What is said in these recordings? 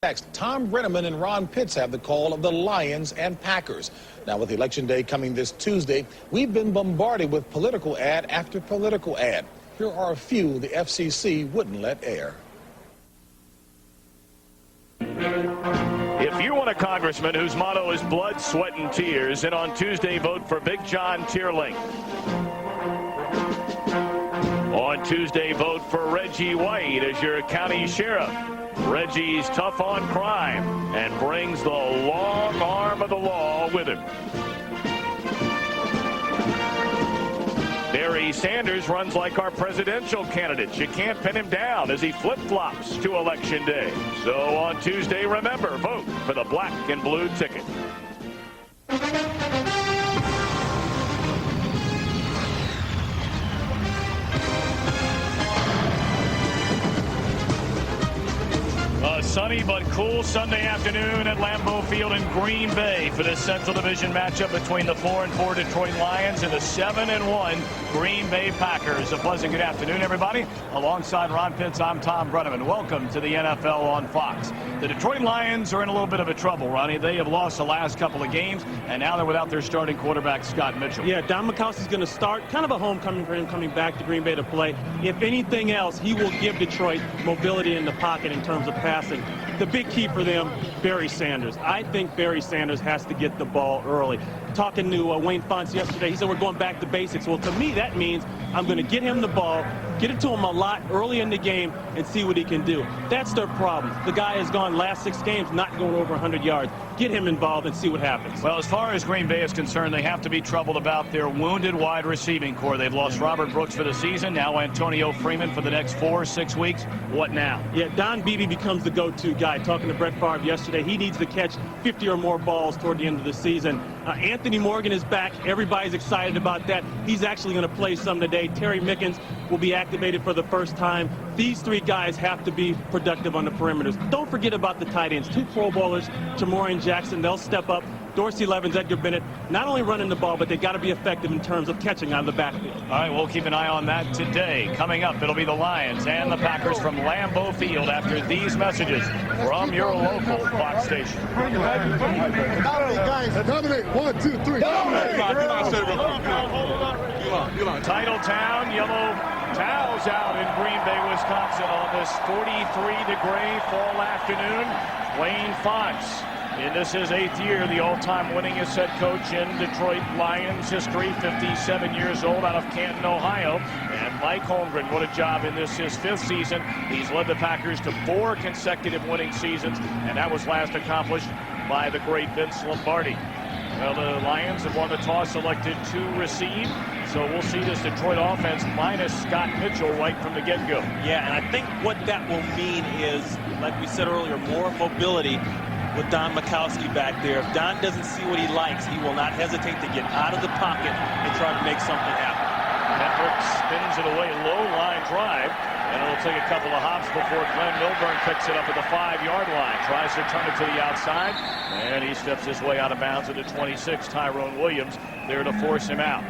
Next, Tom Brenneman and Ron Pitts have the call of the Lions and Packers. Now, with Election Day coming this Tuesday, we've been bombarded with political ad after political ad. Here are a few the FCC wouldn't let air. If you want a congressman whose motto is blood, sweat, and tears, then on Tuesday vote for Big John Teerling. On Tuesday, vote for Reggie White as your county sheriff. Reggie's tough on crime and brings the long arm of the law with him. Barry Sanders runs like our presidential candidate. You can't pin him down as he flip-flops to Election Day. So on Tuesday, remember, vote for the black and blue ticket. A sunny but cool Sunday afternoon at Lambeau Field in Green Bay for the Central Division matchup between the 4-4 Detroit Lions and the 7-1 Green Bay Packers. A pleasant good afternoon, everybody. Alongside Ron Pitts, I'm Tom Brenneman. Welcome to the NFL on Fox. The Detroit Lions are in a little bit of a trouble, Ronnie. They have lost the last couple of games, and now they're without their starting quarterback, Scott Mitchell. Yeah, Don Mikowski's going to start. Kind of a homecoming for him coming back to Green Bay to play. If anything else, he will give Detroit mobility in the pocket in terms of passing. The big key for them, Barry Sanders. I think Barry Sanders has to get the ball early. Talking to Wayne Fonts yesterday, he said we're going back to basics. Well, to me, that means I'm going to get him the ball, get it to him a lot early in the game, and see what he can do. That's their problem. The guy has gone last 6 games not going over 100 yards. Get him involved and see what happens. Well, as far as Green Bay is concerned, they have to be troubled about their wounded wide receiving core. They've lost Robert Brooks for the season, now Antonio Freeman for the next 4-6 weeks. What now? Yeah, Don Beebe becomes the go-to guy. Talking to Brett Favre yesterday, he needs to catch 50 or more balls toward the end of the season. Anthony Morgan is back. Everybody's excited about that. He's actually going to play some today. Terry Mickens will be activated for the first time. These 3 guys have to be productive on the perimeters. Don't forget about the tight ends. 2 Pro Bowlers, Jamorian Jackson, they'll step up. Dorsey Levens, Edgar Bennett, not only running the ball, but they got to be effective in terms of catching out of the backfield. All right, we'll keep an eye on that today. Coming up, it'll be the Lions and the Packers from Lambeau Field after these messages from your local Fox station. Dominate, guys. Dominate. 1, 2, 3. Dominate. Titletown, yellow towels out in Green Bay, Wisconsin on this 43-degree fall afternoon. Wayne Fonts. In this his 8th year, the all-time winningest head coach in Detroit Lions history, 57 years old, out of Canton, Ohio. And Mike Holmgren, what a job in this his 5th season. He's led the Packers to 4 consecutive winning seasons, and that was last accomplished by the great Vince Lombardi. Well, the Lions have won the toss, elected to receive. So we'll see this Detroit offense minus Scott Mitchell right from the get-go. Yeah, and I think what that will mean is, like we said earlier, more mobility with Don Mikowski back there. If Don doesn't see what he likes, he will not hesitate to get out of the pocket and try to make something happen. Hendricks spins it away, low line drive, and it'll take a couple of hops before Glenn Milburn picks it up at the 5-yard line. Tries to turn it to the outside, and he steps his way out of bounds at the 26. Tyrone Williams there to force him out.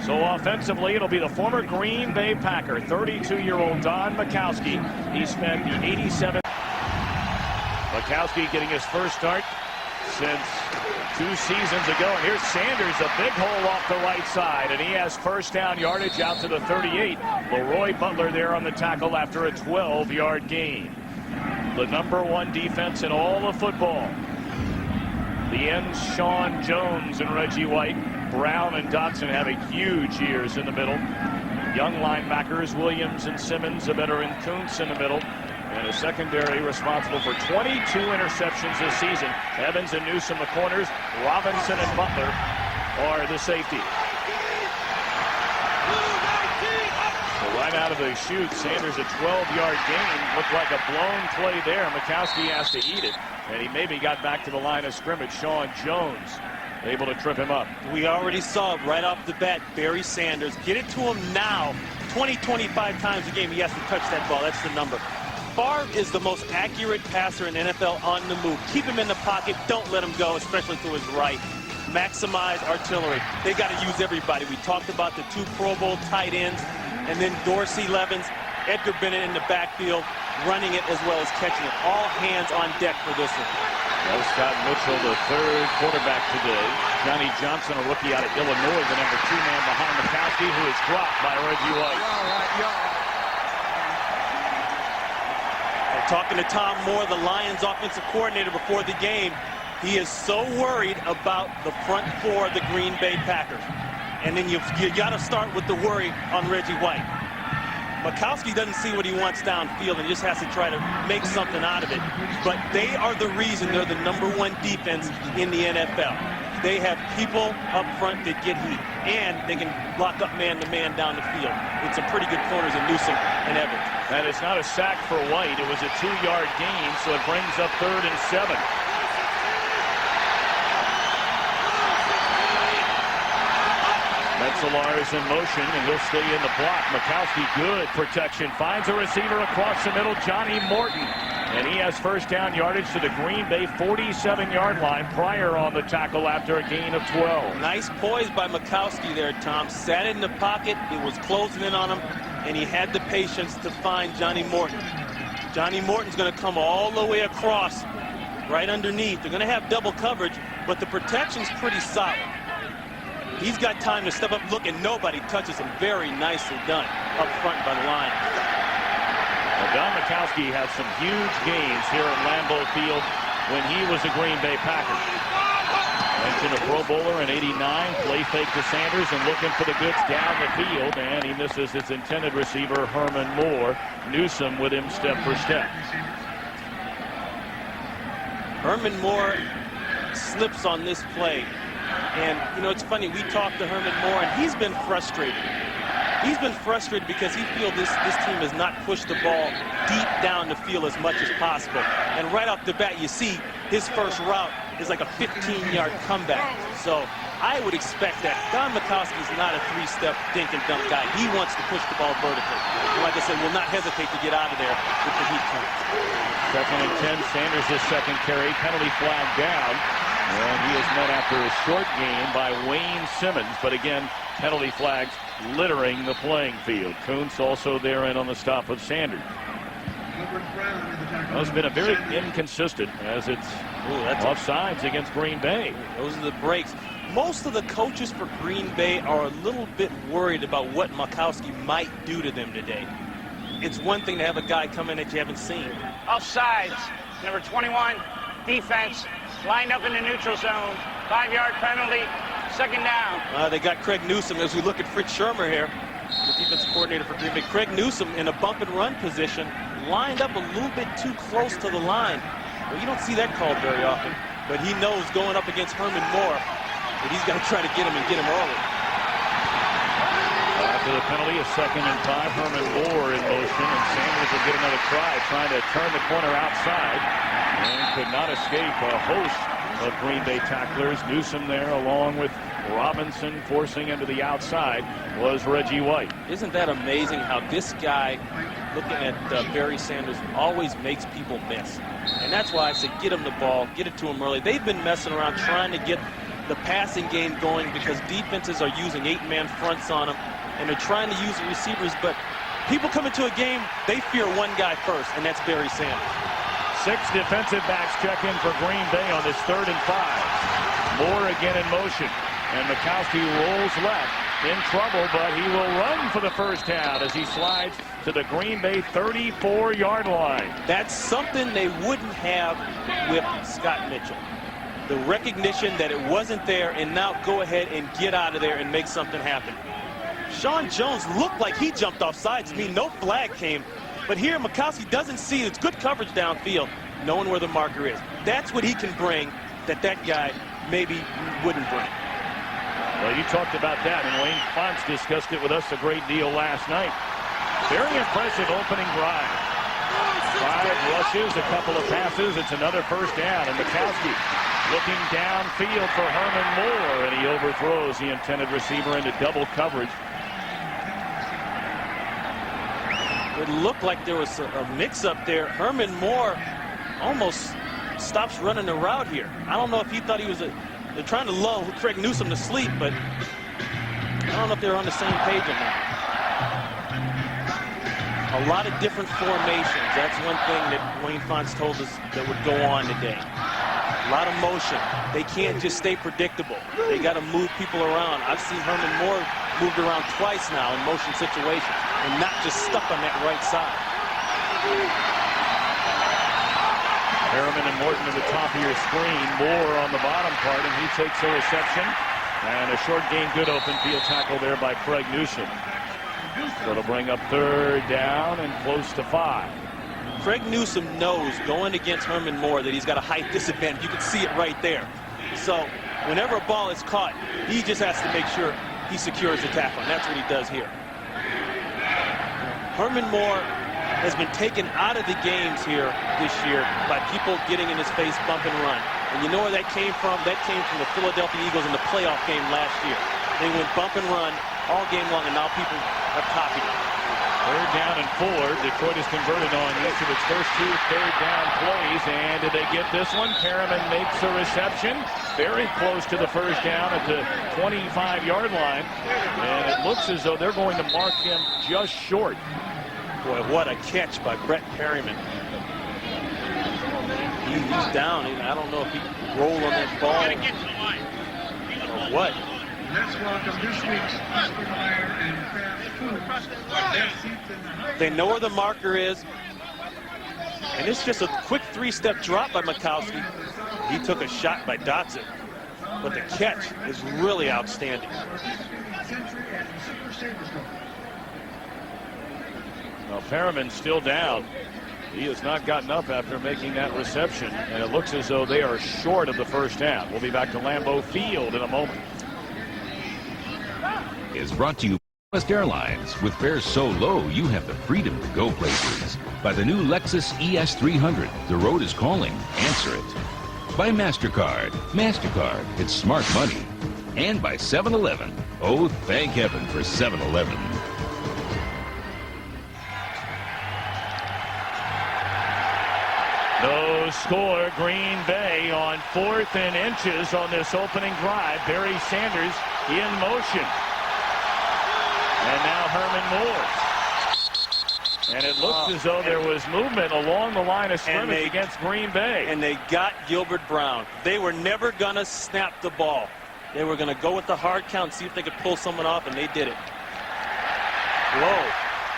So offensively, it'll be the former Green Bay Packer, 32-year-old Don Mikowski. He spent the 87. Mikowski getting his first start since 2 seasons ago. And here's Sanders, a big hole off the right side, and he has first down yardage out to the 38. Leroy Butler there on the tackle after a 12-yard gain. The #1 defense in all of football. The ends, Sean Jones and Reggie White. Brown and Dotson having huge years in the middle. Young linebackers, Williams and Simmons, a veteran Kuntz in the middle. And a secondary responsible for 22 interceptions this season. Evans and Newsom the corners. Robinson and Butler are the safety. So right out of the chute, Sanders a 12-yard gain. Looked like a blown play there. Mikowski has to eat it. And he maybe got back to the line of scrimmage. Sean Jones able to trip him up. We already saw it right off the bat. Barry Sanders. Get it to him now. 20-25 times a game he has to touch that ball. That's the number. Favre is the most accurate passer in NFL on the move. Keep him in the pocket. Don't let him go, especially to his right. Maximize artillery. They got to use everybody. We talked about the 2 Pro Bowl tight ends, and then Dorsey Levens, Edgar Bennett in the backfield. running it as well as catching it. All hands on deck for this one. Well, Scott Mitchell, the third quarterback today. Johnny Johnson, a rookie out of Illinois, the number 2 man behind Mikowski, who is dropped by Reggie White. Talking to Tom Moore, the Lions offensive coordinator, before the game, he is so worried about the front four of the Green Bay Packers. And then you got to start with the worry on Reggie White. Mikowski doesn't see what he wants downfield and just has to try to make something out of it. But they are the reason they're the #1 defense in the NFL. They have people up front that get heat, and they can block up man-to-man down the field. It's some pretty good corners in Newsom and Evans. That is not a sack for White. It was a 2-yard gain, so it brings up 3rd and 7. Metzelar's in motion, and he'll stay in the block. Mikowski, good protection. Finds a receiver across the middle, Johnny Morton. And he has first down yardage to the Green Bay 47-yard line. Pryor on the tackle after a gain of 12. Nice poise by Mikowski there, Tom. Sat in the pocket. It was closing in on him, and he had the patience to find Johnny Morton. Johnny Morton's going to come all the way across, right underneath. They're going to have double coverage, but the protection's pretty solid. He's got time to step up, look, and nobody touches him. Very nicely done up front by the line. Well, Don Mikowski had some huge gains here at Lambeau Field when he was a Green Bay Packer. Mentioned a Pro Bowler in '89, play fake to Sanders and looking for the goods down the field, and he misses his intended receiver, Herman Moore. Newsom with him step for step. Herman Moore slips on this play. And, you know, it's funny, we talked to Herman Moore, and he's been frustrated. He's been frustrated because he feels this team has not pushed the ball deep down the field as much as possible. And right off the bat, you see his first route is like a 15-yard comeback. So I would expect that. Don Mikowski is not a 3-step dink and dunk guy. He wants to push the ball vertically. And like I said, will not hesitate to get out of there with the heat coming. 2nd and 10, Sanders' second carry, penalty flag down. And he is met after a short gain by Wayne Simmons. But again, penalty flags littering the playing field. Kuntz also there in on the stop of Sanders. Well, it's been a very inconsistent as it's offsides against Green Bay. Those are the breaks. Most of the coaches for Green Bay are a little bit worried about what Mikowski might do to them today. It's one thing to have a guy come in that you haven't seen. Offsides, number 21, defense, lined up in the neutral zone, 5-yard penalty, 2nd down. They got Craig Newsom as we look at Fritz Shermer here, the defensive coordinator for Green Bay. Craig Newsom in a bump and run position, lined up a little bit too close to the line. Well, you don't see that called very often, but he knows going up against Herman Moore that he's got to try to get him and get him early. After the penalty, a 2nd and 5, Herman Moore in motion, and Sanders will get another try, trying to turn the corner outside, and could not escape a host of Green Bay tacklers. Newsom there, along with Robinson, forcing into the outside, was Reggie White. Isn't that amazing how this guy, looking at Barry Sanders, always makes people miss? And that's why I say get him the ball, get it to him early. They've been messing around trying to get the passing game going because defenses are using 8-man fronts on them, and they're trying to use the receivers, but people come into a game, they fear one guy first, and that's Barry Sanders. 6 defensive backs check in for Green Bay on this 3rd and 5. Moore again in motion, and Mikowski rolls left, in trouble, but he will run for the first down as he slides to the Green Bay 34-yard line. That's something they wouldn't have with Scott Mitchell. The recognition that it wasn't there, and now go ahead and get out of there and make something happen. Sean Jones looked like he jumped off sides. I mean, no flag came. But here, Mikowski doesn't see it. It's good coverage downfield, knowing where the marker is. That's what he can bring that guy maybe wouldn't bring. Well, you talked about that, and Wayne Fonts discussed it with us a great deal last night. Very impressive opening drive. 5 rushes, a couple of passes. It's another first down, and Mikowski looking downfield for Herman Moore, and he overthrows the intended receiver into double coverage. It looked like there was a mix-up there. Herman Moore almost stops running the route here. I don't know if he thought he was they're trying to lull Craig Newsom to sleep, but I don't know if they're on the same page or not. A lot of different formations. That's one thing that Wayne Fonts told us that would go on today. A lot of motion. They can't just stay predictable. They got to move people around. I've seen Herman Moore moved around twice now in motion situations and not just stuck on that right side. Harriman and Morton at the top of your screen. Moore on the bottom part, and he takes a reception. And a short gain, good open field tackle there by Craig Newsom. So it'll bring up 3rd down and close to 5. Craig Newsom knows going against Herman Moore that he's got a height disadvantage. You can see it right there. So whenever a ball is caught, he just has to make sure he secures the tackle, and that's what he does here. Herman Moore has been taken out of the games here this year by people getting in his face, bump and run. And you know where that came from? That came from the Philadelphia Eagles in the playoff game last year. They went bump and run all game long, and now people have copied it. 3rd down and 4. Detroit has converted on each of its first 2 3rd down plays. And did they get this one? Perriman makes a reception. Very close to the 1st down at the 25-yard line. And it looks as though they're going to mark him just short. Boy, what a catch by Brett Perriman. He's down. I don't know if he can roll on that ball or what. Let's welcome this week's Oscar Mayer and Kraft Foods. They know where the marker is. And it's just a quick 3-step drop by Mikowski. He took a shot by Dotson. But the catch is really outstanding. Well, Perriman's still down. He has not gotten up after making that reception. And it looks as though they are short of the 1st down. We'll be back to Lambeau Field in a moment. Is brought to you by West Airlines. With fares so low, you have the freedom to go places. By the new Lexus ES300, the road is calling. Answer it. By MasterCard. MasterCard, it's smart money. And by 7-Eleven. Oh, thank heaven for 7-Eleven. No score. Green Bay on 4th and inches on this opening drive. Barry Sanders in motion. And now Herman Moore. And it looks as though there was movement along the line of scrimmage against Green Bay. And they got Gilbert Brown. They were never going to snap the ball. They were going to go with the hard count, see if they could pull someone off, and they did it. Whoa.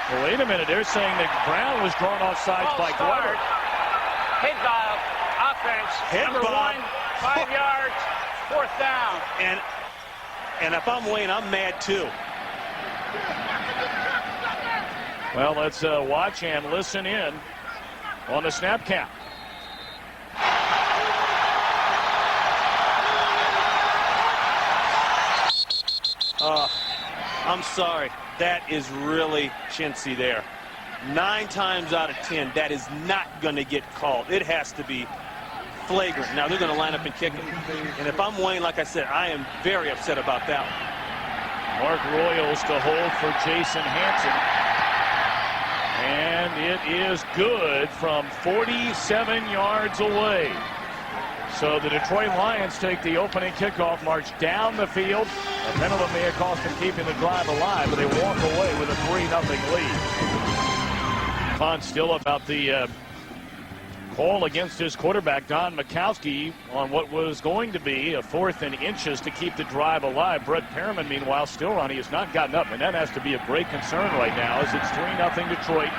Well, wait a minute. They're saying that Brown was drawn off sides by Glover. Head bob, offense, Head number bob. 1, 5 yards, 4th down. And if I'm Wayne, I'm mad too. Well, let's watch and listen in on the snap count. I'm sorry. That is really chintzy there. 9 times out of 10, that is not going to get called. It has to be flagrant. Now they're going to line up and kick it. And if I'm Wayne, like I said, I am very upset about that one. Mark Royals to hold for Jason Hanson. And it is good from 47 yards away. So the Detroit Lions take the opening kickoff, march down the field. A penalty may have cost them keeping the drive alive, but they walk away with a 3-0 lead. Fun still about the call against his quarterback, Don Mikowski, on what was going to be a 4th and inches to keep the drive alive. Brett Perriman, meanwhile, still on. He has not gotten up, and that has to be a great concern right now as it's 3-0 Detroit.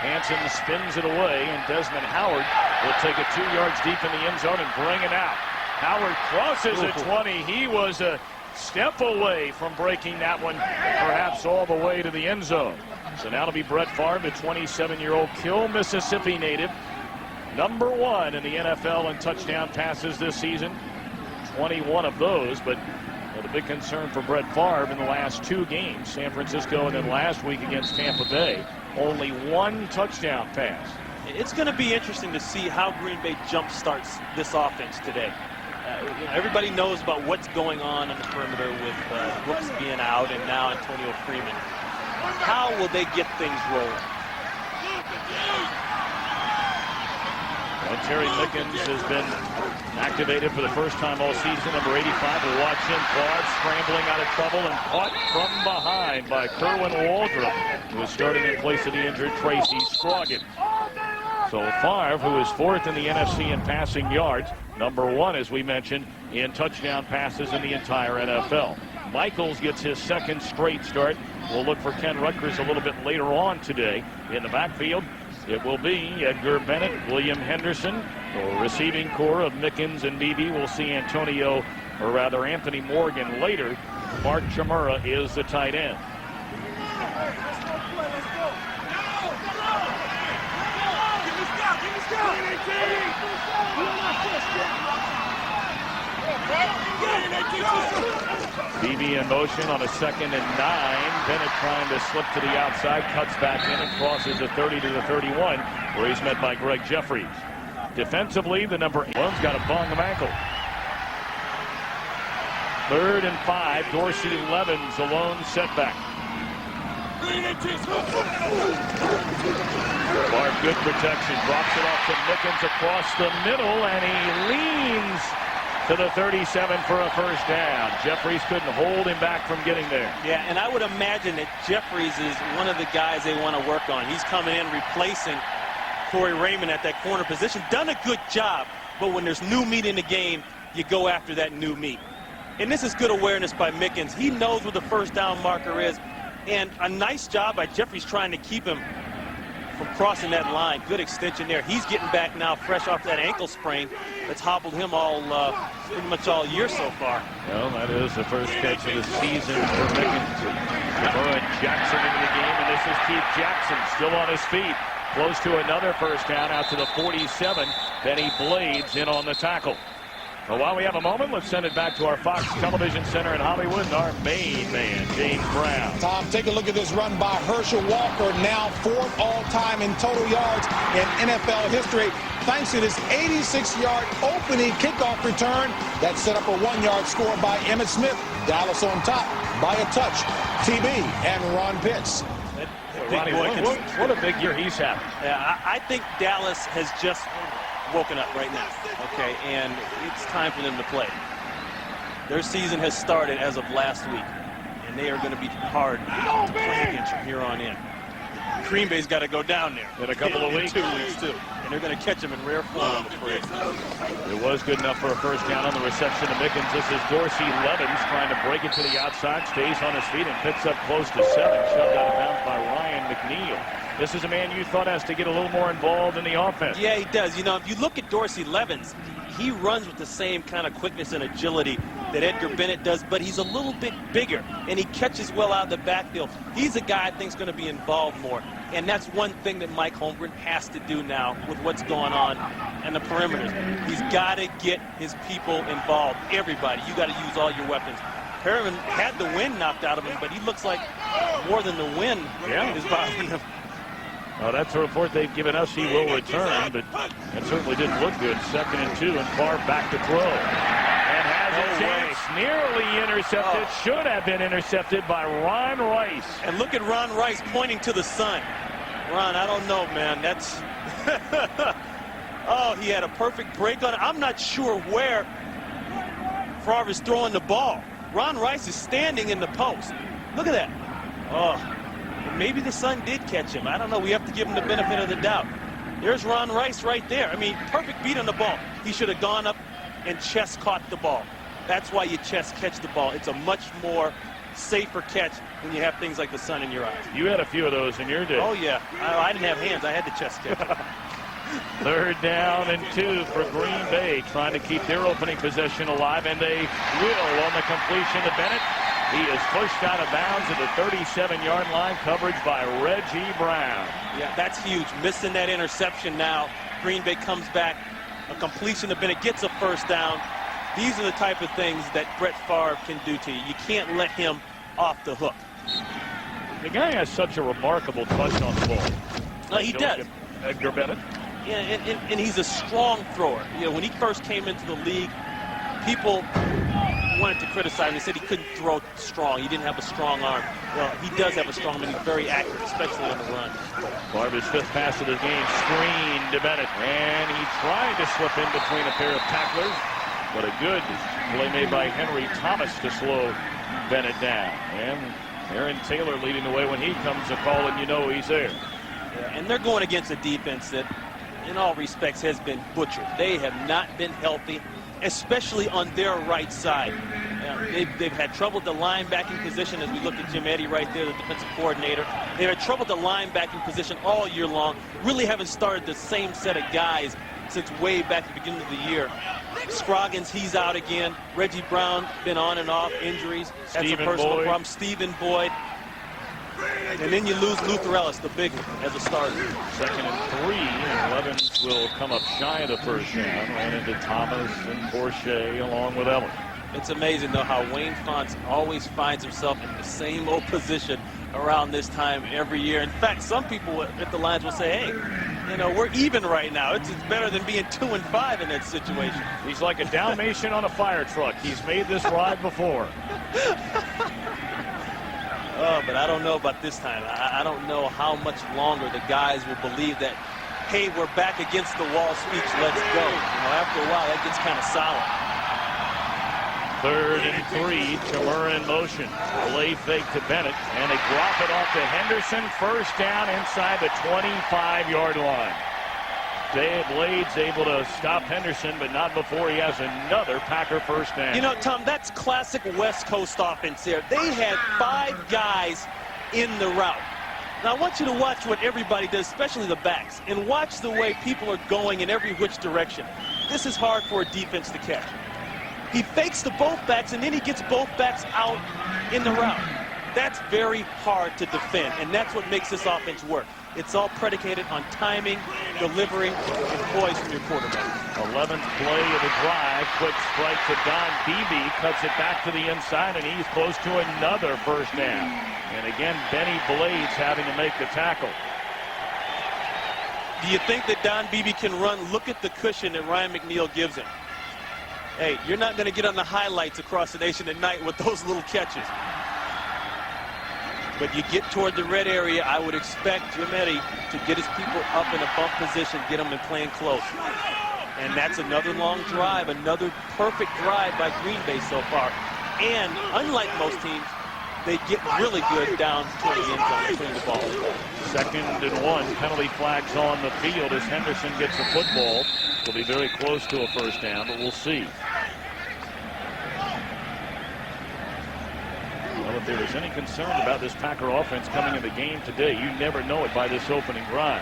Hanson spins it away, and Desmond Howard will take it 2 yards deep in the end zone and bring it out. Howard crosses at 20. He was a step away from breaking that one, perhaps all the way to the end zone. So now it'll be Brett Favre, the 27-year-old Kill, Mississippi native. Number 1 in the NFL in touchdown passes this season. 21 of those, but the big concern for Brett Favre in the last 2 games, San Francisco and then last week against Tampa Bay, only 1 touchdown pass. It's going to be interesting to see how Green Bay jumpstarts this offense today. Everybody knows about what's going on the perimeter with Brooks being out and now Antonio Freeman. How will they get things rolling? Terry Mickens has been activated for the first time all season. Number 85 will watch him. Favre scrambling out of trouble and caught from behind by Kerwin Waldrop, who is starting in place of the injured Tracy Scroggin. So Favre, who is fourth in the NFC in passing yards, number one, as we mentioned, in touchdown passes in the entire NFL. Michaels gets his second straight start. We'll look for Ken Rutgers a little bit later on today. In the backfield, it will be Edgar Bennett, William Henderson. The receiving core of Mickens and Beebe. We'll see Anthony Morgan later. Mark Chmura is the tight end. Beebe in motion on a 2nd and 9. Bennett trying to slip to the outside, cuts back in and crosses the 30 to the 31, where he's met by Greg Jeffries. Defensively, the number 8's got a bung of ankle. 3rd and 5. Dorsey Levens alone setback. Favre, good protection, drops it off to Mickens across the middle, and he leans to the 37 for a first down. Jeffries couldn't hold him back from getting there. Yeah, and I would imagine that Jeffries is one of the guys they want to work on. He's coming in replacing Corey Raymond at that corner position. Done a good job, but when there's new meat in the game, you go after that new meat. And this is good awareness by Mickens. He knows where the first down marker is, and a nice job by Jeffries trying to keep him from crossing that line. Good extension there. He's getting back now fresh off that ankle sprain that's hobbled him pretty much all year so far. Well, that is the first catch of the season for Mickens. Chmura and Jackson into the game, and this is Keith Jackson still on his feet. Close to another first down out to the 47. Then he blades in on the tackle. Well, while we have a moment, let's send it back to our Fox Television Center in Hollywood and our main man, James Brown. Tom, take a look at this run by Herschel Walker, now 4th all-time in total yards in NFL history, thanks to this 86-yard opening kickoff return that set up a 1-yard score by Emmitt Smith. Dallas on top by a touch. TB and Ron Pitts. Ronnie, what a big year he's having. Yeah, I think Dallas has just woken up right now, okay, and it's time for them to play. Their season has started as of last week, and they are going to be hard to play against from here on in. Green Bay's got to go down there in a couple of weeks. 2 weeks, too. And they're going to catch them in rare form, I'm afraid. It was good enough for a first down on the reception to Mickens. This is Dorsey Levens trying to break it to the outside, stays on his feet and picks up close to 7, shoved out of bounds by Ryan McNeil. This is a man you thought has to get a little more involved in the offense. Yeah, he does. You know, if you look at Dorsey Levens, he runs with the same kind of quickness and agility that Edgar Bennett does, but he's a little bit bigger, and he catches well out of the backfield. He's a guy I think is going to be involved more, and that's one thing that Mike Holmgren has to do now with what's going on and the perimeters. He's got to get his people involved. Everybody, you got to use all your weapons. Perriman had the wind knocked out of him, but he looks like more than the wind is bothering him. Well, that's the report they've given us. He will return, but it certainly didn't look good. 2nd and 2, and Favre back to throw. And has a chance. Nearly intercepted. Should have been intercepted by Ron Rice. And look at Ron Rice pointing to the sun. Ron, I don't know, man. That's... oh, he had a perfect break on it. I'm not sure where Favre is throwing the ball. Ron Rice is standing in the post. Look at that. Oh. Maybe the sun did catch him. I don't know. We have to give him the benefit of the doubt. There's Ron Rice right there. I mean, perfect beat on the ball. He should have gone up and chest caught the ball. That's why you chest catch the ball. It's a much more safer catch when you have things like the sun in your eyes. You had a few of those in your day. Oh, yeah. I didn't have hands. I had to chest catch. 3rd down and 2 for Green Bay, trying to keep their opening possession alive, and they will on the completion to Bennett. He is pushed out of bounds at the 37-yard line. Coverage by Reggie Brown. Yeah, that's huge. Missing that interception now. Green Bay comes back. A completion to Bennett gets a first down. These are the type of things that Brett Favre can do to you. You can't let him off the hook. The guy has such a remarkable touch on the ball. No, he does. Edgar Bennett. Yeah, and he's a strong thrower. You know, when he first came into the league, people wanted to criticize him. They said he couldn't throw strong. He didn't have a strong arm. Well, he does have a strong arm, and he's very accurate, especially on the run. Barber's 5th pass of the game, screen to Bennett, and he tried to slip in between a pair of tacklers, but a good play made by Henry Thomas to slow Bennett down. And Aaron Taylor leading the way when he comes a call, and you know he's there. Yeah, and they're going against a defense that, in all respects, has been butchered. They have not been healthy, especially on their right side. They've had trouble at the linebacking position, as we look at Jim Eddy right there, the defensive coordinator. They've had trouble at the linebacking position all year long. Really haven't started the same set of guys since way back at the beginning of the year. Scroggins, he's out again. Reggie Brown, been on and off, injuries. That's a personal problem. Stephen Boyd. And then you lose Luther Ellis, the big one, as a starter. 2nd and 3, and Levens will come up shy of the first down. Ran into Thomas and Bourget along with Ellis. It's amazing, though, how Wayne Fonts always finds himself in the same old position around this time every year. In fact, some people at the Lions will say, hey, you know, we're even right now. It's better than being 2-5 in that situation. He's like a Dalmatian on a fire truck. He's made this ride before. Oh, but I don't know about this time. I don't know how much longer the guys will believe that, hey, we're back against the wall speech, let's go. You know, after a while, that gets kind of solid. 3rd and 3, Chamura in motion. Play fake to Bennett, and they drop it off to Henderson. First down inside the 25-yard line. Dave Blades able to stop Henderson, but not before he has another Packer first down. You know, Tom, that's classic West Coast offense here. They had 5 guys in the route. Now, I want you to watch what everybody does, especially the backs, and watch the way people are going in every which direction. This is hard for a defense to catch. He fakes to both backs, and then he gets both backs out in the route. That's very hard to defend, and that's what makes this offense work. It's all predicated on timing, delivering, and poise from your quarterback. 11th play of the drive. Quick strike to Don Beebe. Cuts it back to the inside, and he's close to another first down. And again, Benny Blades having to make the tackle. Do you think that Don Beebe can run? Look at the cushion that Ryan McNeil gives him. Hey, you're not going to get on the highlights across the nation at night with those little catches. But you get toward the red area, I would expect Jim Eddy to get his people up in a bump position, get them in playing close. And that's another long drive, another perfect drive by Green Bay so far. And unlike most teams, they get really good down toward the end zone, putting the ball in. 2nd and 1, penalty flags on the field as Henderson gets the football. Will be very close to a first down, but we'll see. Well, if there was any concern about this Packer offense coming in the game today, you never know it by this opening drive.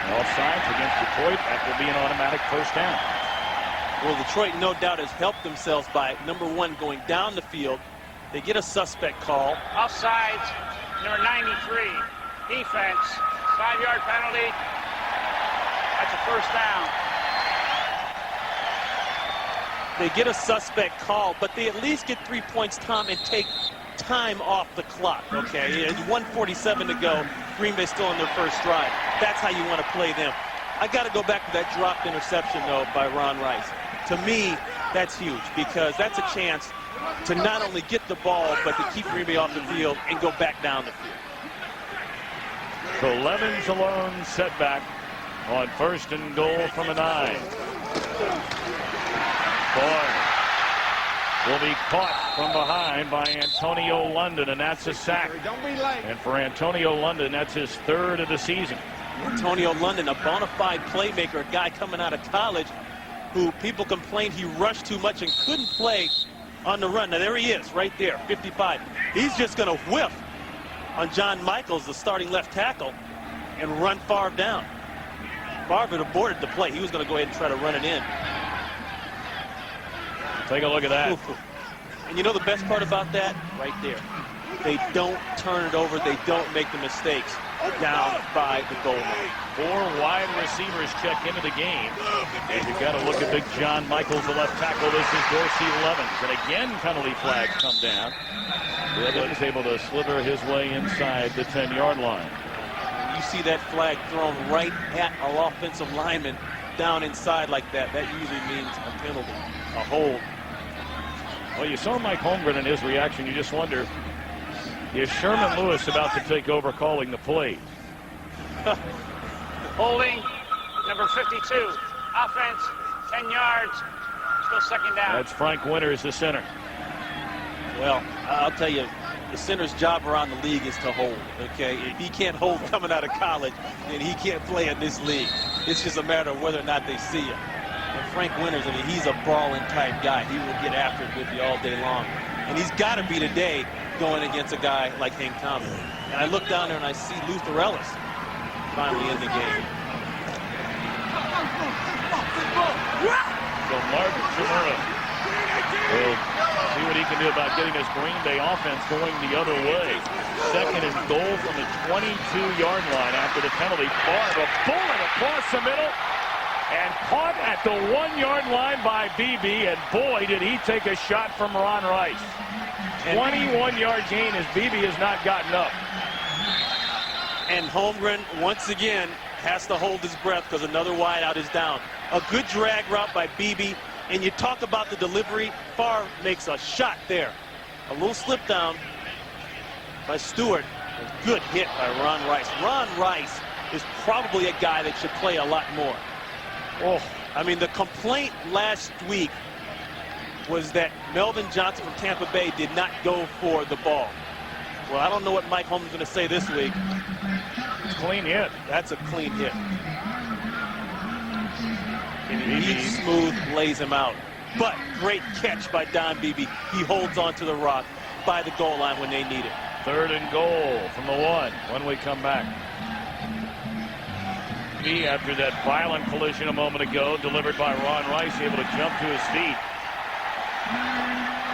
Offsides against Detroit, that will be an automatic first down. Well, Detroit no doubt has helped themselves by, number one, going down the field. They get a suspect call. Offsides, number 93, defense, 5-yard penalty. That's a first down. They get a suspect call, but they at least get 3 points, Tom, and take time off the clock, okay? It's 1:47 to go. Green Bay still on their first drive. That's how you want to play them. I got to go back to that dropped interception, though, by Ron Rice. To me, that's huge because that's a chance to not only get the ball, but to keep Green Bay off the field and go back down the field. So Levens alone setback on 1st and goal from a 9. Boyd will be caught from behind by Antonio London, and that's a sack. And for Antonio London, that's his 3rd of the season. Antonio London, a bona fide playmaker, a guy coming out of college who people complained he rushed too much and couldn't play on the run. Now, there he is, right there, 55. He's just going to whiff on John Michaels, the starting left tackle, and run Favre down. Favre had aborted the play. He was going to go ahead and try to run it in. Take a look at that. And you know the best part about that? Right there. They don't turn it over. They don't make the mistakes down by the goal line. 4 wide receivers check into the game. And you've got to look at big John Michaels, the left tackle. This is Dorsey Levens. And again, penalty flags come down. Levens able to slither his way inside the 10-yard line. You see that flag thrown right at our offensive lineman down inside like that. That usually means a penalty, a hold. Well, you saw Mike Holmgren and his reaction. You just wonder, is Sherman Lewis about to take over calling the play? Holding, number 52. Offense, 10 yards. Still second down. That's Frank Winters, the center. Well, I'll tell you, the center's job around the league is to hold, okay? If he can't hold coming out of college, then he can't play in this league. It's just a matter of whether or not they see him. And Frank Winters, I mean, he's a brawling type guy. He will get after it with you all day long. And he's got to be today going against a guy like Hank Thompson. And I look down there and I see Luther Ellis finally in the game. So Mark Chimura will see what he can do about getting his Green Bay offense going the other way. Second and goal from the 22-yard line after the penalty. Favre, a bullet across the middle and caught at the 1-yard line by BB, and boy, did he take a shot from Ron Rice. 21-yard gain as BB has not gotten up. And Holmgren, once again, has to hold his breath because another wideout is down. A good drag route by BB, and you talk about the delivery. Favre makes a shot there. A little slip down by Stewart. A good hit by Ron Rice. Ron Rice is probably a guy that should play a lot more. Oh, I mean, the complaint last week was that Melvin Johnson from Tampa Bay did not go for the ball. Well, I don't know what Mike Holmes is going to say this week. It's a clean hit. That's a clean hit. He smooth lays him out. But great catch by Don Beebe. He holds on to the rock by the goal line when they need it. Third and goal from the 1 when we come back. He, after that violent collision a moment ago, delivered by Ron Rice, able to jump to his feet.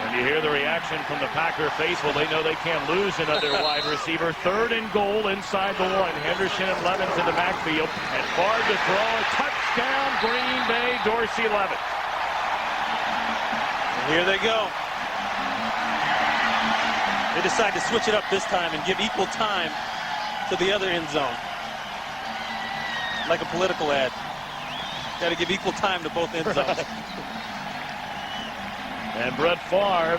And you hear the reaction from the Packer faithful. They know they can't lose another wide receiver. Third and goal inside the 1. Henderson and Levens in the backfield. And Favre to throw. A touchdown, Green Bay, Dorsey Levens. Here they go. They decide to switch it up this time and give equal time to the other end zone. Like a political ad. Got to give equal time to both end zones. And Brett Favre,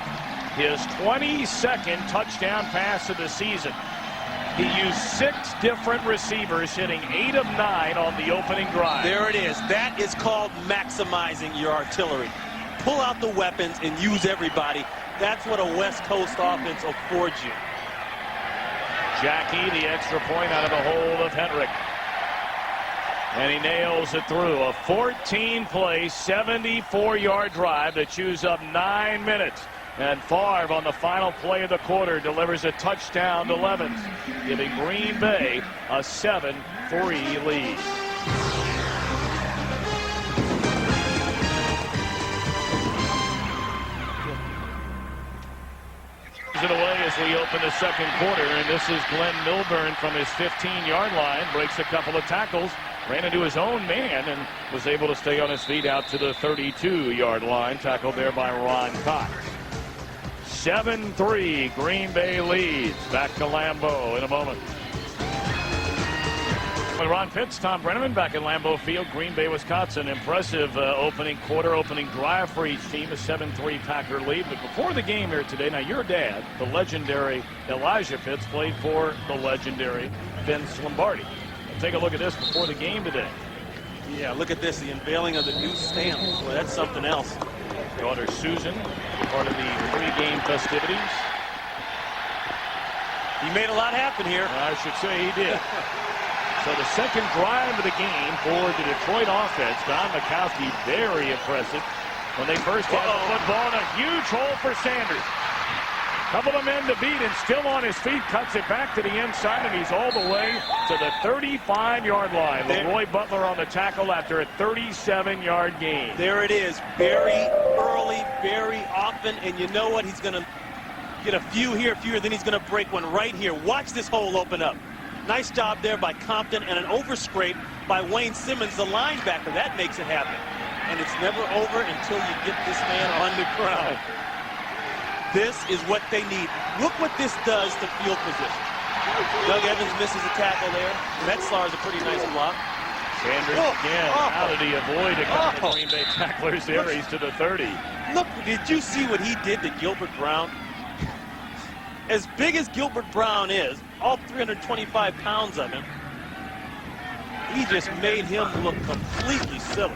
his 22nd touchdown pass of the season. He used 6 different receivers, hitting 8 of 9 on the opening drive. There it is. That is called maximizing your artillery. Pull out the weapons and use everybody. That's what a West Coast offense affords you. Jackie, the extra point out of the hold of Henrik. And he nails it through. A 14-play, 74-yard drive that chews up 9 minutes. And Favre on the final play of the quarter delivers a touchdown to Levens, giving Green Bay a 7-3 lead. It away as we open the second quarter, and this is Glenn Milburn from his 15-yard line, breaks a couple of tackles, ran into his own man, and was able to stay on his feet out to the 32-yard line, tackled there by Ron Cox. 7-3, Green Bay leads. Back to Lambeau in a moment. With Ron Pitts, Tom Brenneman back at Lambeau Field, Green Bay, Wisconsin. Impressive opening quarter, opening drive for each team, a 7-3 Packer lead. But before the game here today, now your dad, the legendary Elijah Pitts, played for the legendary Vince Lombardi. Take a look at this before the game today. Yeah, look at this, the unveiling of the new stamp. Boy, that's something else. Daughter Susan, part of the pre-game festivities. He made a lot happen here. I should say he did. So the second drive of the game for the Detroit offense. Don Mikowski, very impressive. When they first had the football, and a huge hole for Sanders. Couple of men to beat, and still on his feet, cuts it back to the inside, and he's all the way to the 35-yard line. Leroy Butler on the tackle after a 37-yard gain. There it is. Very early, very often, and you know what? He's going to get a few here, then he's going to break one right here. Watch this hole open up. Nice job there by Compton, and an overscrape by Wayne Simmons, the linebacker. That makes it happen. And it's never over until you get this man on the ground. This is what they need. Look what this does to field position. Doug Evans misses a tackle there. Metzlar is a pretty nice block. Sanders again. How did he avoid a couple of Green Bay tacklers there? He's to the 30. Look, did you see what he did to Gilbert Brown? As big as Gilbert Brown is, all 325 pounds of him, he just made him look completely silly.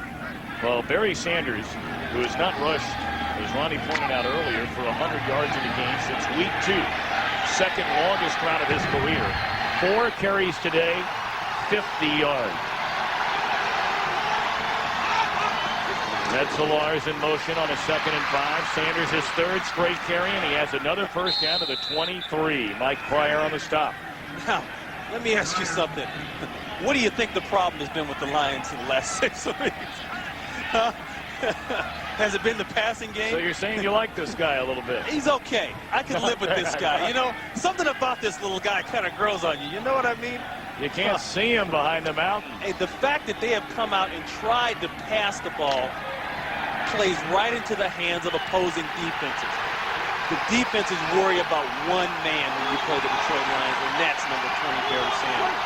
Well, Barry Sanders, who has not rushed, as Ronnie pointed out earlier, for 100 yards in the game since week 2. Second longest round of his career. 4 carries today, 50 yards. Metzelar's in motion on a 2nd and 5. Sanders his 3rd straight carry, and he has another first down to the 23. Mike Pryor on the stop. Now, let me ask you something. What do you think the problem has been with the Lions in the last 6 weeks? Has it been the passing game? So you're saying you like this guy a little bit? He's okay. I can live with this guy. You know, something about this little guy kind of grows on you. You know what I mean? You can't see him behind the mountain. Hey, the fact that they have come out and tried to pass the ball plays right into the hands of opposing defenses. The defenses worry about one man when you play the Detroit Lions, and that's number 20, Barry Sanders.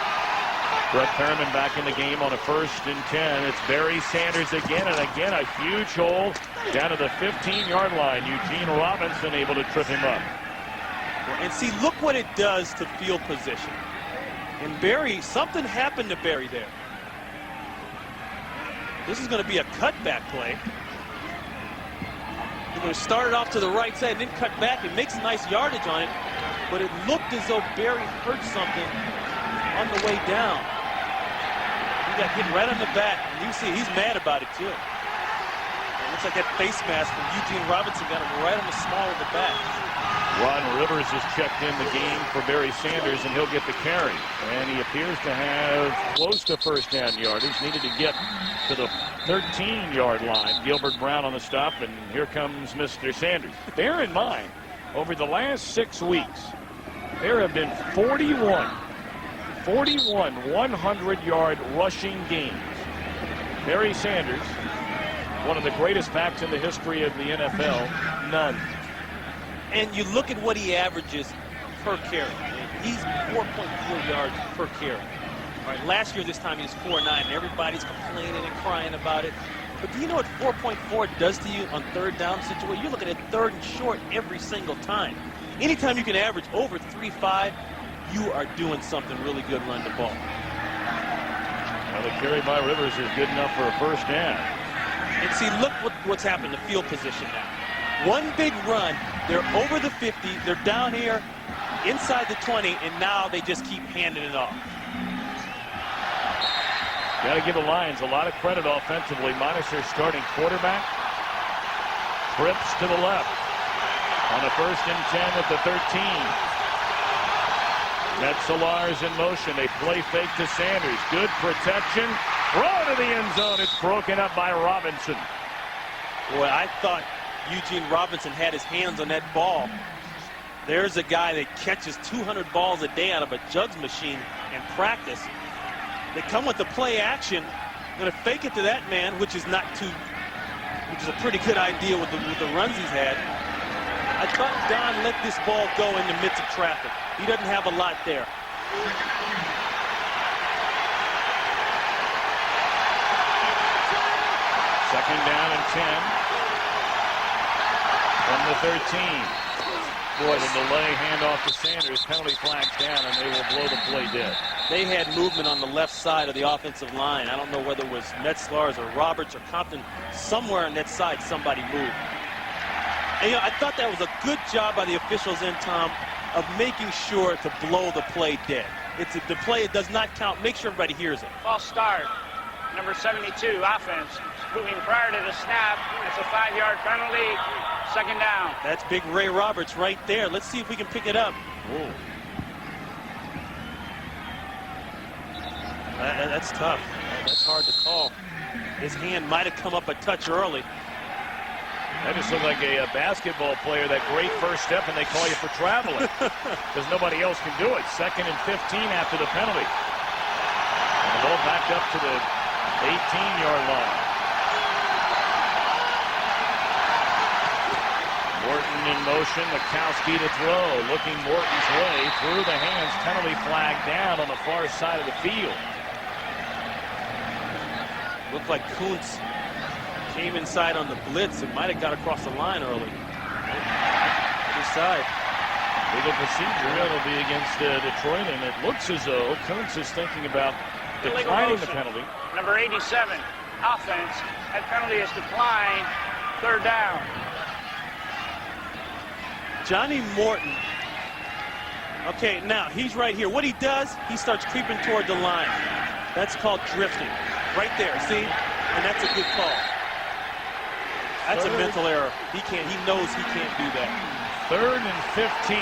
Brett Perriman back in the game on a 1st and 10. It's Barry Sanders again, and again a huge hole down to the 15-yard line. Eugene Robinson able to trip him up. And see, look what it does to field position. And Barry, something happened to Barry there. This is going to be a cutback play. He's going to start it off to the right side and then cut back. It makes nice yardage on it, but it looked as though Barry hurt something on the way down. He got hit right on the back, and you see he's mad about it too. It looks like that face mask from Eugene Robinson got him right on the small of the back. Ron Rivers has checked in the game for Barry Sanders, and he'll get the carry. And he appears to have close to first down yardage. Needed to get to the 13-yard line. Gilbert Brown on the stop, and here comes Mr. Sanders. Bear in mind, over the last 6 weeks, there have been 41 100-yard rushing games. Barry Sanders, one of the greatest backs in the history of the NFL, none. And you look at what he averages per carry. He's 4.4 yards per carry. All right, last year this time he was 4.9, and everybody's complaining and crying about it. But do you know what 4.4 does to you on 3rd down situation? You're looking at 3rd and short every single time. Anytime you can average over 3.5, you are doing something really good running the ball. Well, the carry by Rivers is good enough for a first down. And see, look what's happened to field position now. One big run, they're over the 50, they're down here inside the 20, and now they just keep handing it off. Got to give the Lions a lot of credit offensively, minus their starting quarterback. Trips to the left on a 1st and 10 at the 13. Metzelar's in motion. They play fake to Sanders. Good protection. Throw to the end zone. It's broken up by Robinson. Boy, I thought Eugene Robinson had his hands on that ball. There's a guy that catches 200 balls a day out of a jugs machine in practice. They come with the play action. Going to fake it to that man, which is a pretty good idea with the runs he's had. I thought Don let this ball go in the midst of traffic. He doesn't have a lot there. Second down and 10 from the 13. Boy, the delay handoff to Sanders, penalty flag down, and they will blow the play dead. They had movement on the left side of the offensive line. I don't know whether it was Metzlar's or Roberts or Compton. Somewhere on that side, somebody moved. And, you know, I thought that was a good job by the officials in, Tom, of making sure to blow the play dead. The play, it does not count. Make sure everybody hears it. False start. Number 72, offense. Moving prior to the snap. It's a 5-yard penalty. Second down. That's big Ray Roberts right there. Let's see if we can pick it up. Ooh. That's tough. That's hard to call. His hand might have come up a touch early. That just looked like a basketball player, that great first step, and they call you for traveling because nobody else can do it. 2nd and 15 after the penalty. And the ball back up to the 18-yard line. Morton in motion. Mikowski to throw. Looking Morton's way through the hands. Penalty flag down on the far side of the field. Looked like Kuntz came inside on the blitz and might have got across the line early. Other side. Legal procedure. It'll be against Detroit, and it looks as though Kuntz is thinking about declining the penalty. Number 87, offense. That penalty is declined. 3rd down. Johnny Morton. Okay, now he's right here. What he does, he starts creeping toward the line. That's called drifting. Right there, see? And that's a good call. That's a mental error. He knows he can't do that. 3rd and 15.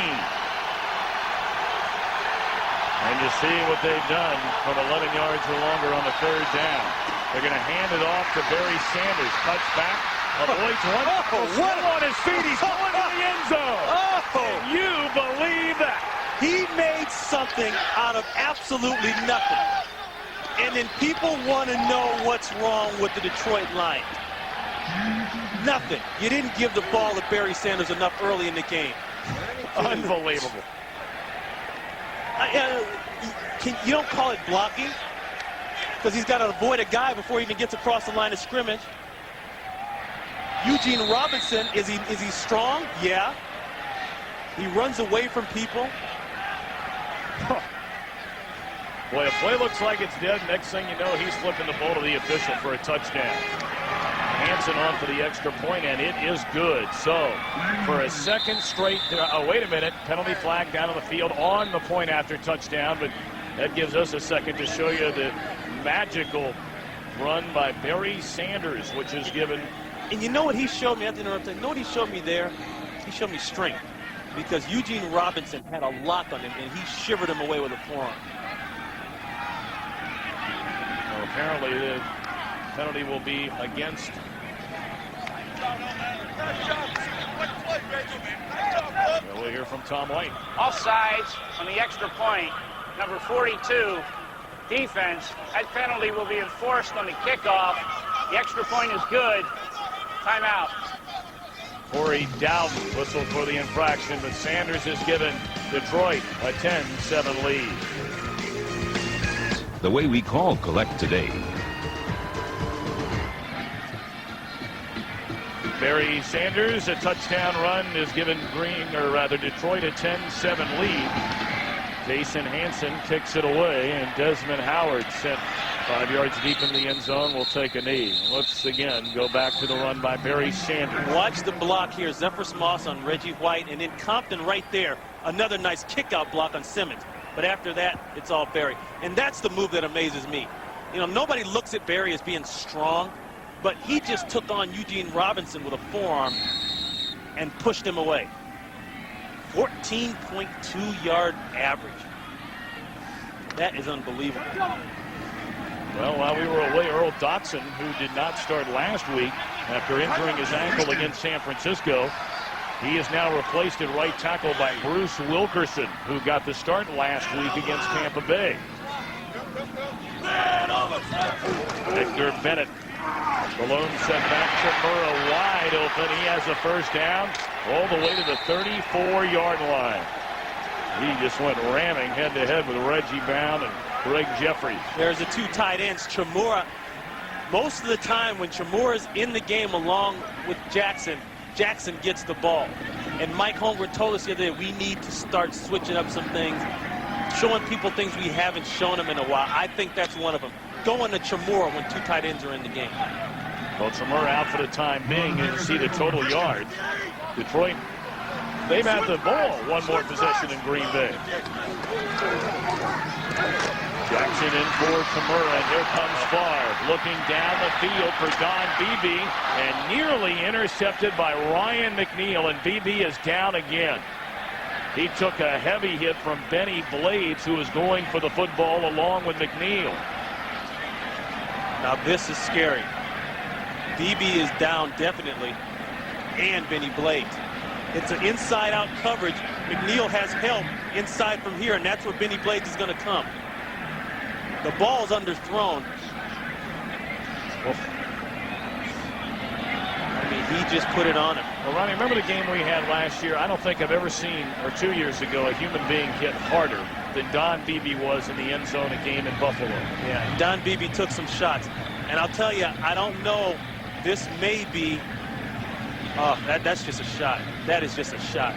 And you see what they've done from 11 yards or longer on the 3rd down. They're going to hand it off to Barry Sanders. Cuts back. Avoids one. Still on his feet. He's going to the end zone. Can you believe that? He made something out of absolutely nothing. And then people want to know what's wrong with the Detroit Lions. Nothing. You didn't give the ball to Barry Sanders enough early in the game. Unbelievable. You don't call it blocking because he's got to avoid a guy before he even gets across the line of scrimmage. Eugene Robinson, is he strong? Yeah. He runs away from people. Boy, a play looks like it's dead. Next thing you know, he's flipping the ball to the official for a touchdown. Hanson on for the extra point, and it is good. So, for a second straight, wait a minute, penalty flag down on the field on the point after touchdown, but that gives us a second to show you the magical run by Barry Sanders, which is given. And you know what he showed me? I have to interrupt. You know what he showed me there? He showed me strength, because Eugene Robinson had a lock on him, and he shivered him away with a forearm. Well, apparently the penalty will be against. Well, we'll hear from Tom White. Offsides on the extra point. Number 42, defense. That penalty will be enforced on the kickoff. The extra point is good. Timeout. Corey Dowden whistled for the infraction, but Sanders has given Detroit a 10-7 lead. The way we call collect today. Barry Sanders, a touchdown run, has given Detroit a 10-7 lead. Jason Hanson kicks it away, and Desmond Howard sent 5 yards deep in the end zone will take a knee. Let's again go back to the run by Barry Sanders. Watch the block here. Zephyrus Moss on Reggie White, and then Compton right there. Another nice kick-out block on Simmons. But after that, it's all Barry. And that's the move that amazes me. You know, nobody looks at Barry as being strong, but he just took on Eugene Robinson with a forearm and pushed him away. 14.2-yard average. That is unbelievable. Well, while we were away, Earl Dotson, who did not start last week after injuring his ankle against San Francisco, he is now replaced at right tackle by Bruce Wilkerson, who got the start last week against Tampa Bay. Victor Bennett, the lone setback, Chimura wide open. He has a first down all the way to the 34-yard line. He just went ramming head-to-head with Reggie Brown and Greg Jeffries. There's the two tight ends. Chimura, most of the time when Chimura's in the game along with Jackson, Jackson gets the ball. And Mike Holmgren told us the other day we need to start switching up some things, showing people things we haven't shown them in a while. I think that's one of them. Going to Chimura when two tight ends are in the game. Well, Chimura out for the time being. You see the total yards. Detroit, they've had the ball one more possession in Green Bay. Jackson in for Chimura, and here comes Favre looking down the field for Don Beebe, and nearly intercepted by Ryan McNeil, and Beebe is down again. He took a heavy hit from Benny Blades, who was going for the football along with McNeil. Now this is scary. Beebe is down definitely, and Benny Blades. It's an inside-out coverage. McNeil has help inside from here, and that's where Benny Blades is going to come. The ball's underthrown. I mean, he just put it on him. Well, Ronnie, remember the game we had last year? I don't think I've ever seen, or 2 years ago, a human being hit harder than Don Beebe was in the end zone, a game in Buffalo. Yeah, Don Beebe took some shots. And I'll tell you, I don't know, this may be, that's just a shot. That is just a shot.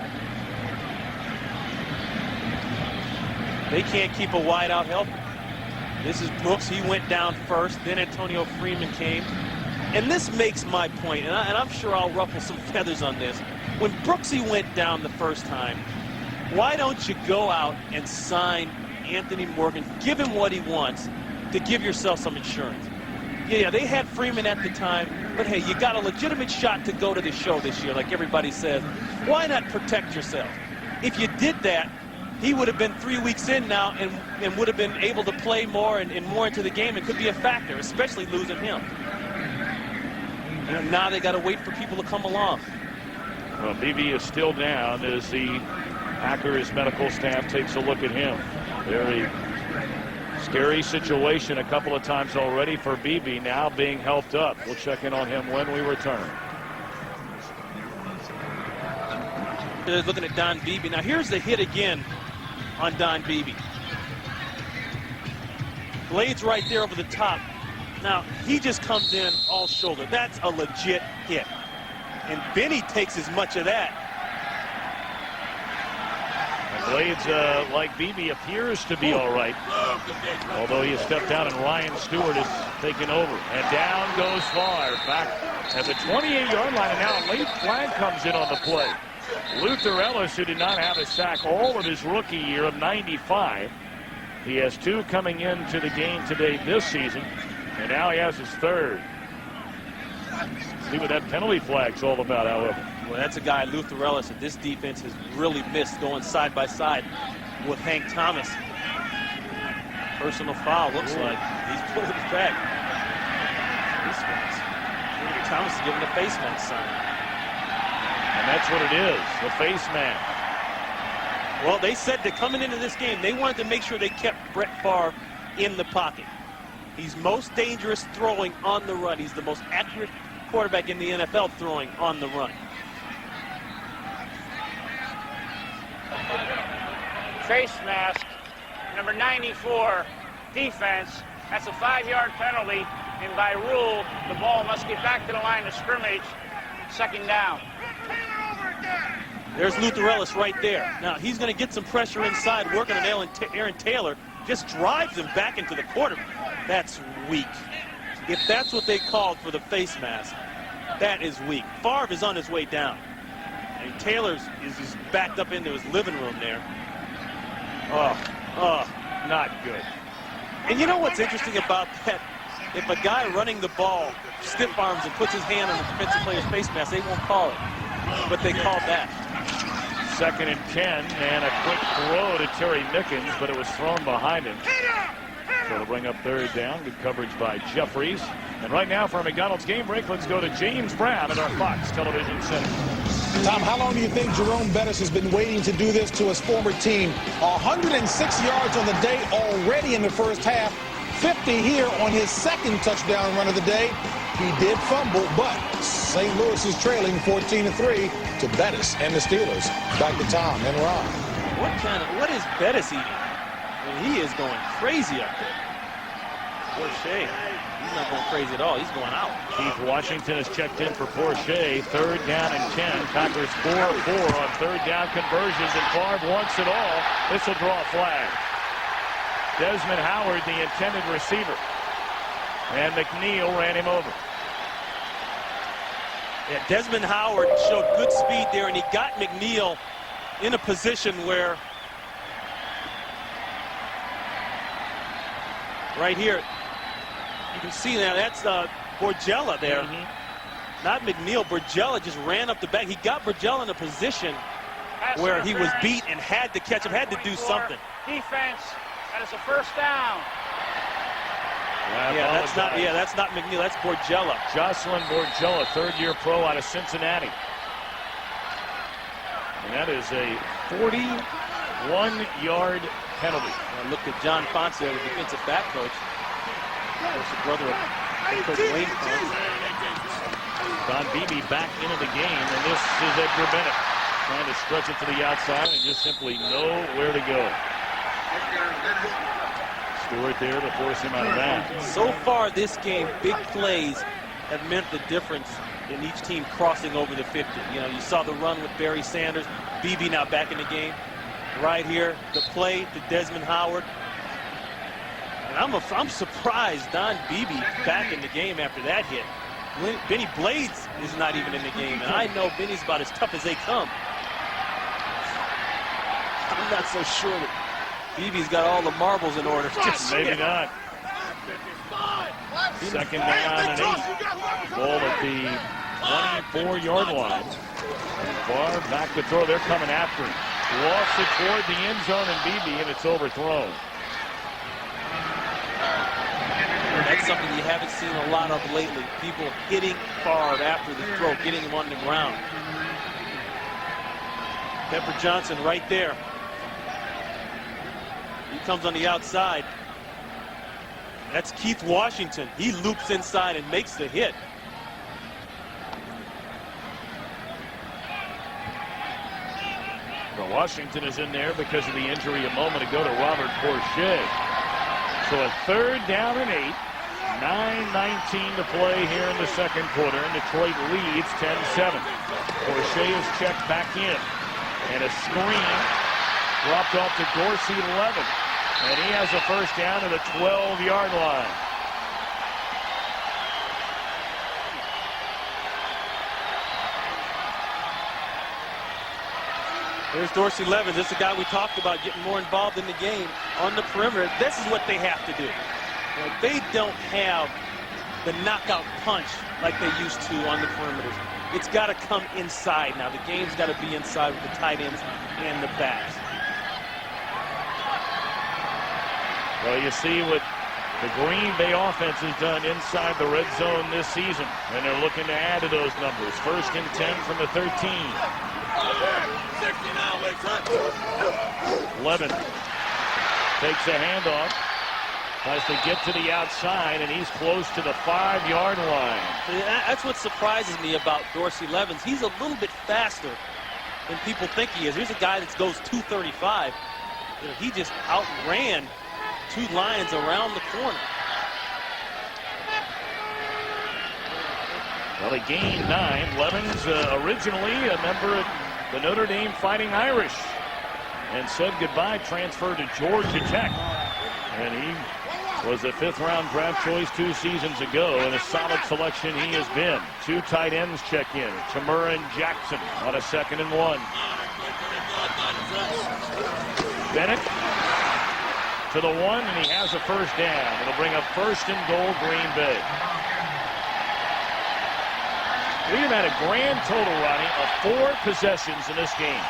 They can't keep a wide out help. This is Brooks. He went down first. Then Antonio Freeman came. And this makes my point, and I'm sure I'll ruffle some feathers on this. When Brooksy went down the first time, why don't you go out and sign Anthony Morgan, give him what he wants, to give yourself some insurance? Yeah, they had Freeman at the time, but hey, you got a legitimate shot to go to the show this year, like everybody says. Why not protect yourself? If you did that, he would have been 3 weeks in now and would have been able to play more and more into the game. It could be a factor, especially losing him. And now they got to wait for people to come along. Well, Beebe is still down as the Packers medical staff takes a look at him. Very scary situation a couple of times already for Beebe, now being helped up. We'll check in on him when we return. They're looking at Don Beebe. Now here's the hit again on Don Beebe. Blades right there over the top. Now he just comes in all shoulder. That's a legit hit. And Benny takes as much of that. Blades, like Beebe, appears to be all right, although he has stepped down and Ryan Stewart is taken over. And down goes Favre, back at the 28-yard line, and now a late flag comes in on the play. Luther Ellis, who did not have a sack all of his rookie year of 95. He has 2 coming into the game today this season, and now he has his 3rd. See what that penalty flag's all about, however. Well, that's a guy, Luther Ellis, that this defense has really missed, going side by side with Hank Thomas. Personal foul, looks like. He's pulling it back. Hank Thomas is giving the face mask sign. And that's what it is, the face mask. Well, they said that coming into this game, they wanted to make sure they kept Brett Favre in the pocket. He's most dangerous throwing on the run. He's the most accurate quarterback in the NFL throwing on the run. Face mask, number 94, defense. That's a 5-yard penalty, and by rule, the ball must get back to the line of scrimmage. 2nd down. There's Luther Ellis right there. Now, he's going to get some pressure inside, working on Aaron Taylor. Just drives him back into the quarterback. That's weak. If that's what they called for the face mask, that is weak. Favre is on his way down. And Taylor is backed up into his living room there. Not good. And you know what's interesting about that? If a guy running the ball stiff arms and puts his hand on the defensive player's face mask, they won't call it. But they called that. 2nd and 10, and a quick throw to Terry Mickens, but it was thrown behind him. So to bring up 3rd down. Good coverage by Jeffries. And right now for our McDonald's game break, let's go to James Brown at our Fox Television Center. Tom, how long do you think Jerome Bettis has been waiting to do this to his former team? 106 yards on the day already in the first half. 50 here on his 2nd touchdown run of the day. He did fumble, but St. Louis is trailing 14-3 to Bettis and the Steelers. Back to Tom and Ron. What is Bettis eating? I mean, he is going crazy up there. Porsche, he's not going crazy at all. He's going out. Keith Washington has checked in for Porsche. 3rd down and 10. Packers 4-4 on 3rd down conversions, and Favre wants it all. This will draw a flag. Desmond Howard, the intended receiver. And McNeil ran him over. Yeah, Desmond Howard showed good speed there, and he got McNeil in a position where, right here, you can see now that's Borgella there. Not McNeil. Borgella just ran up the back. He got Borgella in a position where he was beat and had to catch him, had to do something. Defense, that is a 1st down. That's not McNeil. That's Borgella. Jocelyn Borgella, 3rd-year pro out of Cincinnati. And that is a 41-yard penalty. Look at John Ponce there, the defensive back coach. Of course, the brother of Coach Wayne Ponce. Don Beebe back into the game, and this is Edgar Bennett trying to stretch it to the outside and just simply know where to go. Stewart there to force him out of bounds. So far this game, big plays have meant the difference in each team crossing over the 50. You know, you saw the run with Barry Sanders. BB now back in the game. Right here, the play to Desmond Howard. And I'm surprised Don Beebe back in the game after that hit. Benny Blades is not even in the game, and I know Benny's about as tough as they come. I'm not so sure that Beebe's got all the marbles in order. Maybe not. Second down and 8. Ball at the 24-yard line. Barr back to throw. They're coming after him. Lofts it toward the end zone and Beebe, and it's overthrown. That's something you haven't seen a lot of lately. People hitting Favre after the throw, getting him on the ground. Pepper Johnson right there. He comes on the outside. That's Keith Washington. He loops inside and makes the hit. Well, Washington is in there because of the injury a moment ago to Robert Porcher. So a third down and 8. 9:19 to play here in the second quarter, and Detroit leads 10-7. Porcher is checked back in, and a screen dropped off to Dorsey 11, and he has a first down at the 12-yard line. There's Dorsey Levens. This is a guy we talked about getting more involved in the game on the perimeter. This is what they have to do. You know, they don't have the knockout punch like they used to on the perimeters. It's got to come inside now. The game's got to be inside with the tight ends and the backs. Well, you see what the Green Bay offense has done inside the red zone this season, and they're looking to add to those numbers. 1st and 10 from the 13. Levin takes a handoff. Has to get to the outside, and he's close to the 5-yard line. That's what surprises me about Dorsey Levens. He's a little bit faster than people think he is. Here's a guy that goes 235. You know, he just outran 2 Lions around the corner. Well, he gained 9. Levens originally a member of the Notre Dame Fighting Irish, and said goodbye, transferred to Georgia Tech. And he was a 5th-round draft choice 2 seasons ago, and a solid selection he has been. 2 tight ends check in, Tamura and Jackson on a 2nd and 1. Bennett to the 1, and he has a first down. It'll bring up 1st and goal, Green Bay. We have had a grand total, Ronnie, of 4 possessions in this game.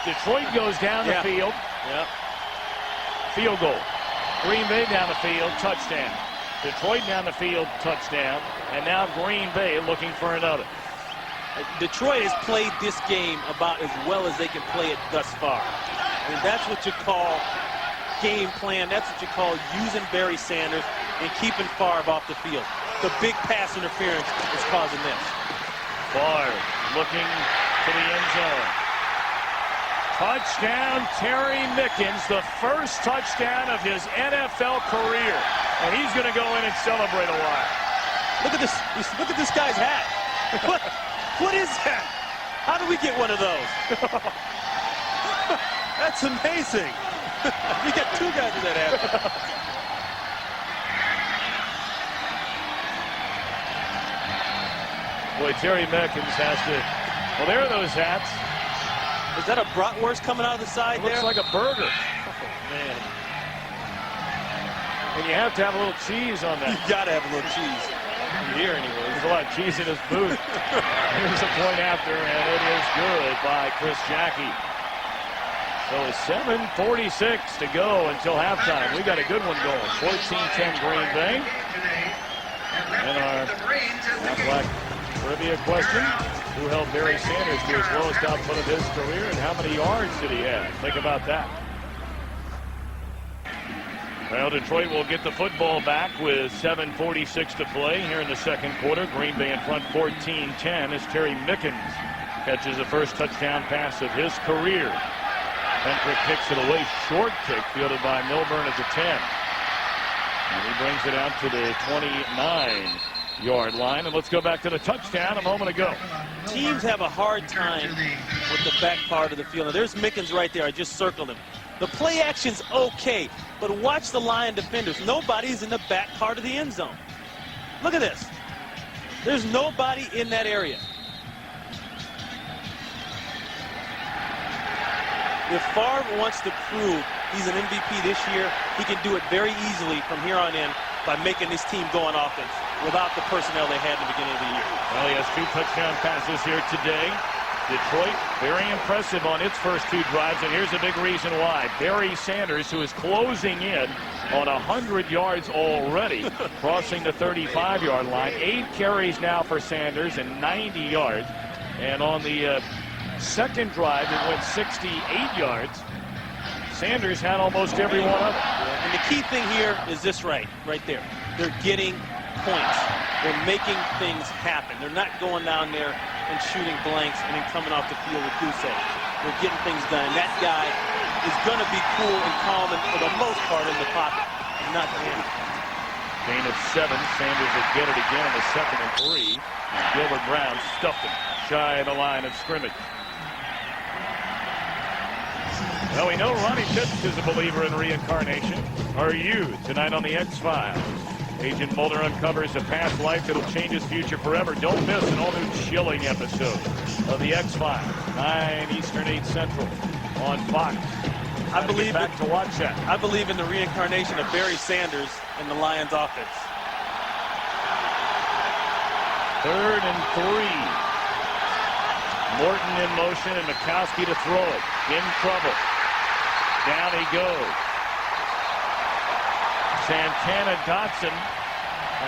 Detroit goes down the field. Yep. Field goal. Green Bay down the field, touchdown. Detroit down the field, touchdown. And now Green Bay looking for another. Detroit has played this game about as well as they can play it thus far. I mean, that's what you call game plan. That's what you call using Barry Sanders and keeping Favre off the field. The big pass interference is causing this. Favre looking to the end zone. Touchdown, Terry Mickens, the first touchdown of his NFL career. And he's going to go in and celebrate a while. Look at this. Look at this guy's hat. What is that? How do we get one of those? That's amazing. We got 2 guys with that hat. Boy, Terry Mickens has to... Well, there are those hats. Is that a bratwurst coming out of the side there? Looks like a burger. Oh, man. And you have to have a little cheese on that. You got to have a little cheese. Here, anyway. There's a lot of cheese in his boot. Here's a point after, and it is good by Chris Jackie. So 7:46 to go until halftime. We got a good one going. 14-10 Green Bay. And our Aflac trivia question: who held Barry Sanders to his lowest output of his career, and how many yards did he have? Think about that. Well, Detroit will get the football back with 7:46 to play here in the second quarter. Green Bay in front 14-10 as Terry Mickens catches the first touchdown pass of his career. Hendrick kicks it away. Short kick fielded by Milburn at the 10. And he brings it out to the 29-yard line. And let's go back to the touchdown a moment ago. Teams have a hard time with the back part of the field. Now, there's Mickens right there. I just circled him. The play action's okay, but watch the Lion defenders. Nobody's in the back part of the end zone. Look at this. There's nobody in that area. If Favre wants to prove he's an MVP this year, he can do it very easily from here on in by making this team go on offense without the personnel they had in the beginning of the year. Well, he has 2 touchdown passes here today. Detroit, very impressive on its first 2 drives, and here's a big reason why. Barry Sanders, who is closing in on 100 yards already, crossing the 35-yard line. 8 carries now for Sanders and 90 yards. And on the second drive, it went 68 yards. Sanders had almost every one of them. Yeah, and the key thing here is this right there. They're getting points. They're making things happen. They're not going down there and shooting blanks and then coming off the field with goose egg. They're getting things done. And that guy is going to be cool and calm and for the most part in the pocket. Not him. Gain of 7. Sanders will get it again on the 2nd and 3. And Gilbert Brown stuffed him shy of the line of scrimmage. Well, we know Ronnie Pitts is a believer in reincarnation. Are you? Tonight on the X-Files. Agent Mulder uncovers a past life that'll change his future forever. Don't miss an all-new chilling episode of the X-Files. 9 Eastern, 8 Central on Fox. I believe back to watch that. I believe in the reincarnation of Barry Sanders in the Lions offense. 3rd and 3. Morton in motion and Mikowski to throw it. In trouble. Down he goes. Santana Dotson.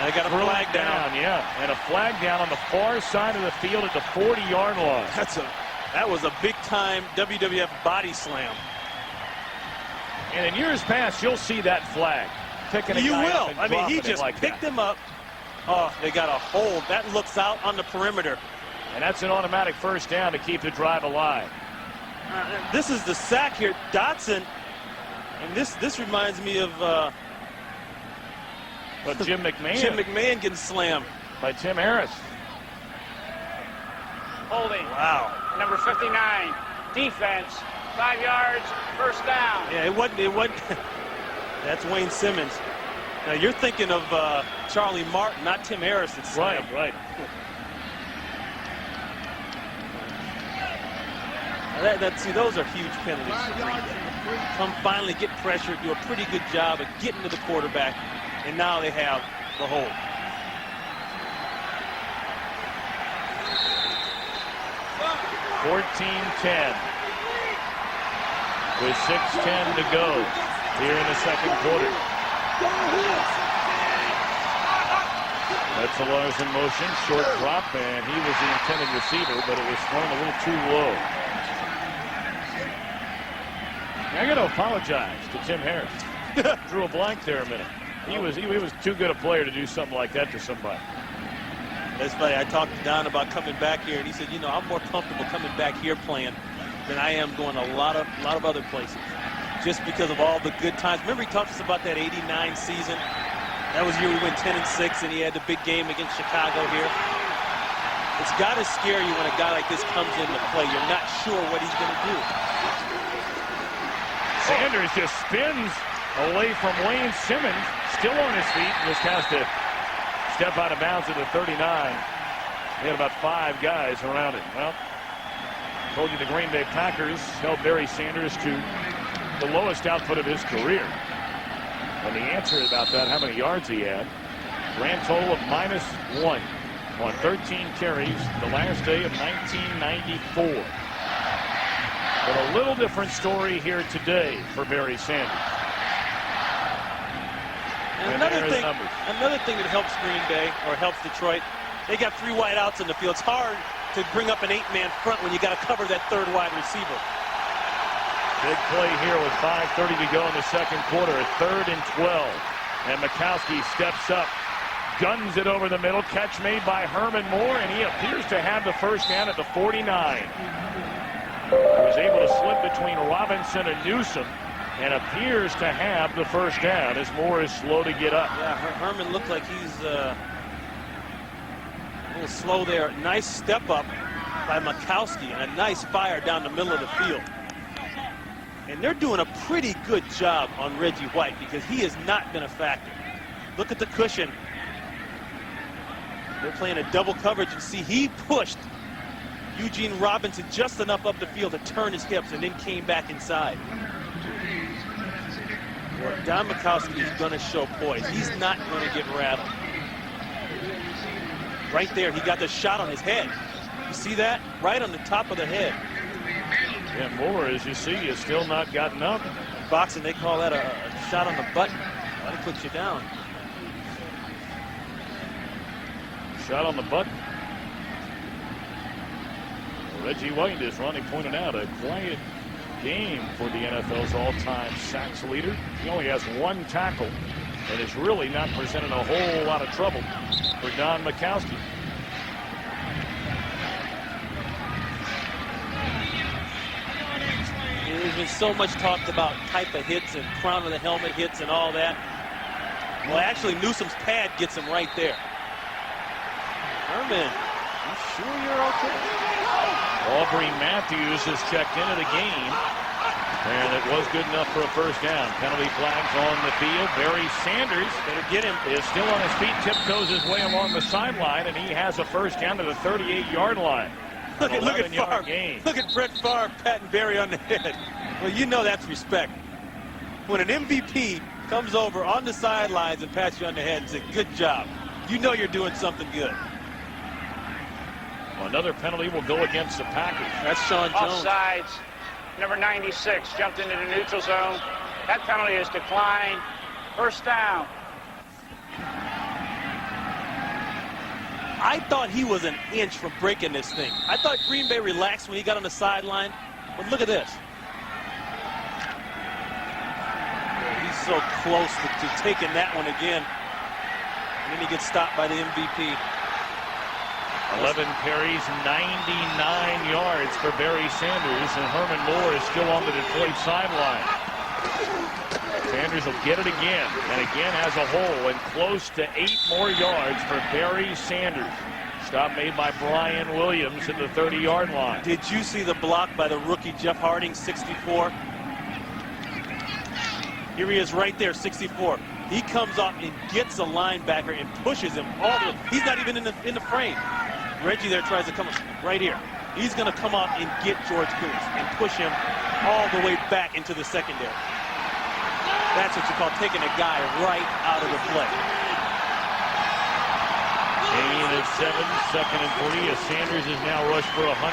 They got a flag down. Yeah, and a flag down on the far side of the field at the 40-yard line. That was a big-time WWF body slam. And in years past, you'll see that flag. Picking a You guy will. up and I mean, he dropping it just like picked that. him up. Oh, they got a hold. That looks out on the perimeter. And that's an automatic first down to keep the drive alive. This is the sack here. Dotson. And this reminds me of Jim McMahon. Jim McMahon getting slammed by Tim Harris. Holding. Wow. Number 59. Defense. 5 yards. First down. Yeah, it wasn't. That's Wayne Simmons. Now you're thinking of Charlie Martin, not Tim Harris. It's Right. See, those are huge penalties. Come finally get pressure, do a pretty good job of getting to the quarterback, and now they have the hold. (14-10) with 6:10 to go here in the second quarter. That's Lars in motion, short drop, and he was the intended receiver, but it was thrown a little too low. I got to apologize to Tim Harris. Drew a blank there a minute. He was too good a player to do something like that to somebody. That's funny. I talked to Don about coming back here, and he said, you know, I'm more comfortable coming back here playing than I am going a lot of other places, just because of all the good times. Remember, he talked to us about that '89 season. That was the year we went 10-6, and he had the big game against Chicago here. It's got to scare you when a guy like this comes into play. You're not sure what he's going to do. Sanders just spins away from Wayne Simmons, still on his feet, and just has to step out of bounds at the 39. He had about 5 guys around him. Well, told you the Green Bay Packers held Barry Sanders to the lowest output of his career. And the answer about that, how many yards he had, grand total of -1 on 13 carries the last day of 1994. But a little different story here today for Barry Sanders. And another thing that helps Green Bay, or helps Detroit, they got 3 wide outs in the field. It's hard to bring up an 8-man front when you got to cover that 3rd wide receiver. Big play here with 5:30 to go in the second quarter. A 3rd and 12. And Mikowski steps up, guns it over the middle. Catch made by Herman Moore, and he appears to have the first down at the 49. He was able to slip between Robinson and Newsom and appears to have the first down as Moore is slow to get up. Yeah, Herman looked like he's a little slow there. Nice step up by Mikowski and a nice fire down the middle of the field. And they're doing a pretty good job on Reggie White because he has not been a factor. Look at the cushion. They're playing a double coverage, and see, he pushed Eugene Robinson just enough up the field to turn his hips and then came back inside. Well, Don Mikowski is going to show poise. He's not going to get rattled. Right there, he got the shot on his head. You see that? Right on the top of the head. Yeah, Moore, as you see, has still not gotten up. In boxing, they call that a shot on the button. That'll put you down. Shot on the button. Reggie White, as Ronnie pointed out, a quiet game for the NFL's all-time sacks leader. He only has one tackle and is really not presenting a whole lot of trouble for Don Mikowski. There's been so much talked about type of hits and crown of the helmet hits and all that. Well, actually, Newsom's pad gets him right there. Herman, you sure you're okay? Aubrey Matthews has checked into the game, and it was good enough for a first down. Penalty flags on the field. Barry Sanders, Better get him. is still on his feet, tiptoes his way along the sideline, and he has a first down to the 38-yard line. Look at Favre. Gain. Look at Brett Favre patting Barry on the head. Well, you know that's respect. When an MVP comes over on the sidelines and pats you on the head and says, good job, you know you're doing something good. Another penalty will go against the Packers. That's Sean Jones. Offsides. Number 96 jumped into the neutral zone. That penalty is declined. First down. I thought he was an inch from breaking this thing. I thought Green Bay relaxed when he got on the sideline. But look at this. He's so close to taking that one again. And then he gets stopped by the MVP. 11 carries, 99 yards for Barry Sanders, and Herman Moore is still on the Detroit sideline. Sanders will get it again, and again has a hole, and close to 8 more yards for Barry Sanders. Stop made by Brian Williams at the 30-yard line. Did you see the block by the rookie Jeff Harding, 64? Here he is right there, 64. He comes off and gets a linebacker and pushes him all the way. He's not even in the frame. Reggie there tries to come right here. He's going to come off and get George Kuntz and push him all the way back into the secondary. That's what you call taking a guy right out of the play. Gain of 7, second and 3, as Sanders is now rushed for 106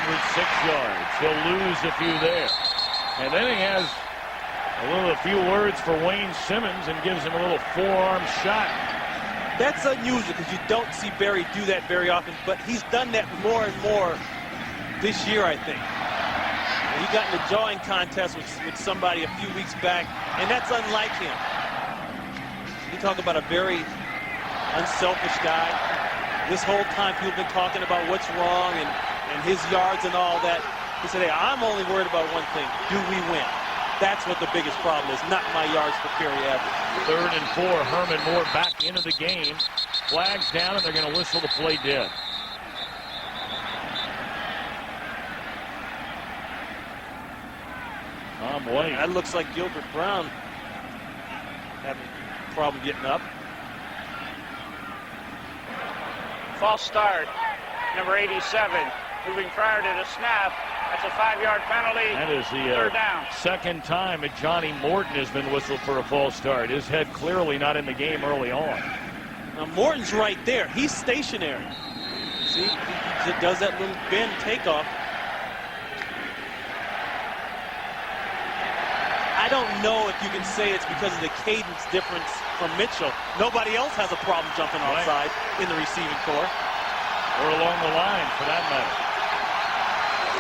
yards. He'll lose a few there. And then he has a few words for Wayne Simmons and gives him a little forearm shot. That's unusual because you don't see Barry do that very often, but he's done that more and more this year, I think. He got in a jawing contest with somebody a few weeks back, and that's unlike him. You talk about a very unselfish guy. This whole time people have been talking about what's wrong and his yards and all that. He said, hey, I'm only worried about one thing. Do we win? That's what the biggest problem is, not my yards per carry average. 3rd and 4, Herman Moore back into the game. Flags down, and they're going to whistle the play dead. Tom White. That looks like Gilbert Brown having a problem getting up. False start. Number 87 moving prior to the snap. That's a 5-yard penalty. That is the third down. Second time that Johnny Morton has been whistled for a false start. His head clearly not in the game early on. Now Morton's right there. He's stationary. See, he does that little bend takeoff. I don't know if you can say it's because of the cadence difference from Mitchell. Nobody else has a problem jumping outside in the receiving corps. Or along the line, for that matter.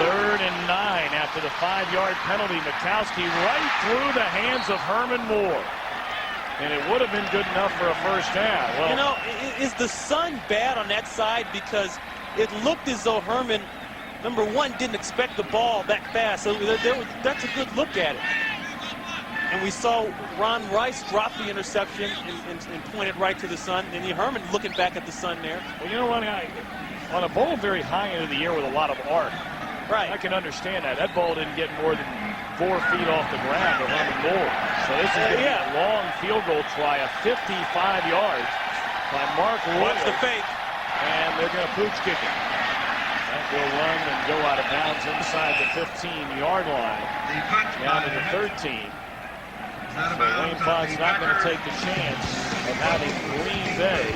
3rd and 9 after the 5-yard penalty. Mikowski right through the hands of Herman Moore. And it would have been good enough for a first down. Well, you know, is the sun bad on that side? Because it looked as though Herman, number one, didn't expect the ball that fast. So that's a good look at it. And we saw Ron Rice drop the interception and point it right to the sun. And Herman looking back at the sun there. Well, you know what? On a ball very high into the air with a lot of arc, right? I can understand that. That ball didn't get more than 4 feet off the ground or Herman more. So this is going to be a long field goal try of 55 yards by Mark Wood. Watch the fake. And they're going to pooch kick it. That will run and go out of bounds inside the 15-yard line, down to the 13. So Wayne Fox not going to take the chance of having Green Bay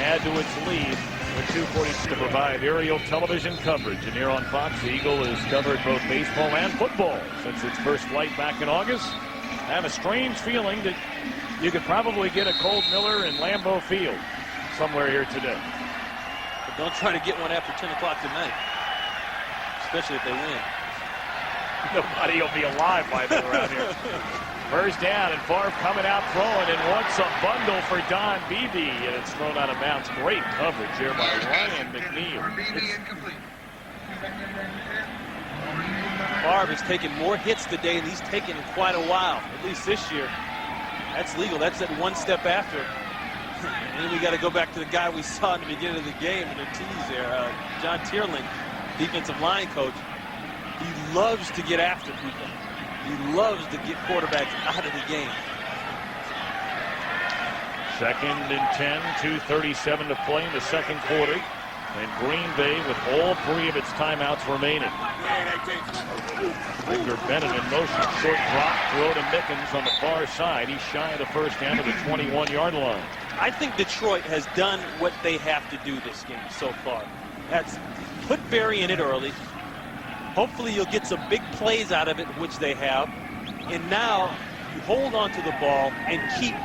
add to its lead with 2:40 to provide aerial television coverage. And here on Fox, the Eagle has covered both baseball and football since its first flight back in August. I have a strange feeling that you could probably get a Colt Miller in Lambeau Field somewhere here today. But don't try to get one after 10 o'clock tonight, especially if they win. Nobody will be alive by then around here. First down, and Favre coming out throwing, and wants a bundle for Don Beebe, and it's thrown out of bounds. Great coverage here by Ryan McNeil. Favre has taken more hits today than he's taken in quite a while, at least this year. That's legal. That's at one step after. And then we got to go back to the guy we saw in the beginning of the game in the tease there, John Tierling, defensive line coach. He loves to get after people. He loves to get quarterbacks out of the game. 2nd and 10, 2:37 to play in the second quarter. And Green Bay with all 3 of its timeouts remaining. Victor Bennett in motion. Short drop throw to Mickens on the far side. He's shy of the first down to the 21-yard line. I think Detroit has done what they have to do this game so far. That's put Barry in it early. Hopefully you'll get some big plays out of it, which they have. And now you hold on to the ball and keep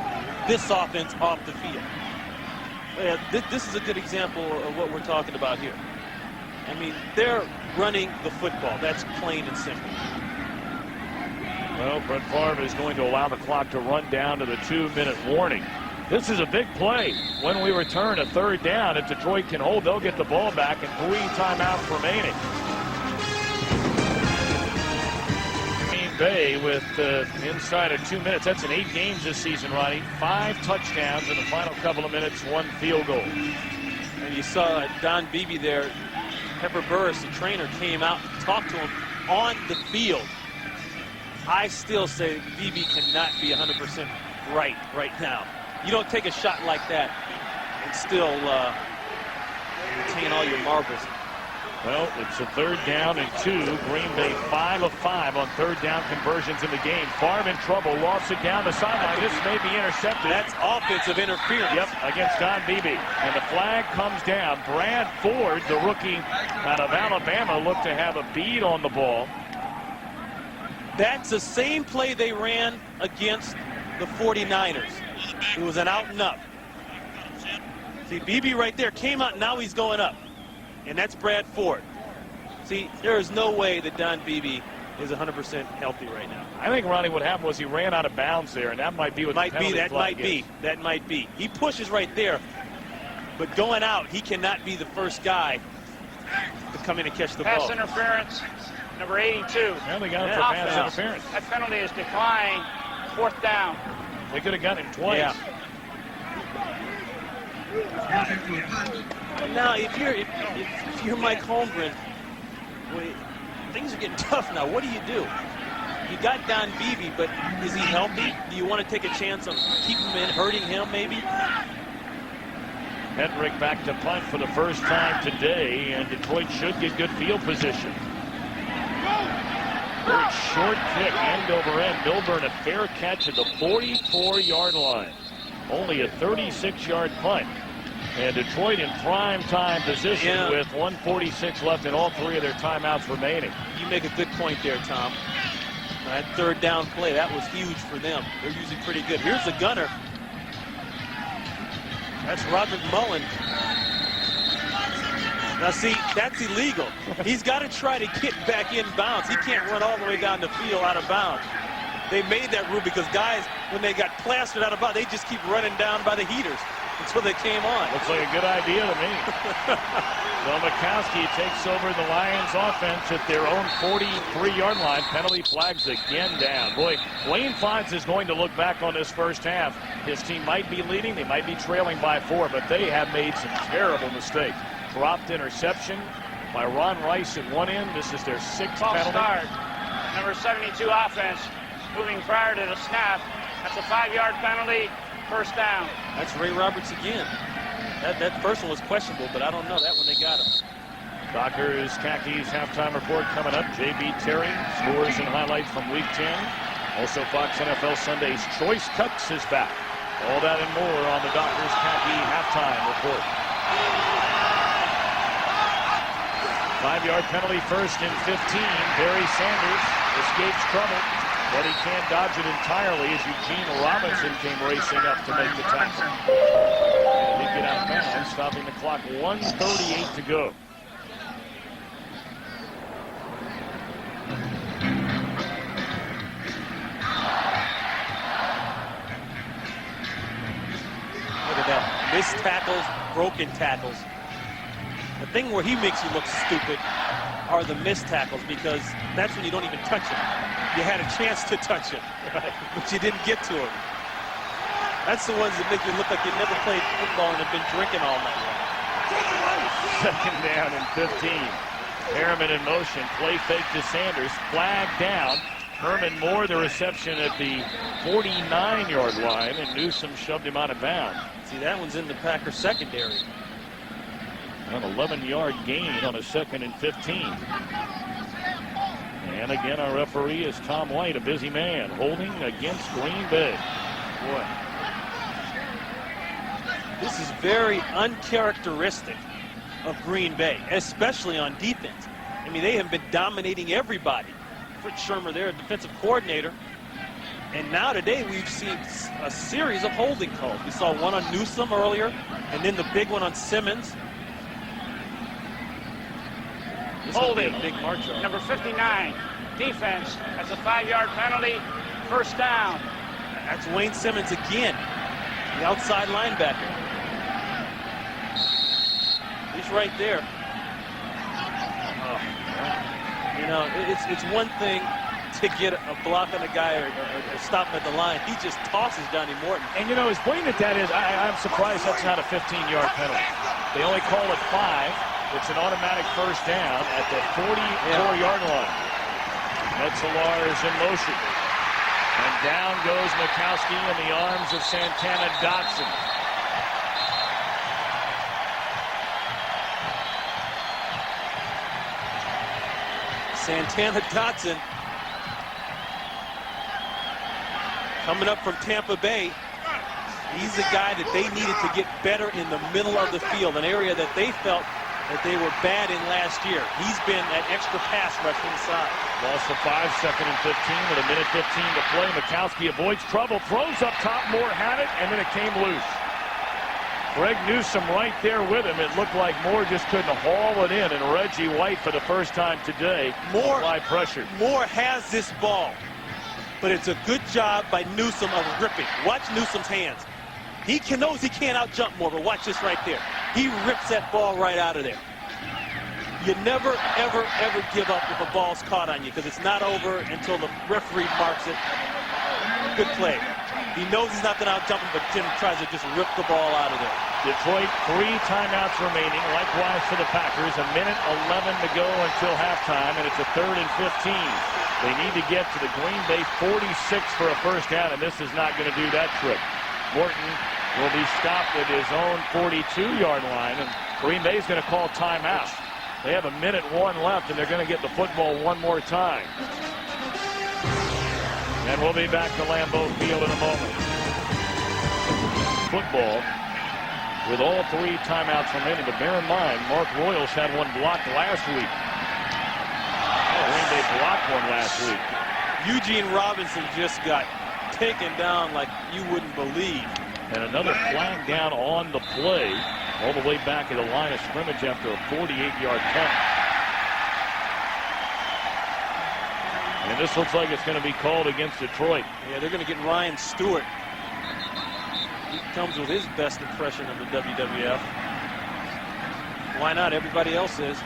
this offense off the field. This is a good example of what we're talking about here. I mean, they're running the football. That's plain and simple. Well, Brett Favre is going to allow the clock to run down to the 2-minute warning. This is a big play. When we return a 3rd down, if Detroit can hold, they'll get the ball back, and 3 timeouts remaining. Bay with inside of 2 minutes. That's in 8 games this season, Ronnie. 5 touchdowns in the final couple of minutes, 1 field goal. And you saw Don Beebe there. Pepper Burris, the trainer, came out and talked to him on the field. I still say Beebe cannot be 100% right now. You don't take a shot like that and still retain all your marbles. Well, it's a 3rd down and 2. Green Bay 5 of 5 on 3rd down conversions in the game. Favre in trouble, lofts it down the sideline. This may be intercepted. That's offensive interference. Yep, against Don Beebe. And the flag comes down. Brad Ford, the rookie out of Alabama, looked to have a bead on the ball. That's the same play they ran against the 49ers. It was an out and up. See, Beebe right there came out, now he's going up. And that's Brad Ford. See, there is no way that Don Beebe is 100% healthy right now. I think, Ronnie, what happened was he ran out of bounds there, and that might be what the penalty flag is. That might be. He pushes right there, but going out, he cannot be the first guy to come in and catch the ball. Pass interference, number 82. Well, they got him for pass interference. That penalty is declined. 4th down. They could have got him twice. Yeah. Now, if you're Mike Holmgren, things are getting tough now. What do? You got Don Beebe, but is he healthy? Do you want to take a chance on keeping him in, hurting him maybe? Hedrick back to punt for the first time today, and Detroit should get good field position. Very short kick, end over end. Milburn a fair catch at the 44-yard line. Only a 36-yard punt. And Detroit in prime time position with 1:46 left and all 3 of their timeouts remaining. You make a good point there, Tom. That 3rd down play, that was huge for them. They're usually pretty good. Here's the gunner. That's Roderick Mullen. Now, see, that's illegal. He's got to try to get back in bounds. He can't run all the way down the field out of bounds. They made that rule because guys, when they got plastered out of bounds, they just keep running down by the heaters. until they came on. Looks like a good idea to me. So Mikowski takes over the Lions offense at their own 43-yard line. Penalty flags again down. Boy, Wayne Fontes is going to look back on this first half. His team might be leading. They might be trailing by 4, but they have made some terrible mistakes. Dropped interception by Ron Rice at one end. This is their 6th penalty. Start. Number 72 offense moving prior to the snap. That's a 5-yard penalty. First down. That's Ray Roberts again. That first one was questionable, but I don't know. That one they got him. Dockers Khakis halftime report coming up. J.B. Terry scores and highlights from Week 10. Also Fox NFL Sunday's Choice Cuts is back. All that and more on the Dockers Khaki halftime report. 5-yard penalty, 1st and 15. Barry Sanders escapes trouble, but he can't dodge it entirely as Eugene Robinson came racing up to make the tackle. And he get out of bounds, stopping the clock. 1:38 to go. Look at that. Missed tackles, broken tackles. The thing where he makes you look stupid are the missed tackles, because that's when you don't even touch him. You had a chance to touch him, but you didn't get to him. That's the ones that make you look like you never played football and have been drinking all night long. 2nd down and 15. Harriman in motion. Play fake to Sanders. Flag down. Herman Moore the reception at the 49-yard line, and Newsome shoved him out of bounds. See, that one's in the Packers secondary. An 11-yard gain on a 2nd and 15. And again, our referee is Tom White, a busy man, holding against Green Bay. Boy, this is very uncharacteristic of Green Bay, especially on defense. I mean, they have been dominating everybody. Fritz Shermer, their defensive coordinator. And now today we've seen a series of holding calls. We saw one on Newsome earlier, and then the big one on Simmons. Holding. A big march on. Number 59 defense. That's a 5-yard penalty. First down. That's Wayne Simmons again, the outside linebacker. He's right there. Oh, you know, it's one thing to get a block on a guy or stop him at the line. He just tosses Johnny Morton. And, you know, as blatant as that is, I'm surprised that's not a 15-yard penalty. They only call it 5. It's an automatic first down at the 44-yard line. Metzelar is in motion. And down goes Mikowski in the arms of Santana Dotson. Santana Dotson coming up from Tampa Bay. He's the guy that they needed to get better in the middle of the field, an area that they felt that they were bad in last year. He's been an extra pass rush inside. Loss of 5, 2nd and 15 with a minute 15 to play. Mikowski avoids trouble, throws up top. Moore had it, and then it came loose. Greg Newsome right there with him. It looked like Moore just couldn't haul it in, and Reggie White for the first time today applied pressure. Moore has this ball, but it's a good job by Newsome of ripping. Watch Newsome's hands. He knows he can't out-jump Moore, but watch this right there. He rips that ball right out of there. You never, ever, ever give up if a ball's caught on you, because it's not over until the referee marks it. Good play. He knows he's not going to out-jump him, but Tim tries to just rip the ball out of there. Detroit, 3 timeouts remaining, likewise for the Packers. A minute 11 to go until halftime, and it's a 3rd and 15. They need to get to the Green Bay 46 for a first down, and this is not going to do that trick. Morton will be stopped at his own 42-yard line, and Green Bay's going to call timeout. They have a minute 1 left, and they're going to get the football one more time. And we'll be back to Lambeau Field in a moment. Football with all 3 timeouts remaining, but bear in mind, Mark Royals had one blocked last week. Green Bay blocked one last week. Eugene Robinson just got taken down like you wouldn't believe. And another flag down on the play, all the way back at the line of scrimmage after a 48-yard punt. And this looks like it's going to be called against Detroit. Yeah, they're going to get Ryan Stewart. He comes with his best impression of the WWF. Why not? Everybody else is.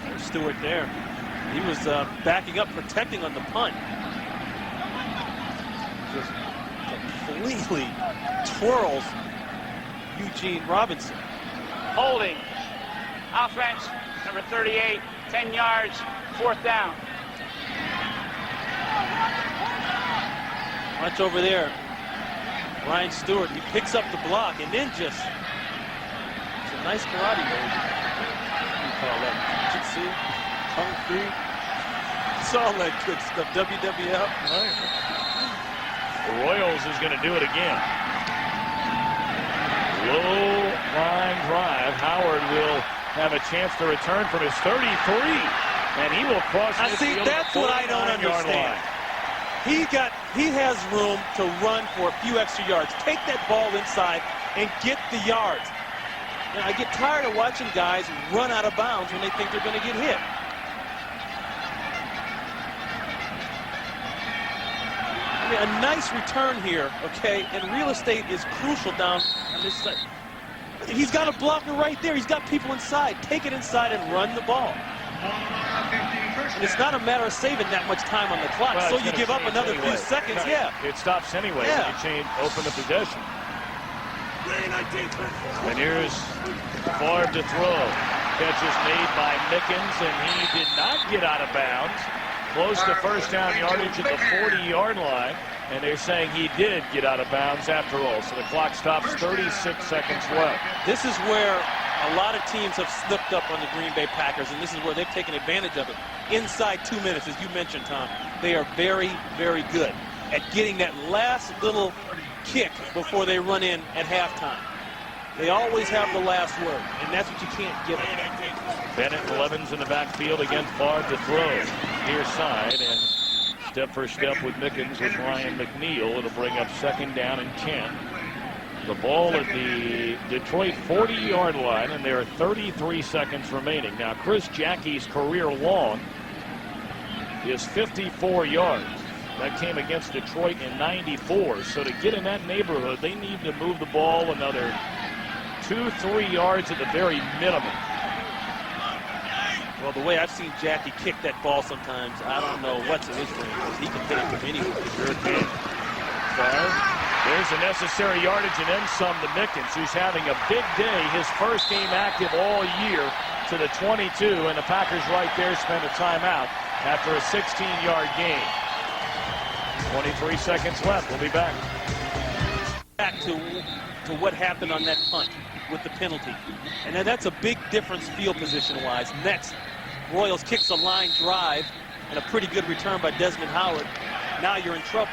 There's Stewart there. He was backing up, protecting on the punt. Just completely twirls Eugene Robinson. Holding. Offense, number 38, 10 yards, 4th down. Watch over there. Ryan Stewart, he picks up the block and then just, it's a nice karate move. What do you call that? Jiu-jitsu? Kung Fu? It's all that good stuff. WWF. Right. The Royals is going to do it again. Low line drive. Howard will have a chance to return from his 33, and he will cross the field. That's what I don't understand. He has room to run for a few extra yards. Take that ball inside and get the yards. And I get tired of watching guys run out of bounds when they think they're going to get hit. I mean, a nice return here, okay? And real estate is crucial down on this side. He's got a blocker right there. He's got people inside. Take it inside and run the ball. And it's not a matter of saving that much time on the clock, well, so you give up another few seconds. Right. Yeah. It stops anyway when you change, open the possession. And here's Favre to throw. Catch is made by Mickens, and he did not get out of bounds. Close to first down yardage at the 40-yard line. And they're saying he did get out of bounds after all. So the clock stops, 36 seconds left. This is where a lot of teams have slipped up on the Green Bay Packers, and this is where they've taken advantage of it. Inside 2 minutes, as you mentioned, Tom, they are very, very good at getting that last little kick before they run in at halftime. They always have the last word, and that's what you can't give them. Bennett and Levens in the backfield against Favre to throw. Near side, and step for step with Mickens with Ryan McNeil. It'll bring up 2nd down and 10. The ball at the Detroit 40-yard line, and there are 33 seconds remaining. Now, Chris Jackie's career long is 54 yards. That came against Detroit in '94. So to get in that neighborhood, they need to move the ball another 2-3 yards at the very minimum. Well, the way I've seen Jackie kick that ball sometimes, I don't know what's in his range. He can hit it from anywhere. Sure can. There's the necessary yardage and then some to Mickens, who's having a big day. His first game active all year to the 22, and the Packers right there spend a timeout after a 16-yard gain. 23 seconds left. We'll be back. Back to what happened on that punt with the penalty. And then that's a big difference field position-wise. Next, Royals kicks a line drive and a pretty good return by Desmond Howard. Now you're in trouble.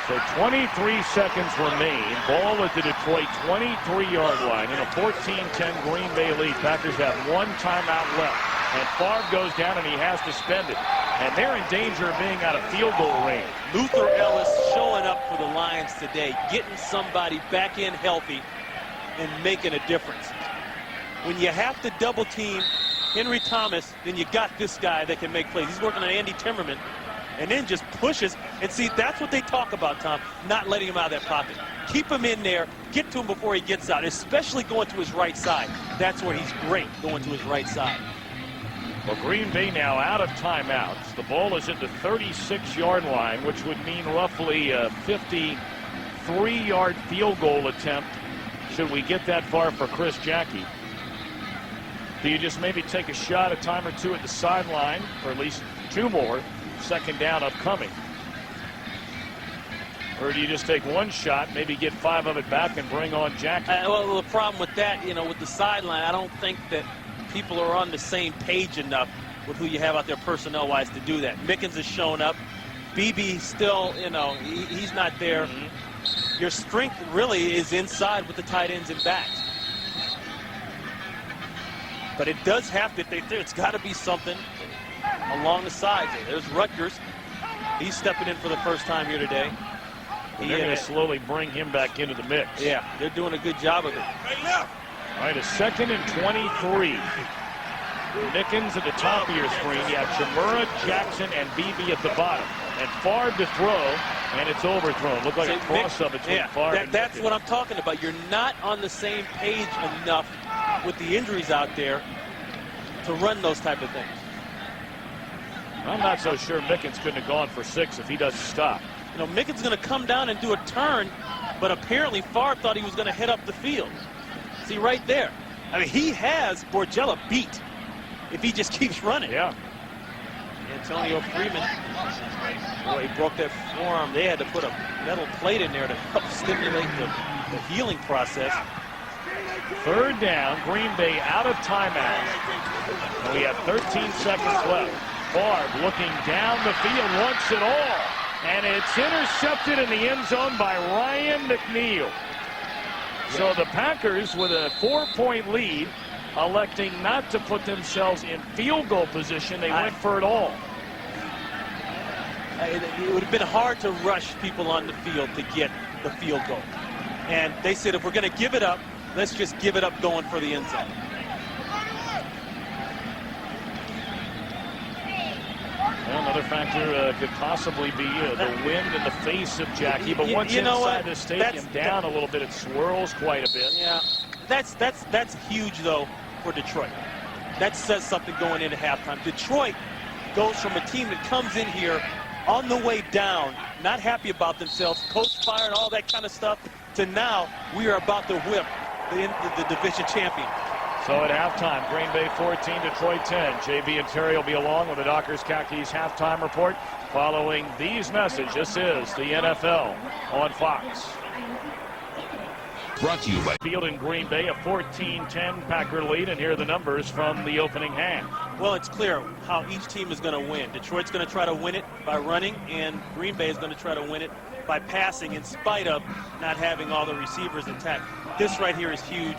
So 23 seconds remain. Ball at the Detroit 23-yard line in a 14-10 Green Bay lead. Packers have 1 timeout left. And Favre goes down and he has to spend it. And they're in danger of being out of field goal range. Luther Ellis showing up for the Lions today, getting somebody back in healthy and making a difference. When you have to double team Henry Thomas, then you got this guy that can make plays. He's working on Andy Timmerman and then just pushes. And see, that's what they talk about, Tom, not letting him out of that pocket. Keep him in there, get to him before he gets out, especially going to his right side. That's where he's great, going to his right side. Well, Green Bay now out of timeouts. The ball is at the 36-yard line, which would mean roughly a 53-yard field goal attempt should we get that far for Chris Jackie. Do you just maybe take a shot, a time or two at the sideline, or at least 2 more, 2nd down upcoming? Or do you just take 1 shot, maybe get 5 of it back and bring on Jackie? Well, the problem with that, with the sideline, I don't think that people are on the same page enough with who you have out there personnel-wise to do that. Mickens has shown up. BB still, he's not there. Mm-hmm. Your strength really is inside with the tight ends and backs. But it does have to, it's got to be something along the sides. There's Rutgers. He's stepping in for the first time here today. They're going to slowly bring him back into the mix. Yeah, they're doing a good job of it. All right, a 2nd and 23. Mickens at the top of your screen. You have Chimura, Jackson, and Beebe at the bottom. And Favre to throw, and it's overthrown. Looked like a cross-up between Favre and that's Mickens. what I'm talking about. You're not on the same page enough with the injuries out there to run those type of things. I'm not so sure Mickens couldn't have gone for 6 if he doesn't stop. You know, Mickens going to come down and do a turn, but apparently Favre thought he was going to head up the field. See, right there. I mean, he has Borgella beat if he just keeps running. Yeah. Antonio Freeman, boy, he broke that forearm. They had to put a metal plate in there to help stimulate the healing process. 3rd down, Green Bay out of timeout. And we have 13 seconds left. Favre looking down the field, wants it all. And it's intercepted in the end zone by Ryan McNeil. So the Packers, with a 4-point lead, electing not to put themselves in field goal position. They went for it all. It would have been hard to rush people on the field to get the field goal. And they said, if we're going to give it up, let's just give it up going for the end zone. Well, another factor could possibly be the wind in the face of Jackie. But once inside the stadium, down a little bit, it swirls quite a bit. Yeah, that's huge, though, for Detroit. That says something going into halftime. Detroit goes from a team that comes in here on the way down, not happy about themselves, coach fired, all that kind of stuff, to now we are about to whip the division champion. So at halftime, Green Bay 14, Detroit 10. JB and Terry will be along with the Dockers Khakis halftime report following these messages. This is the NFL on Fox. Brought to you by Field in Green Bay, a 14-10 Packer lead, and here are the numbers from the opening half. Well, it's clear how each team is going to win. Detroit's going to try to win it by running, and Green Bay is going to try to win it by passing in spite of not having all the receivers intact. This right here is huge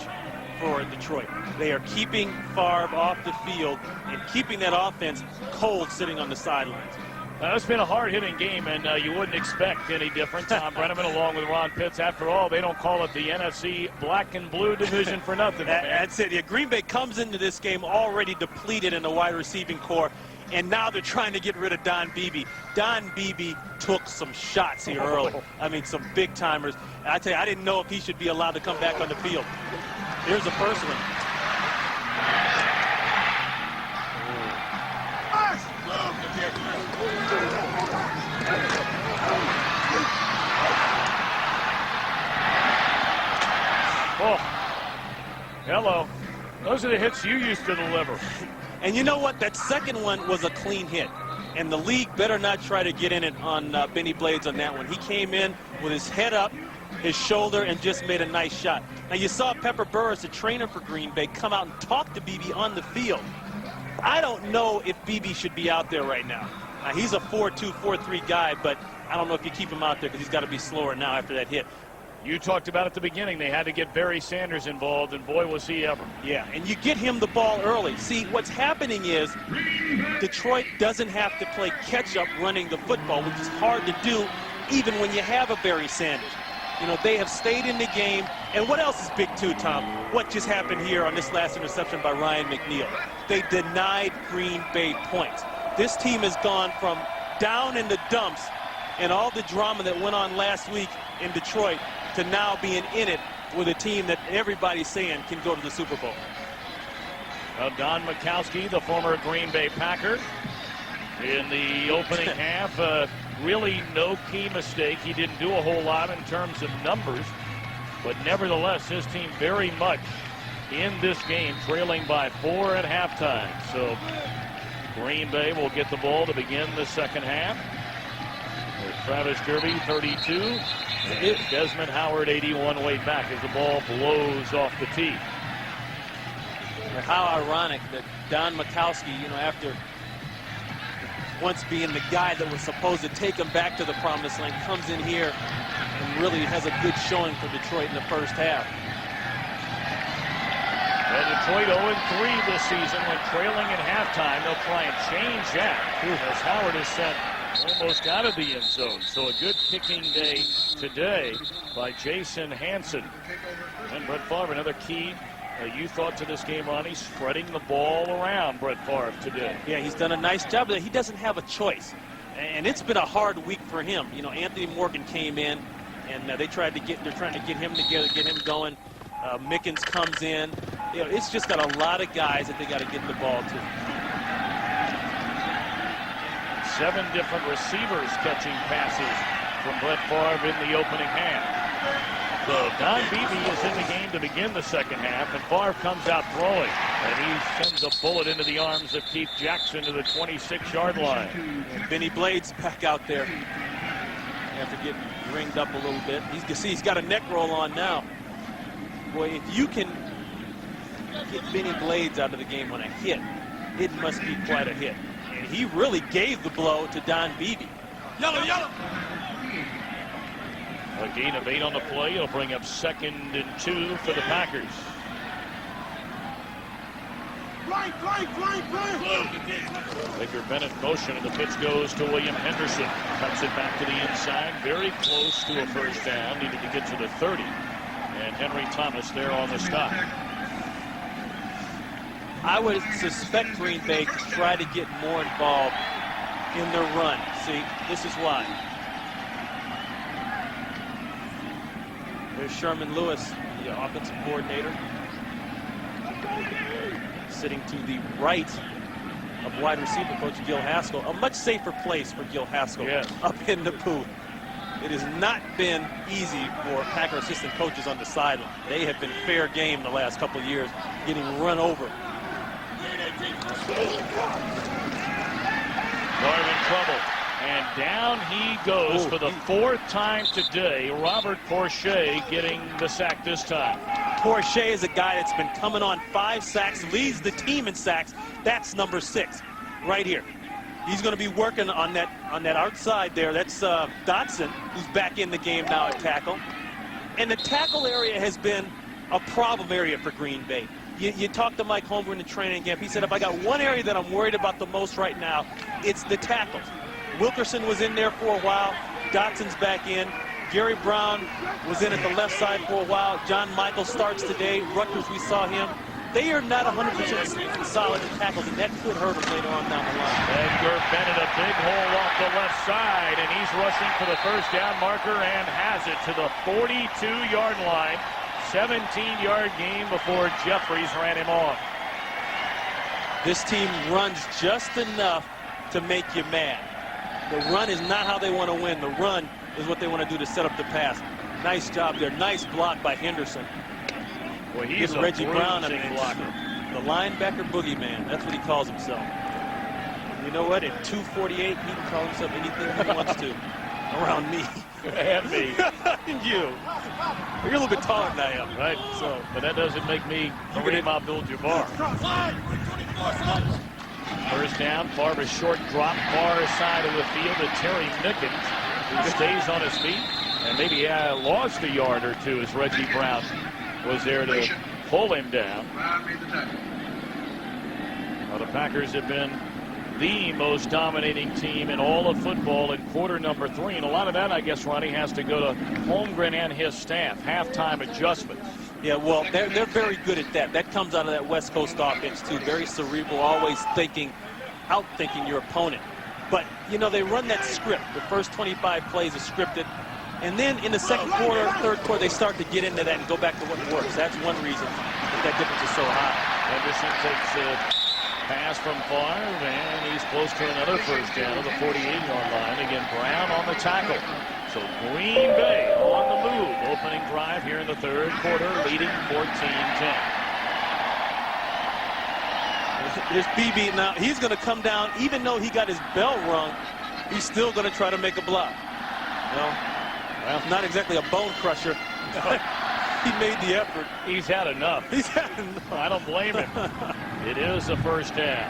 for Detroit. They are keeping Favre off the field and keeping that offense cold sitting on the sidelines. It's been a hard-hitting game, and you wouldn't expect any different. Tom Brenneman along with Ron Pitts. After all, they don't call it the NFC Black and Blue division for nothing. That's it. Yeah, Green Bay comes into this game already depleted in the wide receiving core, and now they're trying to get rid of Don Beebe. Don Beebe took some shots here early. I mean, some big-timers. I tell you, I didn't know if he should be allowed to come back on the field. Here's the first one. Oh, hello. Those are the hits you used to deliver. And you know what? That second one was a clean hit. And the league better not try to get in it on Benny Blades on that one. He came in with his head up, his shoulder, and just made a nice shot. Now, you saw Pepper Burris, the trainer for Green Bay, come out and talk to Beebe on the field. I don't know if Beebe should be out there right now. He's a 4-2, 4-3 guy, but I don't know if you keep him out there because he's got to be slower now after that hit. You talked about at the beginning, they had to get Barry Sanders involved, and boy, was he ever. Yeah, and you get him the ball early. See, what's happening is Detroit doesn't have to play catch-up running the football, which is hard to do even when you have a Barry Sanders. You know, they have stayed in the game. And what else is big, too, Tom? What just happened here on this last interception by Ryan McNeil? They denied Green Bay points. This team has gone from down in the dumps and all the drama that went on last week in Detroit to now being in it with a team that everybody's saying can go to the Super Bowl. Don Majkowski, the former Green Bay Packer, in the opening half, really no key mistake. He didn't do a whole lot in terms of numbers, but nevertheless, his team very much in this game, trailing by 4 at halftime. So Green Bay will get the ball to begin the second half. There's Travis Kirby, 32. Desmond Howard, 81, way back as the ball blows off the tee. How ironic that Don Majkowski, you know, after once being the guy that was supposed to take him back to the promised land, comes in here and really has a good showing for Detroit in the first half. And Detroit 0-3 this season when trailing at halftime. They'll try and change that as Howard is sent almost out of the end zone. So a good kicking day today by Jason Hansen. And Brett Favre, another key You thought to this game, Ronnie, spreading the ball around Brett Favre today. Yeah, he's done a nice job of that. He doesn't have a choice. And it's been a hard week for him. You know, Anthony Morgan came in, and they're trying to get him together, get him going. Mickens comes in. You know, it's just got a lot of guys that they got to get the ball to. 7 different receivers catching passes from Brett Favre in the opening half. So Don Beebe is in the game to begin the second half, and Favre comes out throwing, and he sends a bullet into the arms of Keith Jackson to the 26-yard line. And Benny Blades back out there after getting ringed up a little bit. He's got a neck roll on now. Boy, if you can get Benny Blades out of the game on a hit, it must be quite a hit. And he really gave the blow to Don Beebe. Yellow, yellow! A gain of 8 on the play. It'll bring up 2nd and 2 for the Packers. Edgar Bennett motion, and the pitch goes to William Henderson. Cuts it back to the inside. Very close to a first down. Needed to get to the 30. And Henry Thomas there on the stop. I would suspect Green Bay to try to get more involved in their run. See, this is why. There's Sherman Lewis, the offensive coordinator, sitting to the right of wide receiver coach Gil Haskell. A much safer place for Gil Haskell up in the booth. It has not been easy for Packer assistant coaches on the sideline. They have been fair game the last couple of years, getting run over. Favre in trouble. And down he goes for the 4th time today. Robert Porcher getting the sack this time. Porcher is a guy that's been coming on 5 sacks, leads the team in sacks. That's number 6 right here. He's going to be working on that outside there. That's Dotson, who's back in the game now at tackle. And the tackle area has been a problem area for Green Bay. You talked to Mike Holmgren in training camp. He said, if I got one area that I'm worried about the most right now, it's the tackles. Wilkerson was in there for a while. Dotson's back in. Gary Brown was in at the left side for a while. John Michael starts today. Rutgers, we saw him. They are not 100% solid in tackles, and that could hurt them later on down the line. Edgar Bennett, a big hole off the left side, and he's rushing for the first down marker and has it to the 42-yard line. 17-yard gain before Jeffries ran him off. This team runs just enough to make you mad. The run is not how they want to win. The run is what they want to do to set up the pass. Nice job there. Nice block by Henderson. Well, he's a Reggie Brown, blocker. The linebacker boogeyman. That's what he calls himself. And you know what? At 248, he can call himself anything he wants to around me. And me. And you. You're a little bit taller than I am. Right. So, but that doesn't make me Kareem Abdul-Jabbar. First down, Favre's short drop, far side of the field to Terry Mickens, who stays on his feet and maybe lost a yard or two as Reggie Brown was there to pull him down. Well, the Packers have been the most dominating team in all of football in quarter number 3, and a lot of that, I guess, Ronnie, has to go to Holmgren and his staff. Halftime adjustments. Yeah, well, they're very good at that. That comes out of that West Coast offense, too. Very cerebral, always outthinking your opponent. But, you know, they run that script. The first 25 plays are scripted. And then in the second quarter, third quarter, they start to get into that and go back to what works. That's one reason that difference is so high. Henderson takes a pass from Favre, and he's close to another first down at the 48-yard line. Again, Brown on the tackle. So Green Bay on the move. Opening drive here in the third quarter, leading 14-10. There's BB now. He's going to come down. Even though he got his bell rung, he's still going to try to make a block. Well, not exactly a bone crusher. He made the effort. He's had enough. He's had enough. I don't blame him. It is a first down.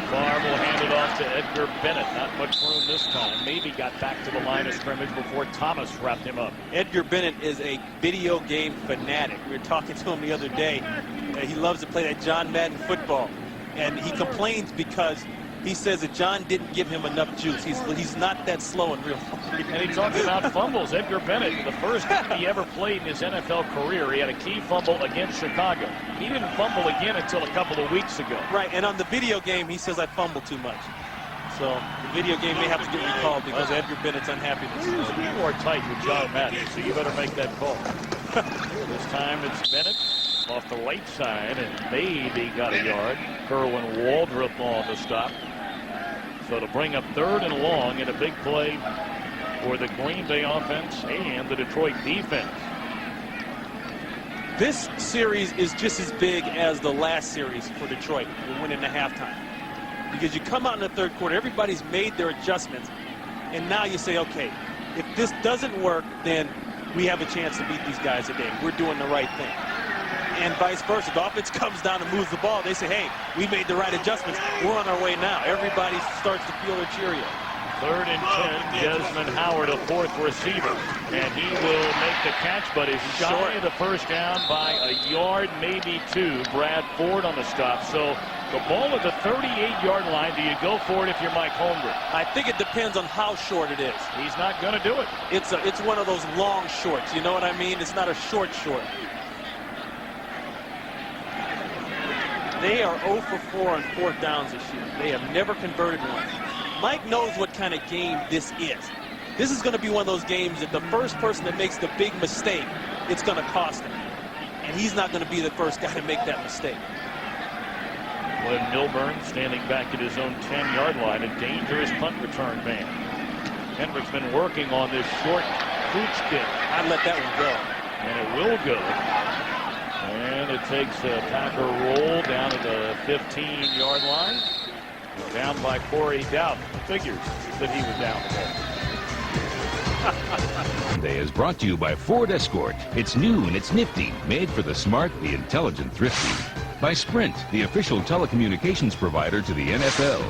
Favre will hand it off to Edgar Bennett. Not much room this time. Maybe got back to the line of scrimmage before Thomas wrapped him up. Edgar Bennett is a video game fanatic. We were talking to him the other day. He loves to play that John Madden football. And he complains because he says that John didn't give him enough juice. He's not that slow in real life. And he talked about fumbles. Edgar Bennett, the first game he ever played in his NFL career, he had a key fumble against Chicago. He didn't fumble again until a couple of weeks ago. Right, and on the video game, he says I fumbled too much. So the video game may have to get recalled because of Edgar Bennett's unhappiness. You are tight with John Madden, so you better make that call. This time it's Bennett off the right side, and maybe got a yard. Kerwin Waldrop on the stop. So to bring up 3rd and long in a big play for the Green Bay offense and the Detroit defense. This series is just as big as the last series for Detroit. They went into halftime. Because you come out in the 3rd quarter, everybody's made their adjustments, and now you say, okay, if this doesn't work, then we have a chance to beat these guys today. We're doing the right thing. And vice versa. The offense comes down and moves the ball. They say, hey, we made the right adjustments. We're on our way now. Everybody starts to feel their cheerio. 3rd and 10, Desmond Howard, a 4th receiver. And he will make the catch, but is shy of the first down by a yard, maybe 2. Brad Ford on the stop. So the ball at the 38-yard line. Do you go for it if you're Mike Holmgren? I think it depends on how short it is. He's not going to do it. It's one of those long shorts. You know what I mean? It's not a short. They are 0 for 4 on 4th downs this year. They have never converted one. Mike knows what kind of game this is. This is going to be one of those games that the first person that makes the big mistake, it's going to cost him. And he's not going to be the first guy to make that mistake. Glenn Milburn standing back at his own 10-yard line, a dangerous punt return man. Hendrick's been working on this short pooch kick. I'd let that one go. And it will go. And it takes a Packer roll down at the 15-yard line. Down by Corey Dowd. Figures that he was down the ball. Monday is brought to you by Ford Escort. It's new and it's nifty, made for the smart, the intelligent, thrifty. By Sprint, the official telecommunications provider to the NFL.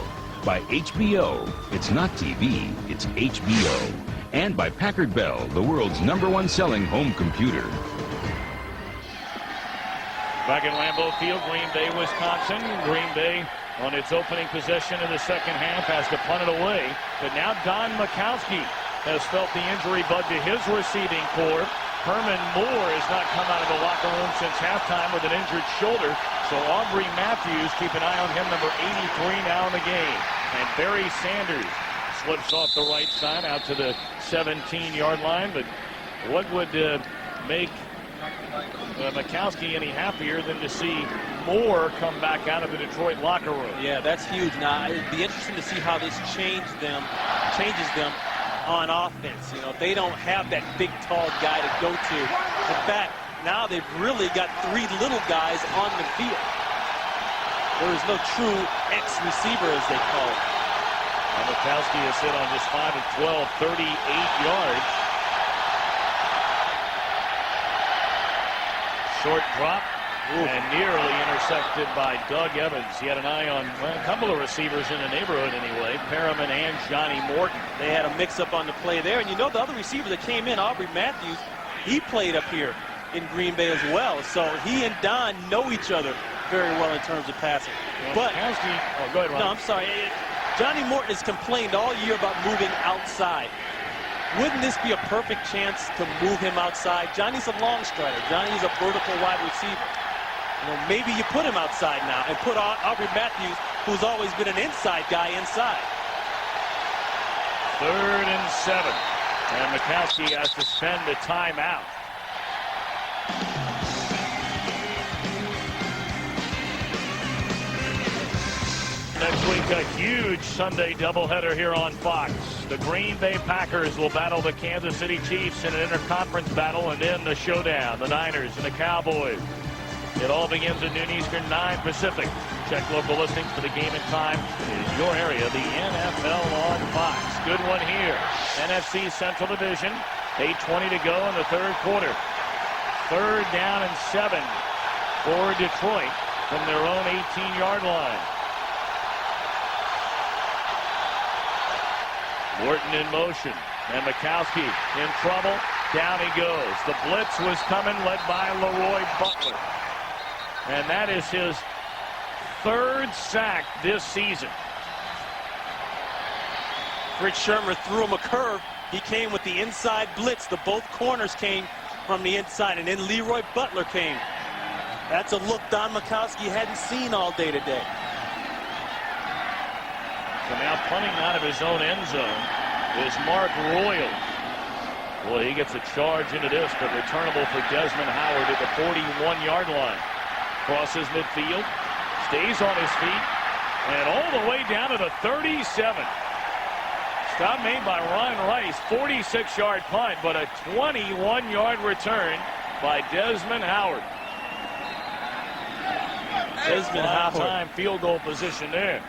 By HBO, it's not TV, it's HBO. And by Packard Bell, the world's #1 selling home computer. Back in Lambeau Field, Green Bay, Wisconsin. Green Bay on its opening possession in the second half has to punt it away. But now Don Mikowski has felt the injury bug to his receiving corps. Herman Moore has not come out of the locker room since halftime with an injured shoulder. So Aubrey Matthews, keep an eye on him, number 83 now in the game. And Barry Sanders slips off the right side out to the 17-yard line. But what would make Mikowski any happier than to see Moore come back out of the Detroit locker room? Yeah, that's huge. Now, it'd be interesting to see how this changes them on offense. You know, they don't have that big, tall guy to go to. In fact, now they've really got 3 little guys on the field. There is no true X-receiver, as they call it. And Mikowski is hit on just 5 of 12, 38 yards. Short drop. And nearly intercepted by Doug Evans. He had an eye on a couple of receivers in the neighborhood anyway, Perriman and Johnny Morton. They had a mix-up on the play there. And you know the other receiver that came in, Aubrey Matthews, he played up here in Green Bay as well. So he and Don know each other very well in terms of passing. Well, but go ahead, Ron. No, I'm sorry. Johnny Morton has complained all year about moving outside. Wouldn't this be a perfect chance to move him outside? Johnny's a long strider. Johnny's a vertical wide receiver. You know, maybe you put him outside now and put Aubrey Matthews, who's always been an inside guy, inside. 3rd and 7. And Mikowski has to spend a timeout. Next week, a huge Sunday doubleheader here on Fox. The Green Bay Packers will battle the Kansas City Chiefs in an interconference battle, and then the showdown, the Niners and the Cowboys. It all begins at noon Eastern, 9 Pacific. Check local listings for the game and time in your area. The NFL on Fox. Good one here. NFC Central Division. 8:20 to go in the 3rd quarter. 3rd down and 7 for Detroit from their own 18-yard line. Morton in motion. And Mikowski in trouble. Down he goes. The blitz was coming, led by Leroy Butler. And that is his 3rd sack this season. Rich Shermer threw him a curve. He came with the inside blitz. Both corners came from the inside, and then Leroy Butler came. That's a look Don Mikowski hadn't seen all day today. So now punting out of his own end zone is Mark Royal. Well, he gets a charge into this, but returnable for Desmond Howard at the 41-yard line. Crosses midfield, stays on his feet, and all the way down to the 37. Stop made by Ron Rice, 46-yard punt, but a 21-yard return by Desmond Howard. Desmond Howard. Time field goal position there.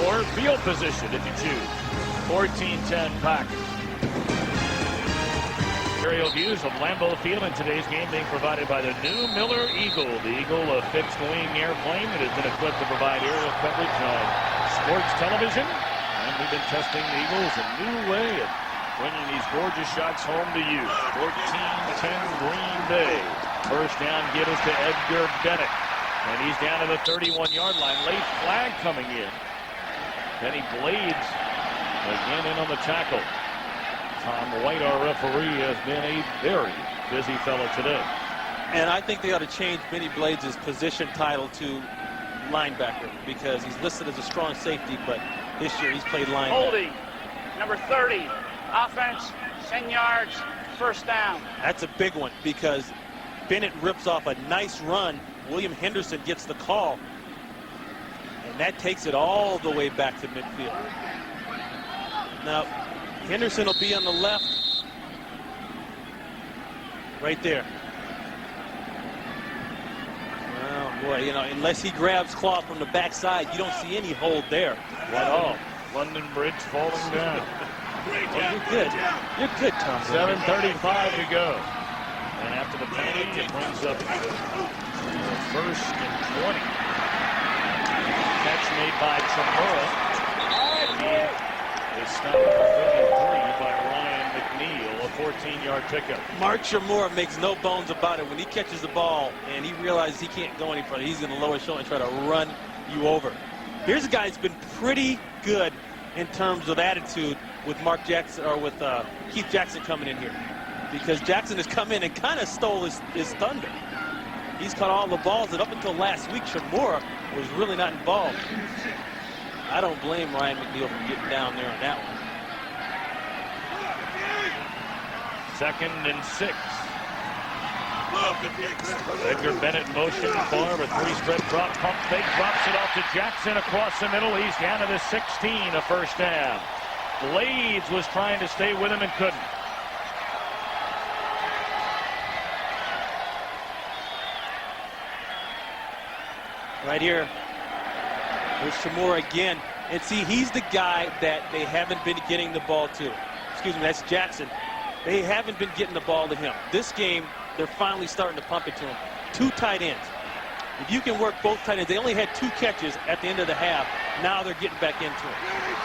Or field position if you choose. 14-10 Packers. Aerial views of Lambeau Field in today's game being provided by the new Miller Eagle. The Eagle, a fixed-wing airplane that has been equipped to provide aerial coverage on sports television. And we've been testing the Eagles a new way of bringing these gorgeous shots home to you. 14-10 Green Bay. First down gives to Edgar Bennett. And he's down to the 31-yard line. Late flag coming in. Benny Blades again in on the tackle. Tom White, our referee, has been a very busy fellow today. And I think they ought to change Benny Blades' position title to linebacker, because he's listed as a strong safety, but this year he's played linebacker. Holding, number 30, offense, 10 yards, first down. That's a big one, because Bennett rips off a nice run. William Henderson gets the call, and that takes it all the way back to midfield. Now, Henderson will be on the left, right there. Well, boy, you know, unless he grabs Claw from the backside, you don't see any hold there at all. London Bridge falling down. Well, you're good. You're good, Tom. 7:35 to go. And after the penalty, it brings up first and 20. Catch made by Chamorro. Is stopped at 53 by Ryan McNeil, a 14-yard pickup. Mark Chamorro makes no bones about it. When he catches the ball and he realizes he can't go any further, he's going to lower his shoulder and try to run you over. Here's a guy who's been pretty good in terms of attitude with Mark Jackson, or with Keith Jackson coming in here, because Jackson has come in and kind of stole his thunder. He's caught all the balls that up until last week Chamorro was really not involved. I don't blame Ryan McNeil for getting down there on that one. 2nd and 6. Edgar Bennett motion for a 3-step drop, pump fake, drops it off to Jackson across the middle. He's down to the 16, a first down. Blades was trying to stay with him and couldn't. Right here. There's Chamorro again. And see, he's the guy that they haven't been getting the ball to. Excuse me, that's Jackson. They haven't been getting the ball to him. This game, they're finally starting to pump it to him. 2 tight ends. If you can work both tight ends, they only had 2 catches at the end of the half. Now they're getting back into it.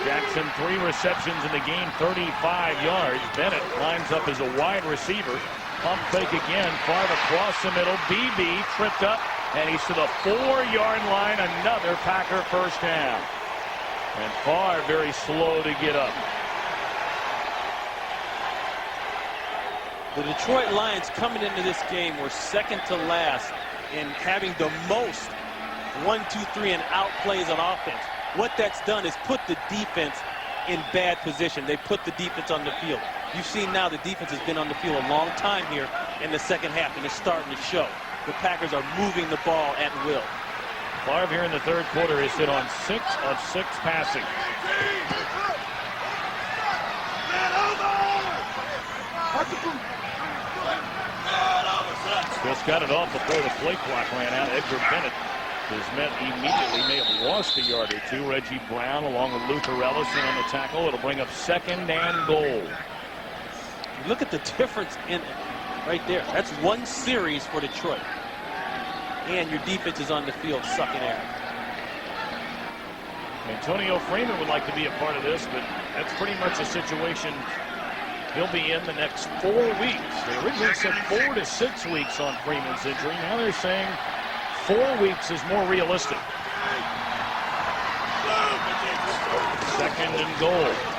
Jackson, 3 receptions in the game, 35 yards. Bennett lines up as a wide receiver. Pump fake again, far across the middle. BB tripped up, and he's to the 4-yard line. Another Packer first down. And Farr very slow to get up. The Detroit Lions coming into this game were second to last in having the most 1, 2, 3 and out plays on offense. What that's done is put the defense in bad position. They put the defense on the field. You've seen now the defense has been on the field a long time here in the second half, and it's starting to show. The Packers are moving the ball at will. Favre here in the third quarter is hit on 6 of 6 passing. Just got it off before the play clock ran out. Edgar Bennett is met immediately. May have lost a yard or 2. Reggie Brown along with Luther Ellison on the tackle. It'll bring up 2nd and goal. Look at the difference in it right there. That's 1 series for Detroit. And your defense is on the field sucking air. Antonio Freeman would like to be a part of this, but that's pretty much a situation he'll be in the next 4 weeks. They originally said 4 to 6 weeks on Freeman's injury. Now they're saying 4 weeks is more realistic. Second and goal.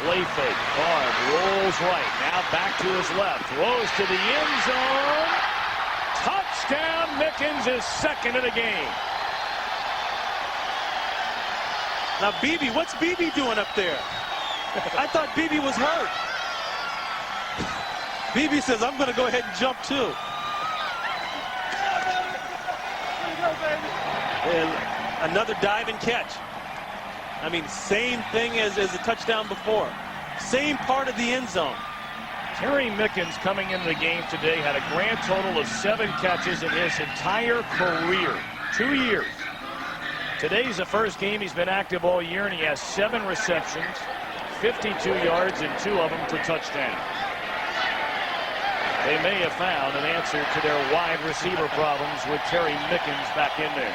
Play fake. Favre rolls right. Now back to his left. Throws to the end zone. Touchdown. Mickens is second of the game. Now, Beebe, what's Beebe doing up there? I thought Beebe was hurt. Beebe says, I'm going to go ahead and jump too. And another dive and catch. I mean, same thing as the touchdown before. Same part of the end zone. Terry Mickens coming into the game today had a grand total of 7 catches in his entire career. 2 years. Today's the first game he's been active all year, and he has 7 receptions, 52 yards, and 2 of them for touchdowns. They may have found an answer to their wide receiver problems with Terry Mickens back in there.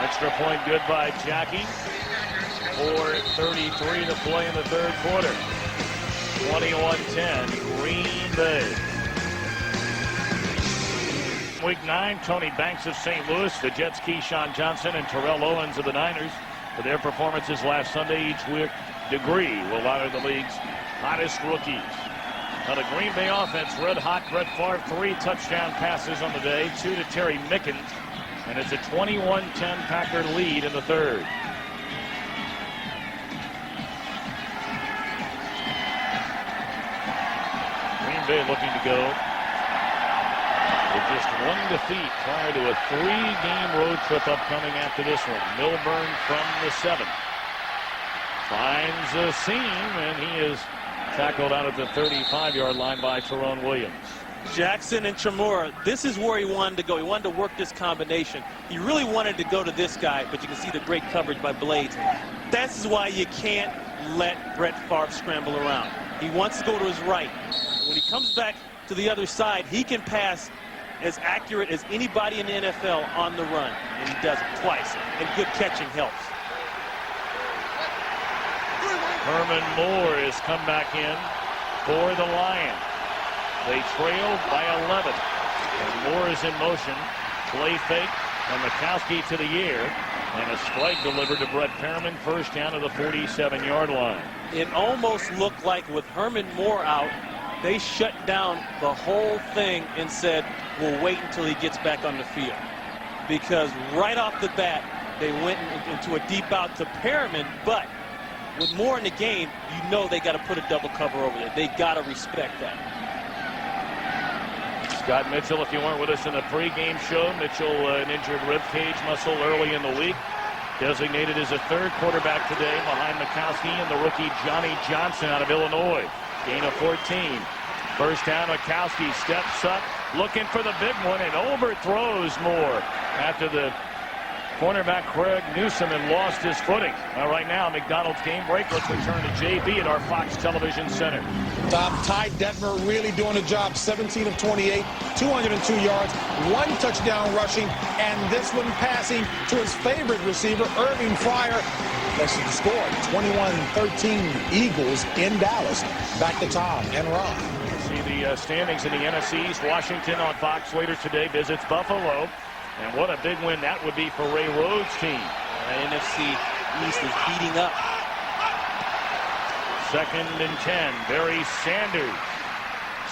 Extra point good by Jackie. 4:33 to play in the third quarter. 21-10, Green Bay. Week 9, Tony Banks of St. Louis, the Jets' Keyshawn Johnson, and Terrell Owens of the Niners for their performances last Sunday. Each week degree will honor the league's hottest rookies. Now the Green Bay offense, red hot. Brett Favre, 3 touchdown passes on the day, 2 to Terry Mickens, and it's a 21-10 Packer lead in the third. Green Bay looking to go with just 1 defeat prior to a 3-game road trip upcoming after this one. Milburn from the 7. Finds a seam, and he is tackled out at the 35-yard line by Tyrone Williams. Jackson and Chamora, this is where he wanted to go. He wanted to work this combination. He really wanted to go to this guy, but you can see the great coverage by Blades. That's why you can't let Brett Favre scramble around. He wants to go to his right. When he comes back to the other side, he can pass as accurate as anybody in the NFL on the run, and he does it twice, and good catching helps. Herman Moore has come back in for the Lions. They trail by 11. And Moore is in motion. Play fake. And Mikowski to the air. And a strike delivered to Brett Perriman. First down to the 47-yard line. It almost looked like with Herman Moore out, they shut down the whole thing and said, we'll wait until he gets back on the field. Because right off the bat, they went into a deep out to Perriman, but with Moore in the game, you know they got to put a double cover over there. They got to respect that. Scott Mitchell, if you weren't with us in the pregame show, Mitchell an injured rib cage muscle early in the week. Designated as a third quarterback today behind Mikowski and the rookie Johnny Johnson out of Illinois. Gain of 14. First down, Mikowski steps up, looking for the big one, and overthrows Moore after the cornerback Craig Newsom had lost his footing. Well, right now, McDonald's game break. Let's return to JB at our Fox Television Center. Ty Detmer really doing the job. 17 of 28, 202 yards, 1 touchdown rushing, and this one passing to his favorite receiver, Irving Fryer. That's the score, 21-13 Eagles in Dallas. Back to Tom and Ron. See the standings in the NFC East. Washington on Fox later today visits Buffalo. And what a big win that would be for Ray Rhodes' team. NFC East is heating up. 2nd and 10. Barry Sanders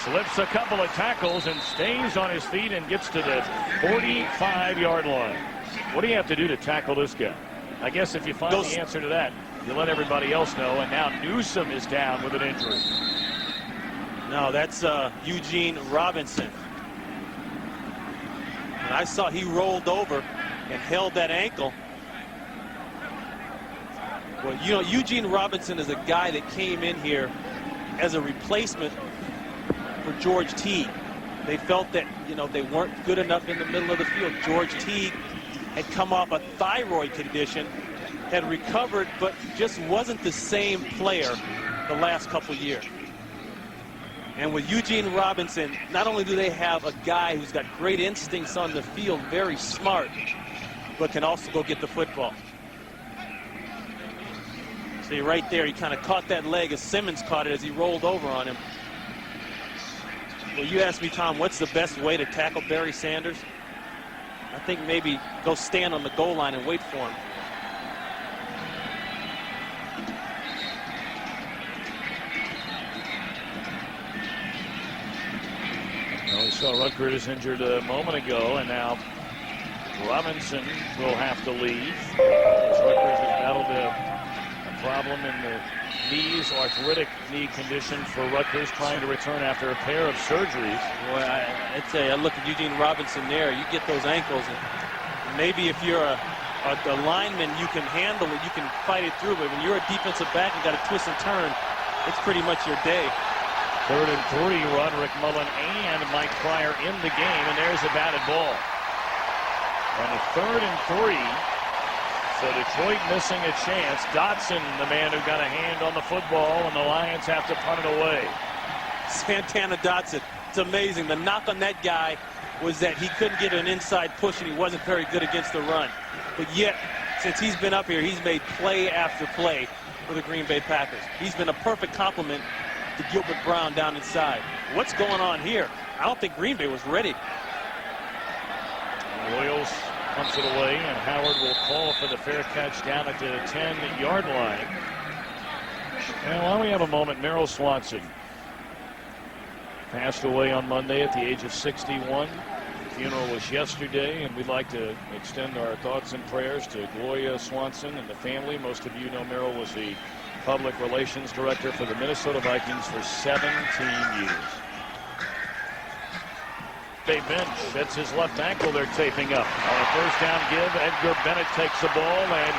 slips a couple of tackles and stays on his feet and gets to the 45-yard line. What do you have to do to tackle this guy? I guess if you find the answer to that, you let everybody else know. And now Newsom is down with an injury. No, that's Eugene Robinson. And I saw he rolled over and held that ankle. Well, you know, Eugene Robinson is a guy that came in here as a replacement for George Teague. They felt that, you know, they weren't good enough in the middle of the field. George Teague had come off a thyroid condition, had recovered, but just wasn't the same player the last couple years. And with Eugene Robinson, not only do they have a guy who's got great instincts on the field, very smart, but can also go get the football. See, right there, he kind of caught that leg as Simmons caught it as he rolled over on him. Well, you asked me, Tom, what's the best way to tackle Barry Sanders? I think maybe go stand on the goal line and wait for him. saw Rutgers injured a moment ago, and now Robinson will have to leave. Rutgers has battled a problem in the knees, arthritic knee condition for Rutgers, trying to return after a pair of surgeries. Boy, I'd say I look at Eugene Robinson there. You get those ankles, and maybe if you're a lineman, you can handle it, you can fight it through. But when you're a defensive back, you got to twist and turn. It's pretty much your day. 3rd and 3, Roderick Mullen and Mike Pryor in the game, and there's a batted ball. And a 3rd and 3. So Detroit missing a chance. Dotson, the man who got a hand on the football, and the Lions have to punt it away. Santana Dotson. It's amazing. The knock on that guy was that he couldn't get an inside push, and he wasn't very good against the run. But yet, since he's been up here, he's made play after play for the Green Bay Packers. He's been a perfect complement to Gilbert Brown down inside. What's going on here? I don't think Green Bay was ready. Royals punts it away, and Howard will call for the fair catch down at the 10-yard line. And while we have a moment, Merrill Swanson passed away on Monday at the age of 61. The funeral was yesterday, and we'd like to extend our thoughts and prayers to Gloria Swanson and the family. Most of you know Merrill was the public relations director for the Minnesota Vikings for 17 years. Bay bench, that's his left ankle they're taping up. On a 1st down give, Edgar Bennett takes the ball, and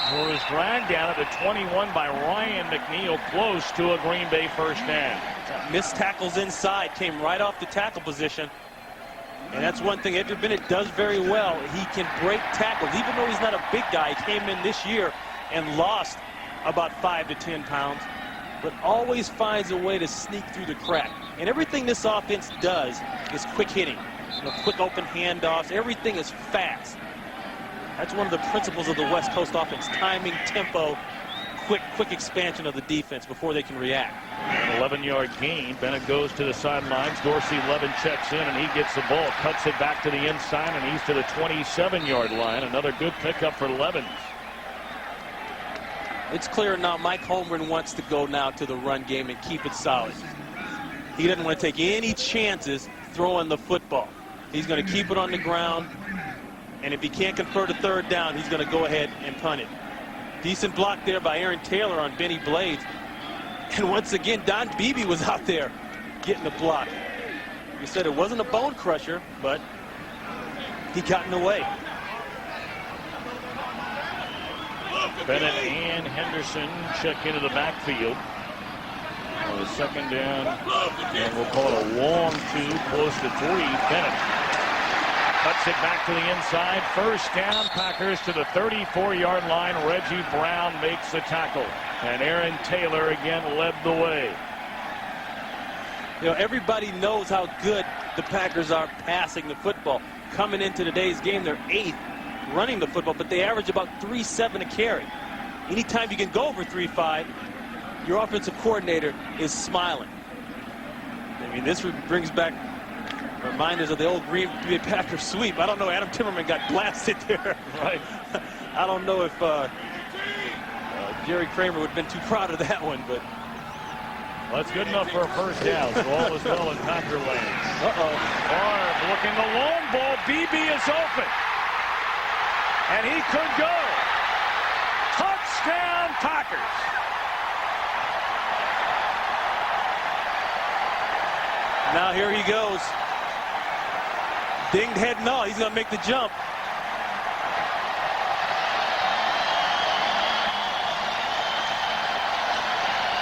he was dragged down at the 21 by Ryan McNeil, close to a Green Bay 1st down. Missed tackles inside, came right off the tackle position. And that's one thing Edgar Bennett does very well. He can break tackles. Even though he's not a big guy, he came in this year and lost about 5 to 10 pounds, but always finds a way to sneak through the crack. And everything this offense does is quick hitting. Quick open handoffs. Everything is fast. That's one of the principles of the West Coast offense. Timing, tempo, quick expansion of the defense before they can react. An 11-yard gain. Bennett goes to the sidelines. Dorsey Levin checks in, and he gets the ball. Cuts it back to the inside, and he's to the 27-yard line. Another good pickup for Levin. It's clear now Mike Holmgren wants to go now to the run game and keep it solid. He doesn't want to take any chances throwing the football. He's going to keep it on the ground, and if he can't convert a 3rd down, he's going to go ahead and punt it. Decent block there by Aaron Taylor on Benny Blades. And once again, Don Beebe was out there getting the block. He said it wasn't a bone crusher, but he got in the way. Bennett and Henderson check into the backfield. On the 2nd down, and we'll call it a long 2, close to 3. Bennett cuts it back to the inside. 1st down, Packers to the 34-yard line. Reggie Brown makes the tackle, and Aaron Taylor again led the way. You know, everybody knows how good the Packers are passing the football. Coming into today's game, they're 8th running the football, but they average about 3.7 a carry. Anytime you can go over 3.5, your offensive coordinator is smiling. I mean, this brings back reminders of the old Green Bay Packers sweep. I don't know, Adam Timmerman got blasted there. Right. I don't know if Jerry Kramer would have been too proud of that one, but well, that's good enough for a 1st down, so all is well in Packer land. Favre looking the long ball. BB is open. And he could go. Touchdown, Packers. Now here he goes. Dinged head and all. He's going to make the jump.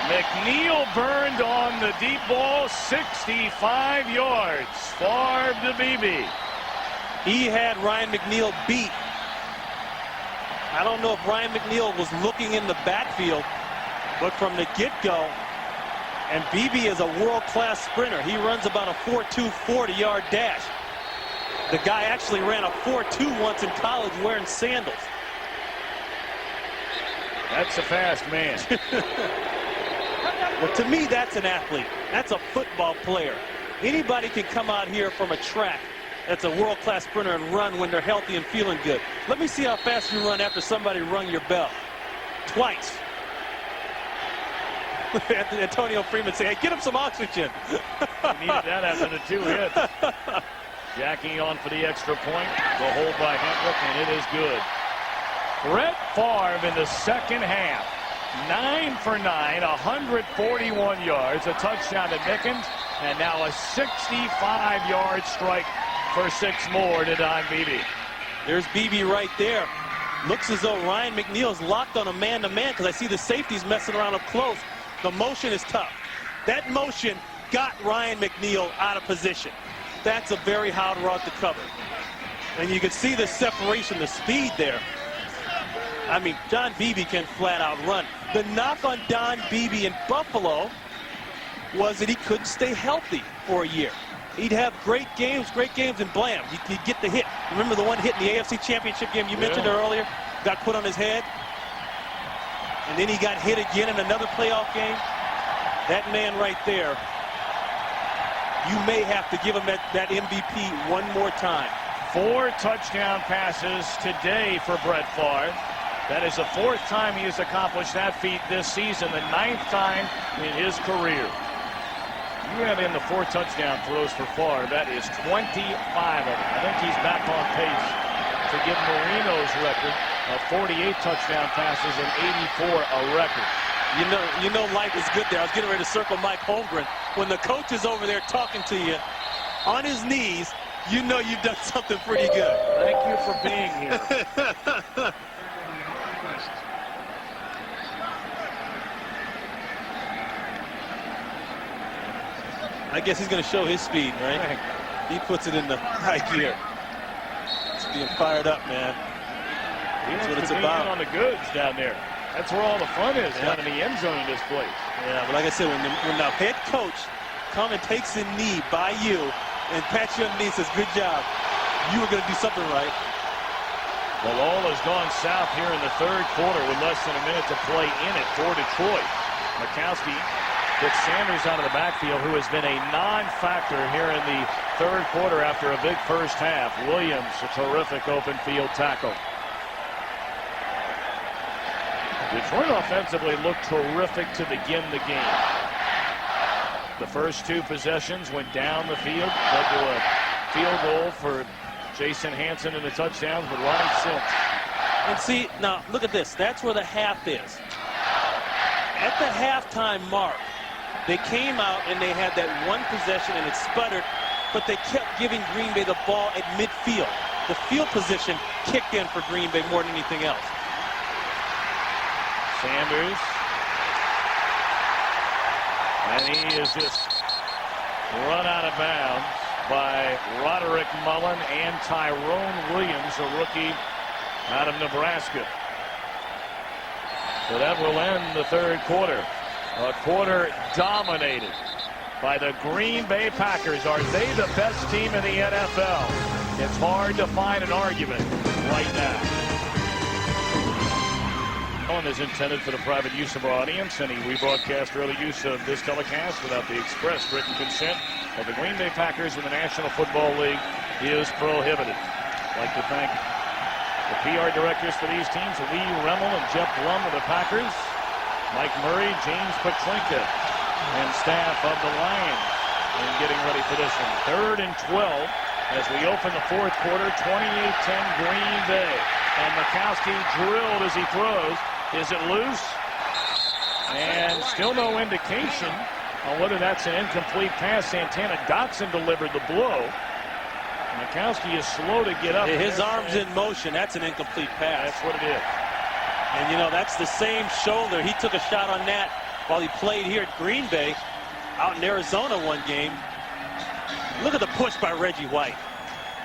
McNeil burned on the deep ball, 65 yards. Favre to BB. He had Ryan McNeil beat. I don't know if Ryan McNeil was looking in the backfield, but from the get-go, and BB is a world-class sprinter. He runs about a 4.2 40-yard dash. The guy actually ran a 4.2 once in college wearing sandals. That's a fast man. Well, to me, that's an athlete. That's a football player. Anybody can come out here from a track that's a world-class sprinter and run when they're healthy and feeling good. Let me see how fast you run after somebody rung your bell. Twice. Antonio Freeman say, hey, get him some oxygen. He needed that after the 2 hits. Jackie on for the extra point. The hold by Hendrick, and it is good. Brett Favre in the second half. 9 for 9, 141 yards, a touchdown to Mickens, and now a 65-yard strike for 6 more to Don Beebe. There's Beebe right there. Looks as though Ryan McNeil's locked on a man-to-man because I see the safeties messing around up close. The motion is tough. That motion got Ryan McNeil out of position. That's a very hard route to cover. And you can see the separation, the speed there. I mean, Don Beebe can flat out run. The knock on Don Beebe in Buffalo was that he couldn't stay healthy for a year. He'd have great games, and blam, he'd get the hit. Remember the one hit in the AFC Championship game you mentioned earlier? Got put on his head. And then he got hit again in another playoff game. That man right there, you may have to give him that MVP one more time. 4 touchdown passes today for Brett Favre. That is the 4th time he has accomplished that feat this season, the 9th time in his career. You have in the 4 touchdown throws for Favre. That is 25 of them. I think he's back on pace to give Marino's record of 48 touchdown passes and 84 a record. You know life is good there. I was getting ready to circle Mike Holmgren. When the coach is over there talking to you on his knees, you know you've done something pretty good. Thank you for being here. I guess he's going to show his speed, right? He puts it in the high gear. It's being fired up, man. That's what it's about. On the goods down there. That's where all the fun is, down in the end zone in this place. Yeah, but like I said, when the head coach comes and takes a knee by you and pats you on the knee and says, good job, you were going to do something right. Well, all has gone south here in the 3rd quarter with less than a minute to play in it for Detroit. Mikowski gets Sanders out of the backfield, who has been a non-factor here in the 3rd quarter after a big first half. Williams, a terrific open field tackle. Detroit offensively looked terrific to begin the game. The first 2 possessions went down the field, led to a field goal for Jason Hansen and the touchdowns, but Ronnie Sims. And see, now look at this. That's where the half is. At the halftime mark, they came out and they had that one possession and it sputtered, but they kept giving Green Bay the ball at midfield. The field position kicked in for Green Bay more than anything else. Sanders. And he is just run out of bounds by Roderick Mullen and Tyrone Williams, a rookie out of Nebraska. So that will end the 3rd quarter. A quarter dominated by the Green Bay Packers. Are they the best team in the NFL? It's hard to find an argument right now. One is intended for the private use of our audience. Any rebroadcast or other use of this telecast without the express written consent of the Green Bay Packers and the National Football League is prohibited. I'd like to thank the PR directors for these teams, Lee Remmel and Jeff Blum of the Packers, Mike Murray, James Petrinka, and staff of the Lions in getting ready for this one. 3rd and 12 as we open the 4th quarter, 28-10 Green Bay. And Mikowski drilled as he throws. Is it loose? And still no indication on whether that's an incomplete pass. Santana Dotson delivered the blow. Mikowski is slow to get up. His arm's in motion. That's an incomplete pass. That's what it is. And, you know, that's the same shoulder. He took a shot on that while he played here at Green Bay, out in Arizona one game. Look at the push by Reggie White.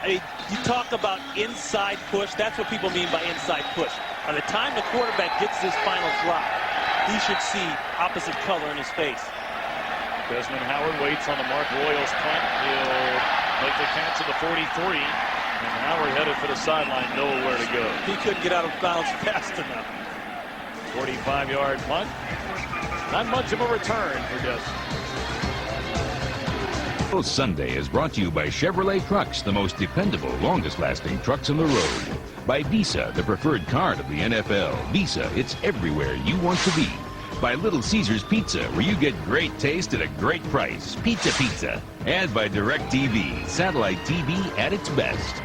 I mean, you talk about inside push. That's what people mean by inside push. By the time the quarterback gets his final drop, he should see opposite color in his face. Desmond Howard waits on the Mark Royals punt. He'll make the catch at the 43. And Howard headed for the sideline, nowhere to go. He couldn't get out of bounds fast enough. 45-yard punt. Not much of a return for Desmond. Sunday is brought to you by Chevrolet Trucks, the most dependable, longest-lasting trucks on the road. By Visa, the preferred card of the NFL. Visa, it's everywhere you want to be. By Little Caesars Pizza, where you get great taste at a great price. Pizza Pizza. And by DirecTV, satellite TV at its best.